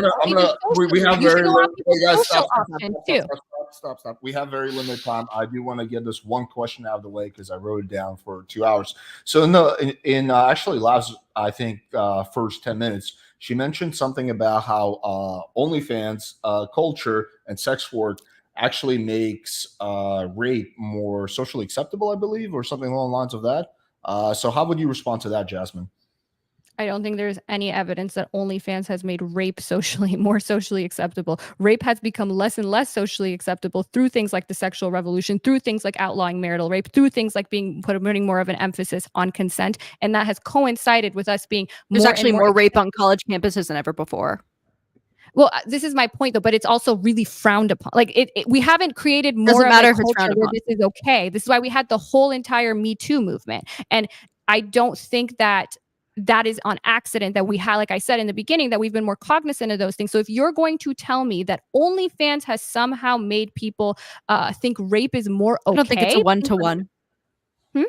We have You should very allow limited. people Hey, guys, social stop, options, too. Stop. We have very limited time. I do want to get this one question out of the way because I wrote it down for 2 hours. So in actually last, I think first 10 minutes, she mentioned something about how OnlyFans culture and sex work actually makes rape more socially acceptable, I believe, or something along the lines of that. So how would you respond to that, Jazmen? I don't think there's any evidence that OnlyFans has made rape more socially acceptable. Rape has become less and less socially acceptable through things like the sexual revolution, through things like outlawing marital rape, through things like putting more of an emphasis on consent. And that has coincided with us being There's actually more rape on college campuses than ever before. Well, this is my point, though, but it's also really frowned upon. Like we haven't created more of a culture where this is okay. This is why we had the whole entire Me Too movement. And I don't think that is on accident that we had, like I said in the beginning, that we've been more cognizant of those things. So if you're going to tell me that OnlyFans has somehow made people think rape is more okay. I don't think it's a one-to-one. I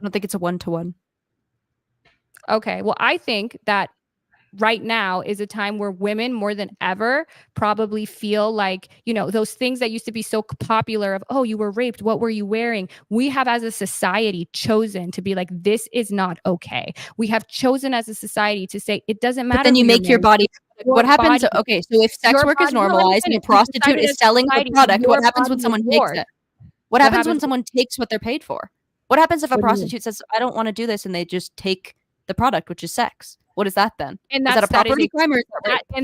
don't think it's a one-to-one. Okay. Well, I think that right now is a time where women more than ever probably feel like, those things that used to be so popular of, oh, you were raped, what were you wearing? We have as a society chosen to be like, this is not okay. We have chosen as a society to say it doesn't matter. But then you make your body. What happens? Okay, so if sex work is normalized and a prostitute is selling the product, what happens when someone takes it? What happens when someone takes what they're paid for? What happens if a prostitute says, I don't want to do this, and they just take the product, which is sex? What is that then? And is that a property crime, or is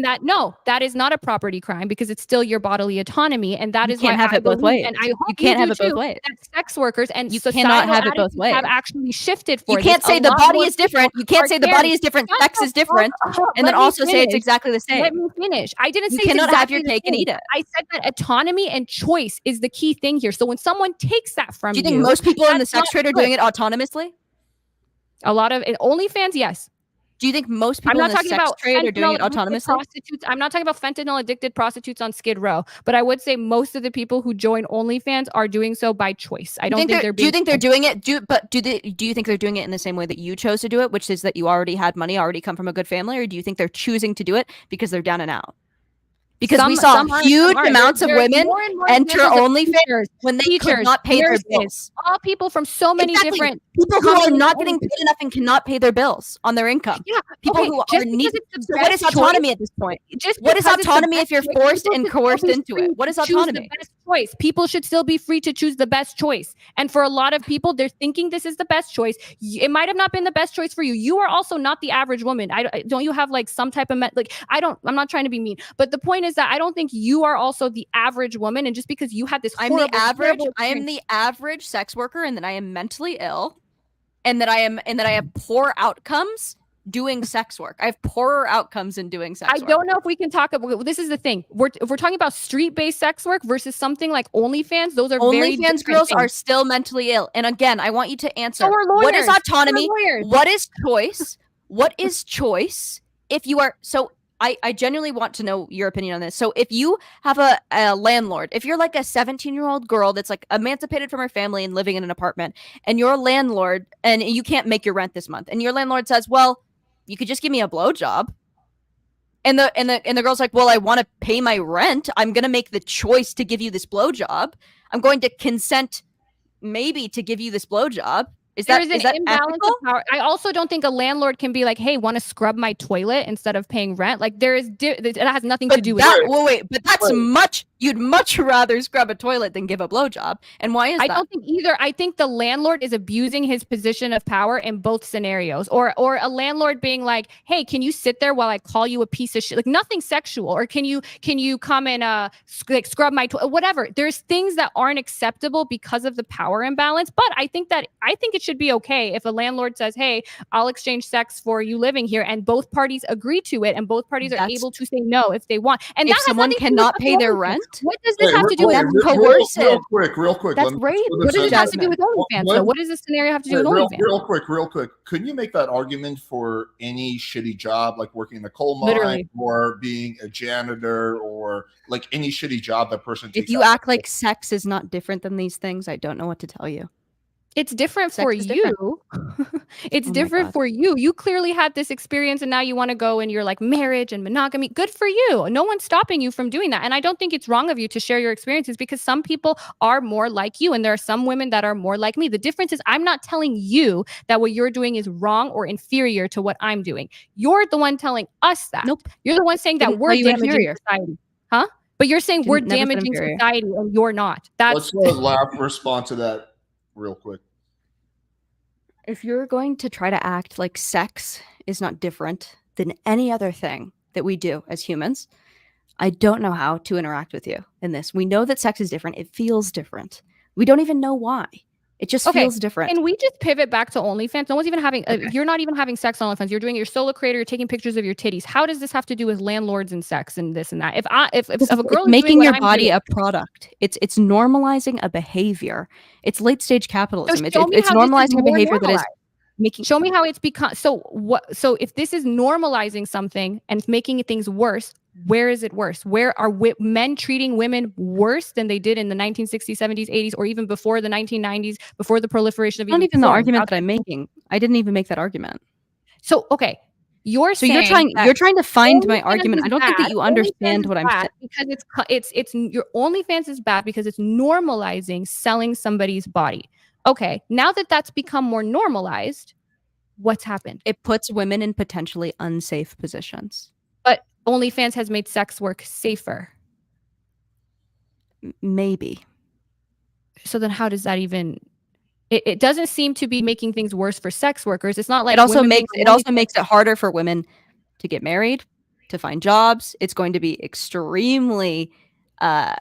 that no, that is not a property crime because it's still your bodily autonomy, and that is why have it both ways. And I hope you can't have it both ways. That sex workers and you cannot have it both ways. Have actually shifted for you can't say the body is different. You can't say the body is different. Sex is different, and then also say it's exactly the same. Let me finish. I didn't say you cannot have your cake and eat it. I said that autonomy and choice is the key thing here. So when someone takes that from you, do you think most people in the sex trade are doing it autonomously? A lot of OnlyFans, yes. Do you think most people in the sex trade are doing it autonomously? I'm not talking about fentanyl addicted prostitutes on Skid Row, but I would say most of the people who join OnlyFans are doing so by choice. I don't think they're. Do you think they're doing it? Do you think they're doing it in the same way that you chose to do it, which is that you already had money, already come from a good family, or do you think they're choosing to do it because they're down and out? Because we saw huge amounts of women enter OnlyFans when they could not pay their bills. All people from so many different people who are not getting paid enough and cannot pay their bills on their income. Yeah, people who are needing. So what is autonomy at this point? What is autonomy if you're forced and coerced into it? What is autonomy? Choice. People should still be free to choose the best choice. And for a lot of people, they're thinking this is the best choice. It might have not been the best choice for you. You are also not the average woman. Don't you have like some type of I'm not trying to be mean, but the point is that I don't think you are also the average woman. And just because you had this, I am the average sex worker, and that I am mentally ill, and that I have poor outcomes doing sex work. I have poorer outcomes in doing sex work. I don't know if we can talk about, this is the thing. If we're talking about street-based sex work versus something like OnlyFans, those are very different girls things. Are still mentally ill. And again, I want you to answer. So are lawyers. What is autonomy? What is choice? What is choice? If you are, so I genuinely want to know your opinion on this. So if you have a landlord, if you're like a 17-year-old girl that's like emancipated from her family and living in an apartment, and your landlord, and you can't make your rent this month, and your landlord says, well, you could just give me a blowjob. And the girl's like, well, I want to pay my rent. I'm going to make the choice to give you this blowjob. I'm going to consent maybe to give you this blowjob. Is that imbalance of power? I also don't think a landlord can be like, "Hey, want to scrub my toilet instead of paying rent?" Like that has nothing to do with that. Well, wait, but that's much. You'd much rather scrub a toilet than give a blowjob. And why is that? I don't think either. I think the landlord is abusing his position of power in both scenarios. Or a landlord being like, "Hey, can you sit there while I call you a piece of shit?" Like nothing sexual. Or can you come and scrub my toilet? Whatever. There's things that aren't acceptable because of the power imbalance. But I think it should be okay if a landlord says, "Hey, I'll exchange sex for you living here," and both parties agree to it, and both parties are able to say no if they want. And if someone cannot pay their rent. not. What does this have to do with coercive? Real quick. That's rape. What does this have to do with OnlyFans? So what does this scenario have to do with OnlyFans? Real quick. Couldn't you make that argument for any shitty job, like working in a coal mine or being a janitor or like any shitty job that person takes? If you act like sex is not different than these things, I don't know what to tell you. It's different for you. It's different for you. You clearly had this experience and now you want to go and you're like marriage and monogamy. Good for you. No one's stopping you from doing that. And I don't think it's wrong of you to share your experiences because some people are more like you and there are some women that are more like me. The difference is I'm not telling you that what you're doing is wrong or inferior to what I'm doing. You're the one telling us that. Nope. You're the one saying that we're damaging society. Huh? But you're saying we're damaging society and you're not. Let's let Lav respond to that real quick. If you're going to try to act like sex is not different than any other thing that we do as humans, I don't know how to interact with you in this. We know that sex is different. It feels different. We don't even know why. It just feels different. Can we just pivot back to OnlyFans? No one's even having, you're not even having sex on OnlyFans. You're doing your solo creator, you're taking pictures of your titties. How does this have to do with landlords and sex and this and that? If a girl is making your body a product, it's normalizing a behavior. It's late stage capitalism. It's normalizing a behavior that is making. Show me how it's become. So if this is normalizing something and making things worse, where is it worse? Where are men treating women worse than they did in the 1960s, 70s, 80s, or even before the 1990s, before the proliferation of not even the argument that I'm making. I didn't even make that argument. So, okay. You're trying to find my argument. I don't think that you understand what I'm saying. Because your OnlyFans is bad because it's normalizing selling somebody's body. Okay. Now that that's become more normalized, what's happened? It puts women in potentially unsafe positions. But OnlyFans has made sex work safer. Maybe. So then how does that even... It doesn't seem to be making things worse for sex workers. It's not like... It also makes it harder for women to get married, to find jobs. It's going to be extremely... I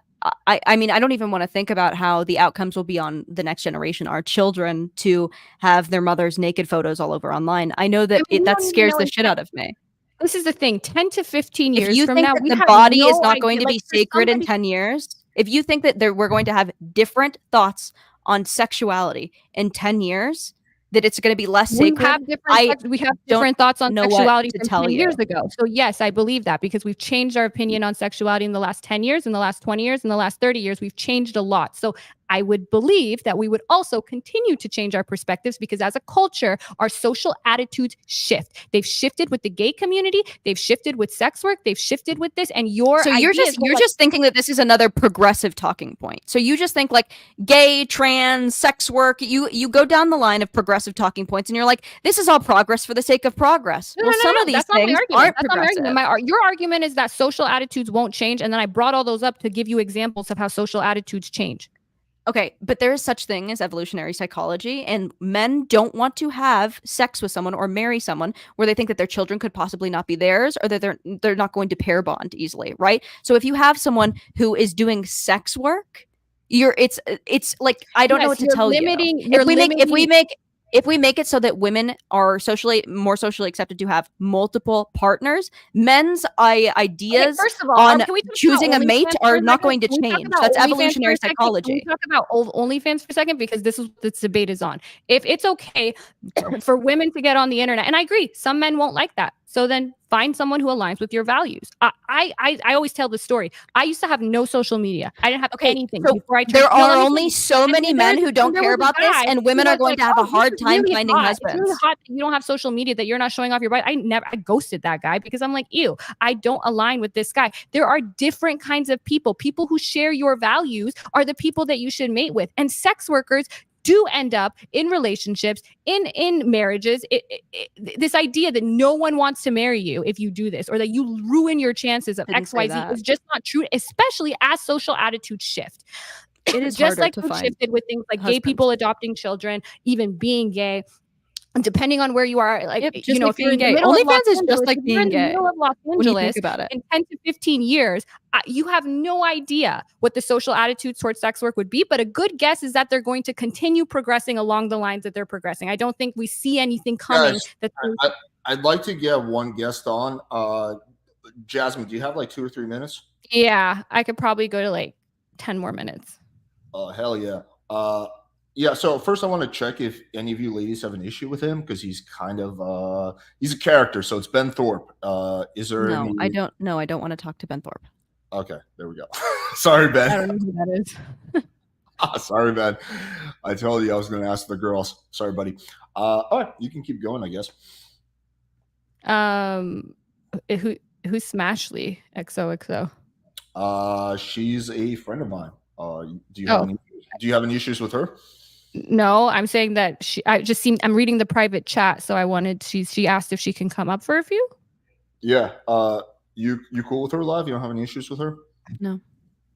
mean, I don't even want to think about how the outcomes will be on the next generation, our children, to have their mothers' naked photos all over online. I know that that scares the shit out of me. This is the thing. 10 to 15 years if you from think now, that the body is not going to be sacred in 10 years, if you think that we're going to have different thoughts on sexuality in 10 years, that it's going to be less sacred. We have different thoughts on sexuality from 10 years ago. So yes, I believe that because we've changed our opinion on sexuality in the last 10 years, in the last 20 years, in the last 30 years. We've changed a lot. So I would believe that we would also continue to change our perspectives because as a culture, our social attitudes shift. They've shifted with the gay community. They've shifted with sex work. They've shifted with this. And you're just thinking that this is another progressive talking point. So you just think like gay, trans, sex work. You go down the line of progressive talking points, and you're like, this is all progress for the sake of progress. Some of these things aren't progressive. Your argument is that social attitudes won't change, and then I brought all those up to give you examples of how social attitudes change. Okay, but there is such thing as evolutionary psychology, and men don't want to have sex with someone or marry someone where they think that their children could possibly not be theirs, or that they're not going to pair bond easily, right? So if you have someone who is doing sex work, it's like I don't know what to tell you. If we make it so that women are more socially accepted to have multiple partners, men's ideas on choosing a mate are not going to change. That's evolutionary psychology. Can we talk about OnlyFans for a second? Because this is what this debate is on. If it's okay for women to get on the internet, and I agree, some men won't like that. So then find someone who aligns with your values. I always tell the story. I used to have no social media. I didn't have anything before I. There are only so many men who don't care about this, and women are going to have a hard time finding husbands. It's really hot that you don't have social media, that you're not showing off your body. I ghosted that guy because I'm like, ew, I don't align with this guy. There are different kinds of people. People who share your values are the people that you should mate with. And sex workers do end up in relationships, in marriages. This idea that no one wants to marry you if you do this, or that you ruin your chances of XYZ is just not true, especially as social attitudes shift. It is just like we shifted with things like gay people adopting children, even being gay. Depending on where you are, like, if you're in gay, OnlyFans is just like being gay. In the middle of Los Angeles, in 10 to 15 years, you have no idea what the social attitudes towards sex work would be. But a good guess is that they're going to continue progressing along the lines that they're progressing. I don't think we see anything coming. Guys, I'd like to get one guest on. Jasmine, do you have like 2 or 3 minutes? Yeah, I could probably go to like 10 more minutes. Hell yeah. Yeah, so first I want to check if any of you ladies have an issue with him, because he's kind of he's a character. So it's Ben Thorpe. Is there No, any? I don't. No, I don't want to talk to Ben Thorpe. Okay, there we go. Sorry, Ben. I don't know who that is. Sorry, Ben. I told you I was going to ask the girls. Sorry, buddy. All right, you can keep going, I guess. Who's Smashley XOXO? She's a friend of mine. Do you have any issues with her? No, I'm saying that I'm reading the private chat, so I wanted she asked if she can come up for a few. Yeah. You cool with her, Lav? You don't have any issues with her? No.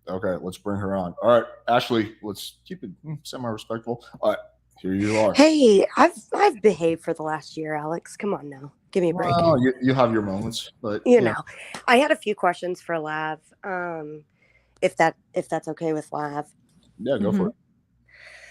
Okay, let's bring her on. All right, Ashley, let's keep it semi-respectful. All right, here you are. Hey, I've behaved for the last year, Alex. Come on now. Give me a break. Well, you have your moments, but you know. I had a few questions for Lav. If that's okay with Lav. Yeah, go for it.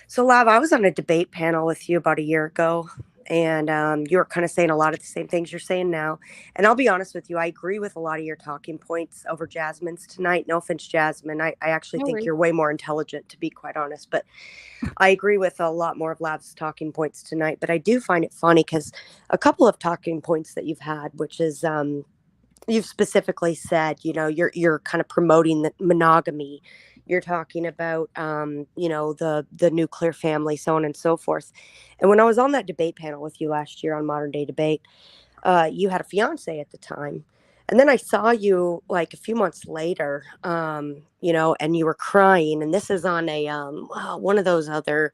So, Lav, I was on a debate panel with you about a year ago, and you were kind of saying a lot of the same things you're saying now. And I'll be honest with you, I agree with a lot of your talking points over Jazmen's tonight. No offense, Jasmine. I actually think you're way more intelligent, to be quite honest. But I agree with a lot more of Lav's talking points tonight. But I do find it funny because a couple of talking points that you've had, which is you've specifically said, you're kind of promoting the monogamy. You're talking about, the nuclear family, so on and so forth. And when I was on that debate panel with you last year on Modern Day Debate, you had a fiance at the time. And then I saw you like a few months later, and you were crying. And this is on a one of those other.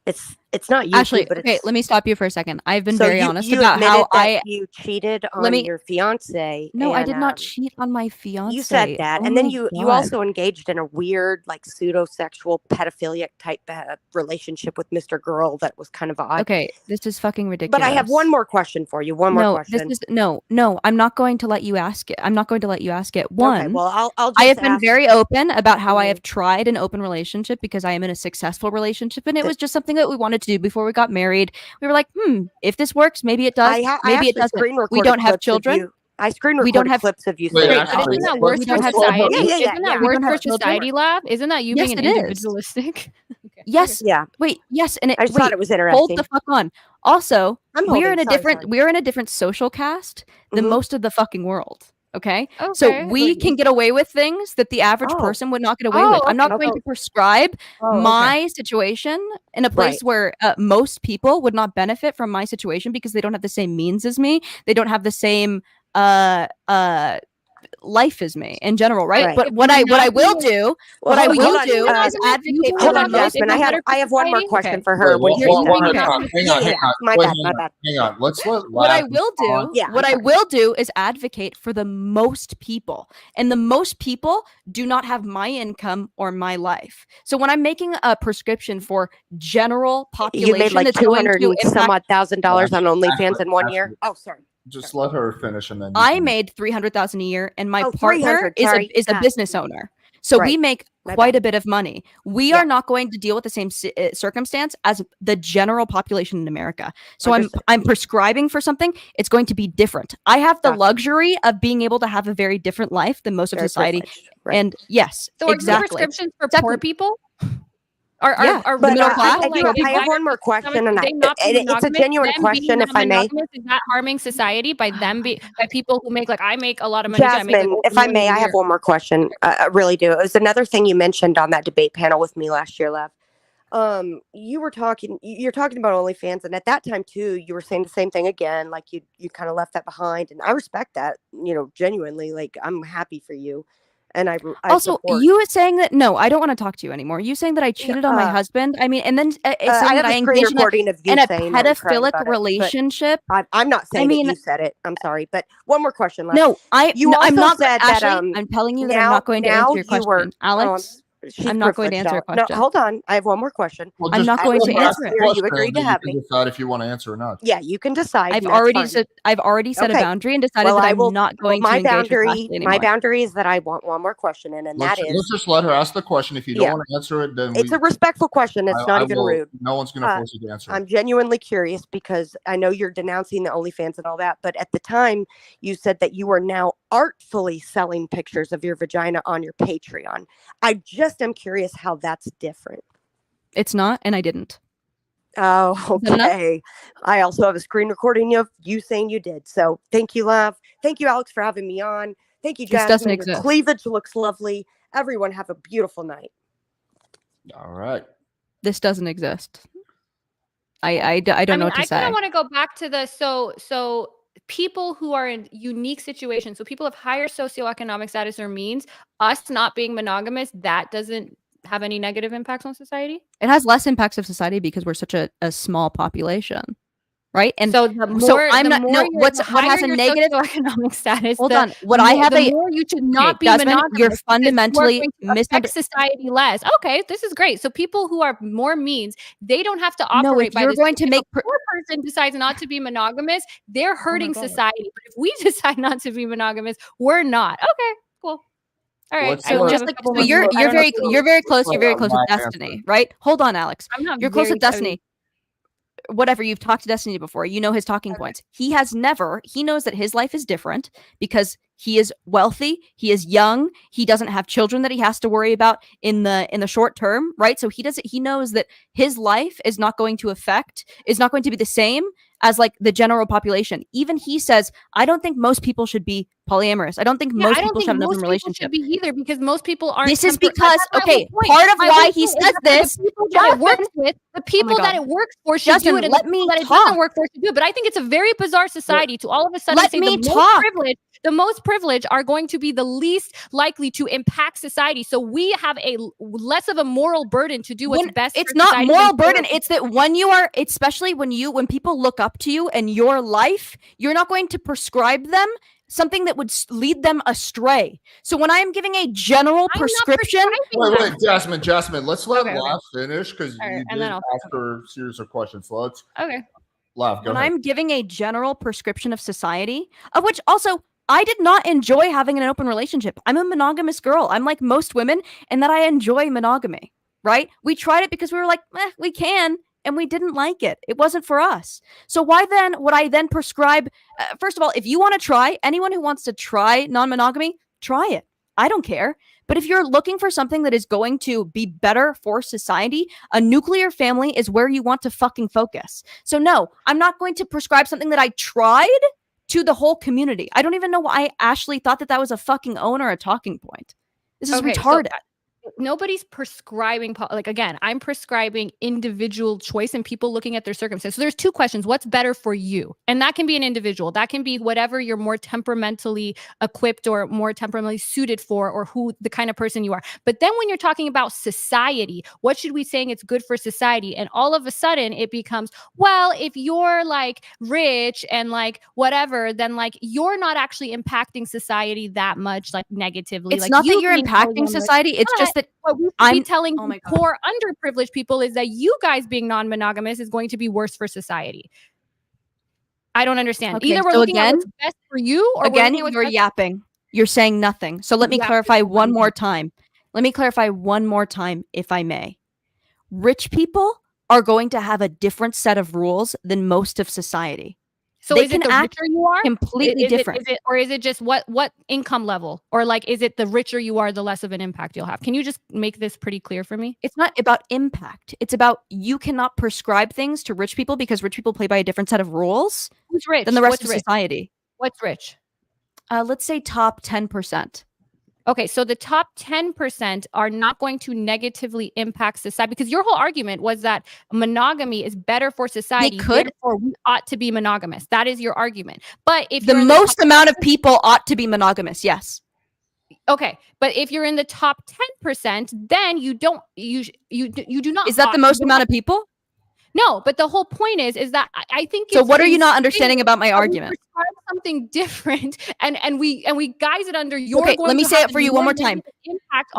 It's not YouTube, Ashley, but okay, let me stop you for a second. I've been so very you, honest you about how that you cheated on your fiance. No, and, I did not cheat on my fiance. You said that, Oh and then my you God. also engaged in a weird, like pseudo-sexual, pedophilic type relationship with Mr. Girl that was kind of odd. Okay, this is fucking ridiculous. But I have one more question for you. One more question. No. I'm not going to let you ask it. I'm not going to let you ask it. One, okay, well, I'll just I have been very open about how I Mhm. have tried an open relationship because I am in a successful relationship, and it was just something that we wanted to do before we got married. We were like, if this works, maybe it does. Maybe it doesn't. We don't have children. I screen recorded clips of you Wait, saying Ashley, that. Isn't that worse for society? Yeah. Isn't that worse for society, Lav? Isn't that you Yes, being it an is. individualistic? Okay. Yes. Yeah. Wait. Yes. And I just thought it was interesting. Hold the fuck on. Also, we're in a sorry. we're in a different social cast than Mhm. most of the fucking world. Okay. Okay. So we can get away with things that the average person would not get away with. I'm not going to prescribe my situation in a place where most people would not benefit from my situation because they don't have the same means as me. They don't have the same life as me in general, right? But what I will do is advocate. Hold on, Jasmine. I have one more question for her. Wait, hang on. My bad. Hang on. Let's let what I will do is advocate for the most people, and the most people do not have my income or my life. So when I'm making a prescription for general population, you made like $200 and some odd $1,000 on OnlyFans in 1 year. Oh, sorry. Just let her finish, and then I made $300,000 a year, and my partner is a business owner. So we make quite a bit of money. We are not going to deal with the same circumstance as the general population in America. So I'm prescribing for something. It's going to be different. I have the luxury of being able to have a very different life than most of society. And yes, so exactly. Are prescriptions for poor people? Are but middle class? I have one more question, and it's a genuine question, if I may. Is that harming society by people who make I make a lot of money? Jasmine, if I may, I have one more question. I really do. It was another thing you mentioned on that debate panel with me last year, Lav. You're talking about OnlyFans, and at that time too, you were saying the same thing again. Like you kind of left that behind, and I respect that. Genuinely, like I'm happy for you. And I also support. You were saying that I don't want to talk to you anymore. You saying that I cheated on my husband? I mean, and then saying that I engaged in a pedophilic relationship. I'm not saying that you said it. I'm sorry, but one more question. No, I'm not. Said Ashley, that, I'm telling you that I'm not going to answer your question, Alex. She's I'm not going to privileged, answer a Alex. question. No, hold on. I have one more question. Well, I'm just not going to ask answer the it. You question, agreed to and then have you me. can decide if you want to answer or not. Yeah, you can decide. I've and that's already fine. said a Okay. boundary and decided Well, that I I'm will. not going my to engage with boundary. Ashley My anymore. boundary is that I want one more question in, and Let's that is just let her ask the question. If you don't Yeah. want to answer it, then it's a respectful question. It's not even rude. No one's going to force you to answer. I'm genuinely curious because I know you're denouncing the OnlyFans and all that, but at the time you said that you are now artfully selling pictures of your vagina on your Patreon. I just am curious how that's different. It's not, and I didn't. Oh, Is that enough? okay. I also have a screen recording of you saying you did. So thank you, Lav. Thank you, Alex, for having me on. Thank you, This doesn't Jazmen. Your exist. cleavage looks lovely. Everyone have a beautiful night. All right. This doesn't exist. I don't know what to I say. kind of want to go back to the so people who are in unique situations, so people of higher socioeconomic status or means, us not being monogamous, that doesn't have any negative impacts on society? It has less impacts of society because we're such a small population, right? And so I'm not. No, what has a negative socioeconomic status? Hold on. What I have the a more you should not be Jazmen, monogamous. you're because fundamentally you are going to affect society less. Okay, this is great. So people who are more means, they don't have to operate. No, if by you're this. going to If make a poor person decides not to be monogamous, they're hurting God. society. But if we decide not to be monogamous, we're not. Okay, cool. All right. Let's I only just have a like couple so more you're minutes. I don't know very if you- you're very close. Let's You're very let close with Matt Destiny, right? Hold on, Alex. I'm not You're close with very- Destiny. Whatever, you've talked to Destiny before. You know his talking points. He knows that his life is different because he is wealthy, he is young, he doesn't have children that he has to worry about in the short term, right? So he knows that his life is not going to be the same as like the general population. Even he says, I don't think most people should be polyamorous. I don't think most people should have an open relationship. Should be either because most people aren't. This is because part of why he says this. The people that it works with, the people that it works for should do it, and let me that it doesn't work for should do it. But I think it's a very bizarre society to all of a sudden say the most privileged are going to be the least likely to impact society. So we have a less of a moral burden to do what's best. It's not moral burden. It's that when you are, especially when people look up to you and your life, you're not going to prescribe them something that would lead them astray. So when I am giving a general prescription, wait, Jazmen, let's let Lav finish because you did ask her a series of questions. So let's Lav, go when ahead. I'm giving a general prescription of society, of which also I did not enjoy having an open relationship. I'm a monogamous girl. I'm like most women, and that I enjoy monogamy. Right? We tried it because we were like, we can. And we didn't like it. It wasn't for us. So why then would I then prescribe? First of all, if you want to try, anyone who wants to try non-monogamy, try it. I don't care. But if you're looking for something that is going to be better for society, a nuclear family is where you want to fucking focus. So no, I'm not going to prescribe something that I tried to the whole community. I don't even know why Ashley thought that was a fucking own or a talking point. This is retarded. Nobody's prescribing, like, again, I'm prescribing individual choice and people looking at their circumstances. So there's two questions. What's better for you? And that can be an individual. That can be whatever you're more temperamentally equipped or more temperamentally suited for, or who the kind of person you are. But then when you're talking about society, what should we saying it's good for society? And all of a sudden it becomes, well, if you're like rich and like whatever, then like you're not actually impacting society that much, like negatively. It's like, not that you're impacting society. It's just that what we should be telling poor, underprivileged people is that you guys being non-monogamous is going to be worse for society. I don't understand. Okay, either we're looking at what's best for you, or again, you're yapping. You're saying nothing. So let me clarify one more time. Let me clarify one more time, if I may. Rich people are going to have a different set of rules than most of society. So they is it the richer you are? Completely different. Or is it just what income level? Or like, is it the richer you are, the less of an impact you'll have? Can you just make this pretty clear for me? It's not about impact. It's about you cannot prescribe things to rich people because rich people play by a different set of rules Who's rich? than the rest of society. What's rich? Let's say top 10%. Okay, so the top 10% are not going to negatively impact society, because your whole argument was that monogamy is better for society. Therefore, we ought to be monogamous. That is your argument. But if the most amount of people ought to be monogamous, yes. Okay, but if you're in the top 10%, then you don't. You do not. Is that the most amount of people? No, but the whole point is that I think. So what are you not understanding about my argument? something different and we guise it under your. Okay, let me say it for you one more time.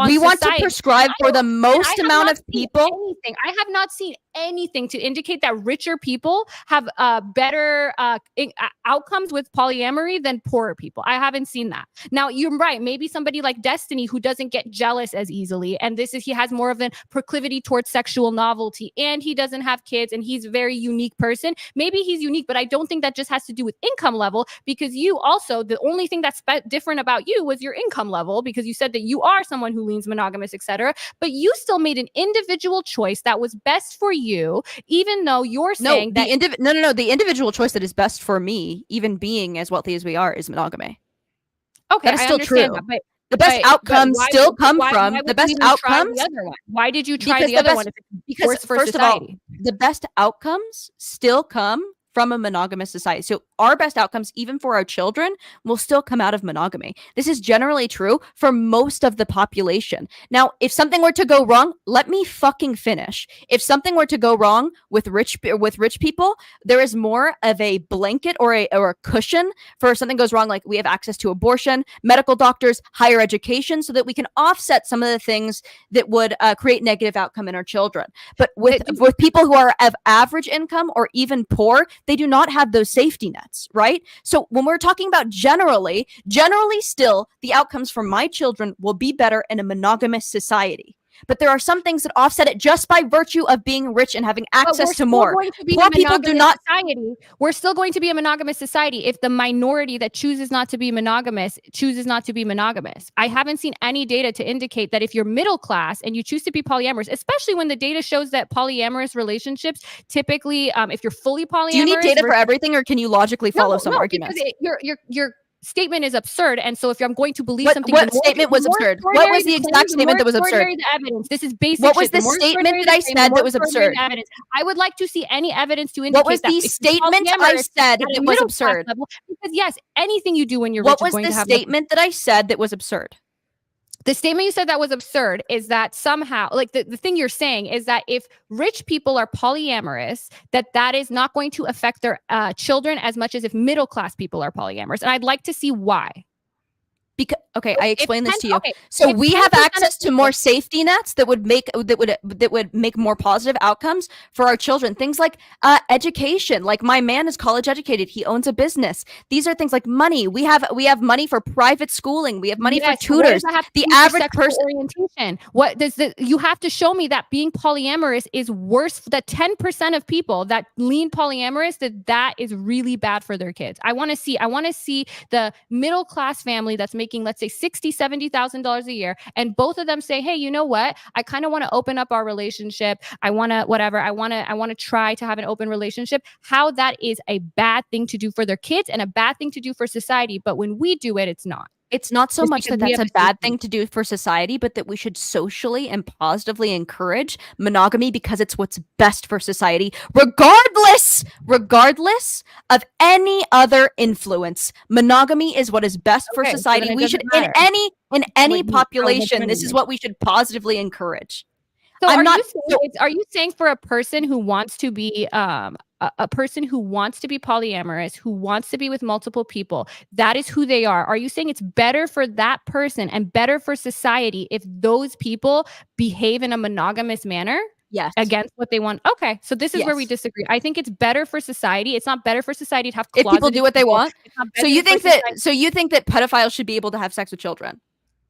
We want to prescribe for the most amount of people. I have not seen anything to indicate that richer people have better outcomes with polyamory than poorer people. I haven't seen that. Now, you're right. Maybe somebody like Destiny who doesn't get jealous as easily, and he has more of a proclivity towards sexual novelty, and he doesn't have kids, and he's a very unique person. Maybe he's unique, but I don't think that just has to do with income level, because you also, the only thing that's different about you was your income level, because you said that you are someone who leans monogamous, etc. But you still made an individual choice that was best for you, even though you're saying the individual choice that is best for me, even being as wealthy as we are, is monogamy. Okay, that is still true. That, but the best outcomes still come from the best outcomes. Why did you try the other one? Because first of all, the best outcomes still come from a monogamous society. So our best outcomes, even for our children, will still come out of monogamy. This is generally true for most of the population. Now, if something were to go wrong, let me fucking finish. If something were to go wrong with rich people, there is more of a blanket or a cushion for if something goes wrong. Like, we have access to abortion, medical doctors, higher education, so that we can offset some of the things that would create negative outcome in our children. But with people who are of average income or even poor, they do not have those safety nets, right? So when we're talking about generally still, the outcomes for my children will be better in a monogamous society. But there are some things that offset it just by virtue of being rich and having access to more. Poor people do not. We're still going to be a monogamous society if the minority that chooses not to be monogamous chooses not to be monogamous. I haven't seen any data to indicate that if you're middle class and you choose to be polyamorous, especially when the data shows that polyamorous relationships typically, if you're fully polyamorous, do you need data for everything, or can you logically follow some arguments? Your statement is absurd, and so if I'm going to believe something, what statement was absurd? What was the exact statement that was absurd? The evidence. This is basic. What was the statement that I said that was absurd? Evidence. I would like to see any evidence to indicate what was the statement I said that was absurd. Level, because yes, anything you do when you're what rich was is going the to have statement that I said that was absurd? The statement you said that was absurd is that somehow, like the thing you're saying is that if rich people are polyamorous, that is not going to affect their children as much as if middle class people are polyamorous. And I'd like to see why. Because I explained this to you. So we have access to more safety nets that would make more positive outcomes for our children. Things like education. Like, my man is college educated. He owns a business. These are things like money. We have money for private schooling. We have money for tutors. The average person orientation. What does you have to show me that being polyamorous is worse? That 10% of people that lean polyamorous, that is really bad for their kids. I want to see the middle class family that's making, let's say, $60,000-$70,000 a year, and both of them say, hey, you know what, I kind of want to open up our relationship, I want to try to have an open relationship. How that is a bad thing to do for their kids and a bad thing to do for society. But when we do it, it's not. It's not so much that that's a bad thing to do for society, but that we should socially and positively encourage monogamy because it's what's best for society, regardless of any other influence. Monogamy is what is best for society. We should, in any population, this is what we should positively encourage. So are you saying for a person who wants to be a person who wants to be polyamorous, who wants to be with multiple people, that is who they are? Are you saying it's better for that person and better for society if those people behave in a monogamous manner? Yes. Against what they want? Okay, so this is where we disagree. I think it's better for society. It's not better for society to have if people do what they want. So you think that pedophiles should be able to have sex with children?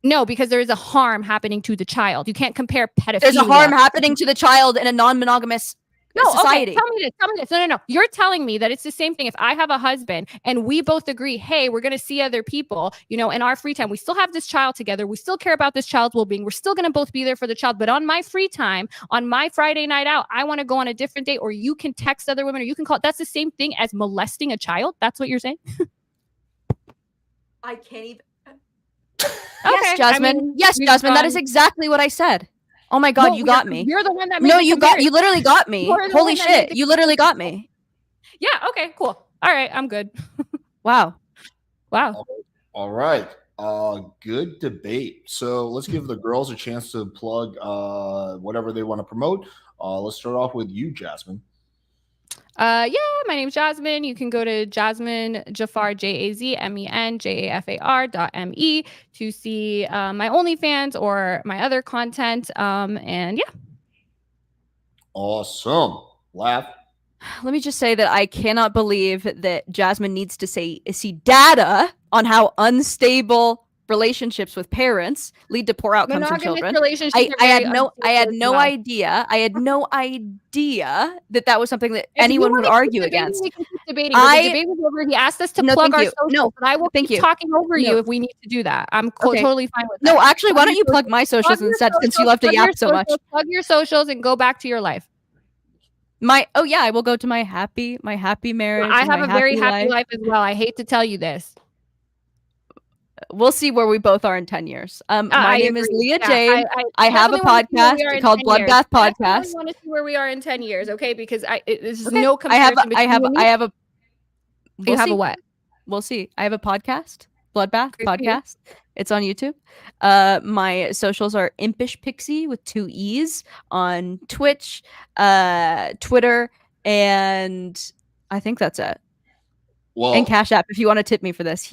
No, because there is a harm happening to the child. You can't compare pedophilia. There's a harm happening to the child in a non-monogamous society. Okay, tell me this. No. You're telling me that it's the same thing if I have a husband and we both agree, hey, we're going to see other people, in our free time. We still have this child together. We still care about this child's well-being. We're still going to both be there for the child. But on my free time, on my Friday night out, I want to go on a different date, or you can text other women, or you can call. That's the same thing as molesting a child. That's what you're saying? I can't even. Okay, Yes, Jazmen. That is exactly what I said. Oh my God, you got me. You're the one that made you literally got me. Holy shit, you literally got me. Yeah. Okay. Cool. All right. I'm good. Wow. All right. Good debate. So let's give the girls a chance to plug whatever they want to promote. Let's start off with you, Jazmen. Yeah, my name's Jazmen. You can go to Jazmen Jafar JazmenJafar.me to see my OnlyFans or my other content. And yeah. Awesome. Laugh. Let me just say that I cannot believe that Jazmen needs to see data on how unstable relationships with parents lead to poor outcomes in Monogamous children. relationships I are had very no unstable as well. idea. I had no idea that was something that If you anyone would wanna keep argue debating, against. we can keep debating, but the debate was over. He asked us to No, plug thank our you. socials, No, but I will thank keep you. talking over No. you if we need to do that. I'm Okay. totally fine with that. No, actually, why Plug don't your you plug socials. my socials Plug your instead, since you socials, love to plug your yap so much? socials, Plug your socials and go back to your life. I will go to my happy marriage. I and have my a very happy life as well. I hate to tell you this. We'll see where we both are in 10 years. My name is Leah Jane. I have a podcast called Bloodbath Podcast. I want to see where we are in 10 years, okay? Because there's no comparison between I have a you have a what? We'll see. I have a podcast, Bloodbath Great Podcast. It's on YouTube. My socials are Impish Pixie with 2 E's on Twitch, Twitter, and I think that's it. Well, and Cash App if you want to tip me for this.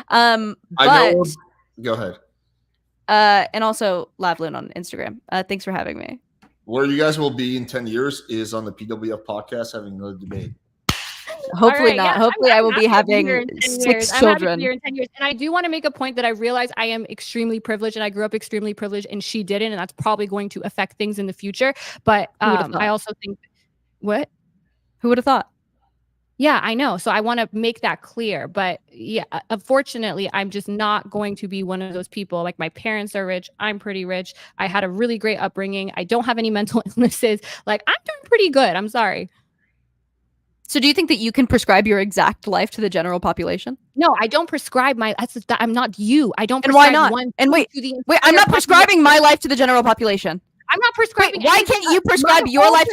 I know. Go ahead. And also LavLune on Instagram. Thanks for having me. Where you guys will be in 10 years is on the PWF podcast having another debate. Hopefully not. Hopefully I will be having 6 children. I'm happy to be here in 10 years. And I do want to make a point that I realize I am extremely privileged and I grew up extremely privileged and she didn't. And that's probably going to affect things in the future. But I also think, what? Who would have thought? Yeah, I know. So I want to make that clear. But yeah, unfortunately, I'm just not going to be one of those people. Like my parents are rich. I'm pretty rich. I had a really great upbringing. I don't have any mental illnesses. Like I'm doing pretty good. I'm sorry. So do you think that you can prescribe your exact life to the general population? No, I don't prescribe my. I'm not you. I don't. And why not? And wait, I'm not prescribing my life to the general population. I'm not prescribing. Why can't you prescribe your life,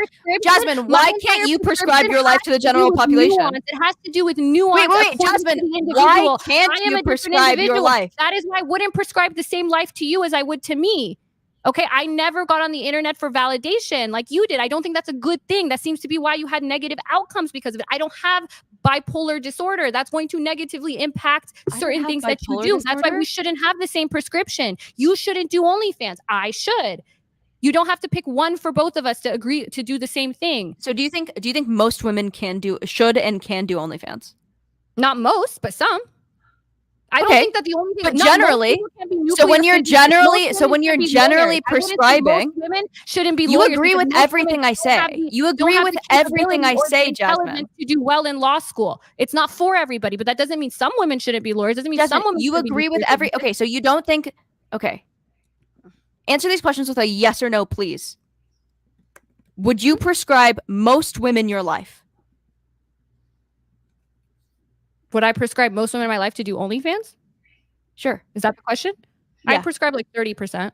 Jazmen? Why can't you prescribe your life to the general population? It has to do with nuance. Wait, Jazmen. Why can't you prescribe your life? That is why I wouldn't prescribe the same life to you as I would to me. Okay, I never got on the internet for validation like you did. I don't think that's a good thing. That seems to be why you had negative outcomes because of it. I don't have bipolar disorder. That's going to negatively impact certain things that you do. That's why we shouldn't have the same prescription. You shouldn't do OnlyFans. I should. You don't have to pick one for both of us to agree to do the same thing. So do you think most women should and can do OnlyFans? Not most, but some. I don't think that the only thing, but generally, so when you're generally prescribing, women shouldn't be. You agree with everything I say. You agree with everything I say, Jazmen. To do well in law school, it's not for everybody, but that doesn't mean some women shouldn't be lawyers. Doesn't mean some women. You agree with every. Okay, so you don't think. Okay, answer these questions with a yes or no, please. Would you prescribe most women your life? Would I prescribe most women in my life to do OnlyFans? Sure. Is that the question? Yeah. I prescribe like 30%.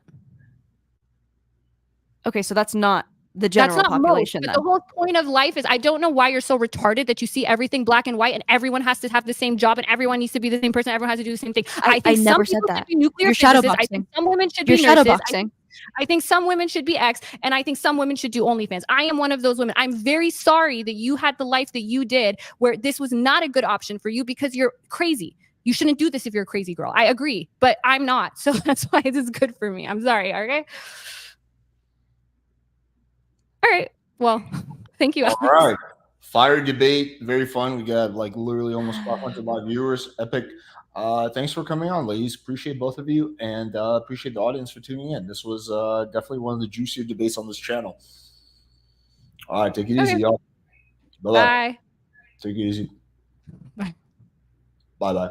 Okay, so that's not the general population. But the whole point of life is I don't know why you're so retarded that you see everything black and white and everyone has to have the same job and everyone needs to be the same person. Everyone has to do the same thing. I think never said that. You're shadowboxing. I think some women should be nurses. I think some women should be X, and I think some women should do OnlyFans. I am one of those women. I'm very sorry that you had the life that you did, where this was not a good option for you because you're crazy. You shouldn't do this if you're a crazy girl. I agree, but I'm not. So that's why this is good for me. I'm sorry. Okay. All right. Well, thank you. All right. Fire debate. Very fun. We got like literally almost 500 live viewers. Epic. Thanks for coming on, ladies. Appreciate both of you and appreciate the audience for tuning in. This was definitely one of the juicier debates on this channel. All right. Take it easy, y'all. Bye-bye. Bye. Take it easy. Bye. Bye-bye.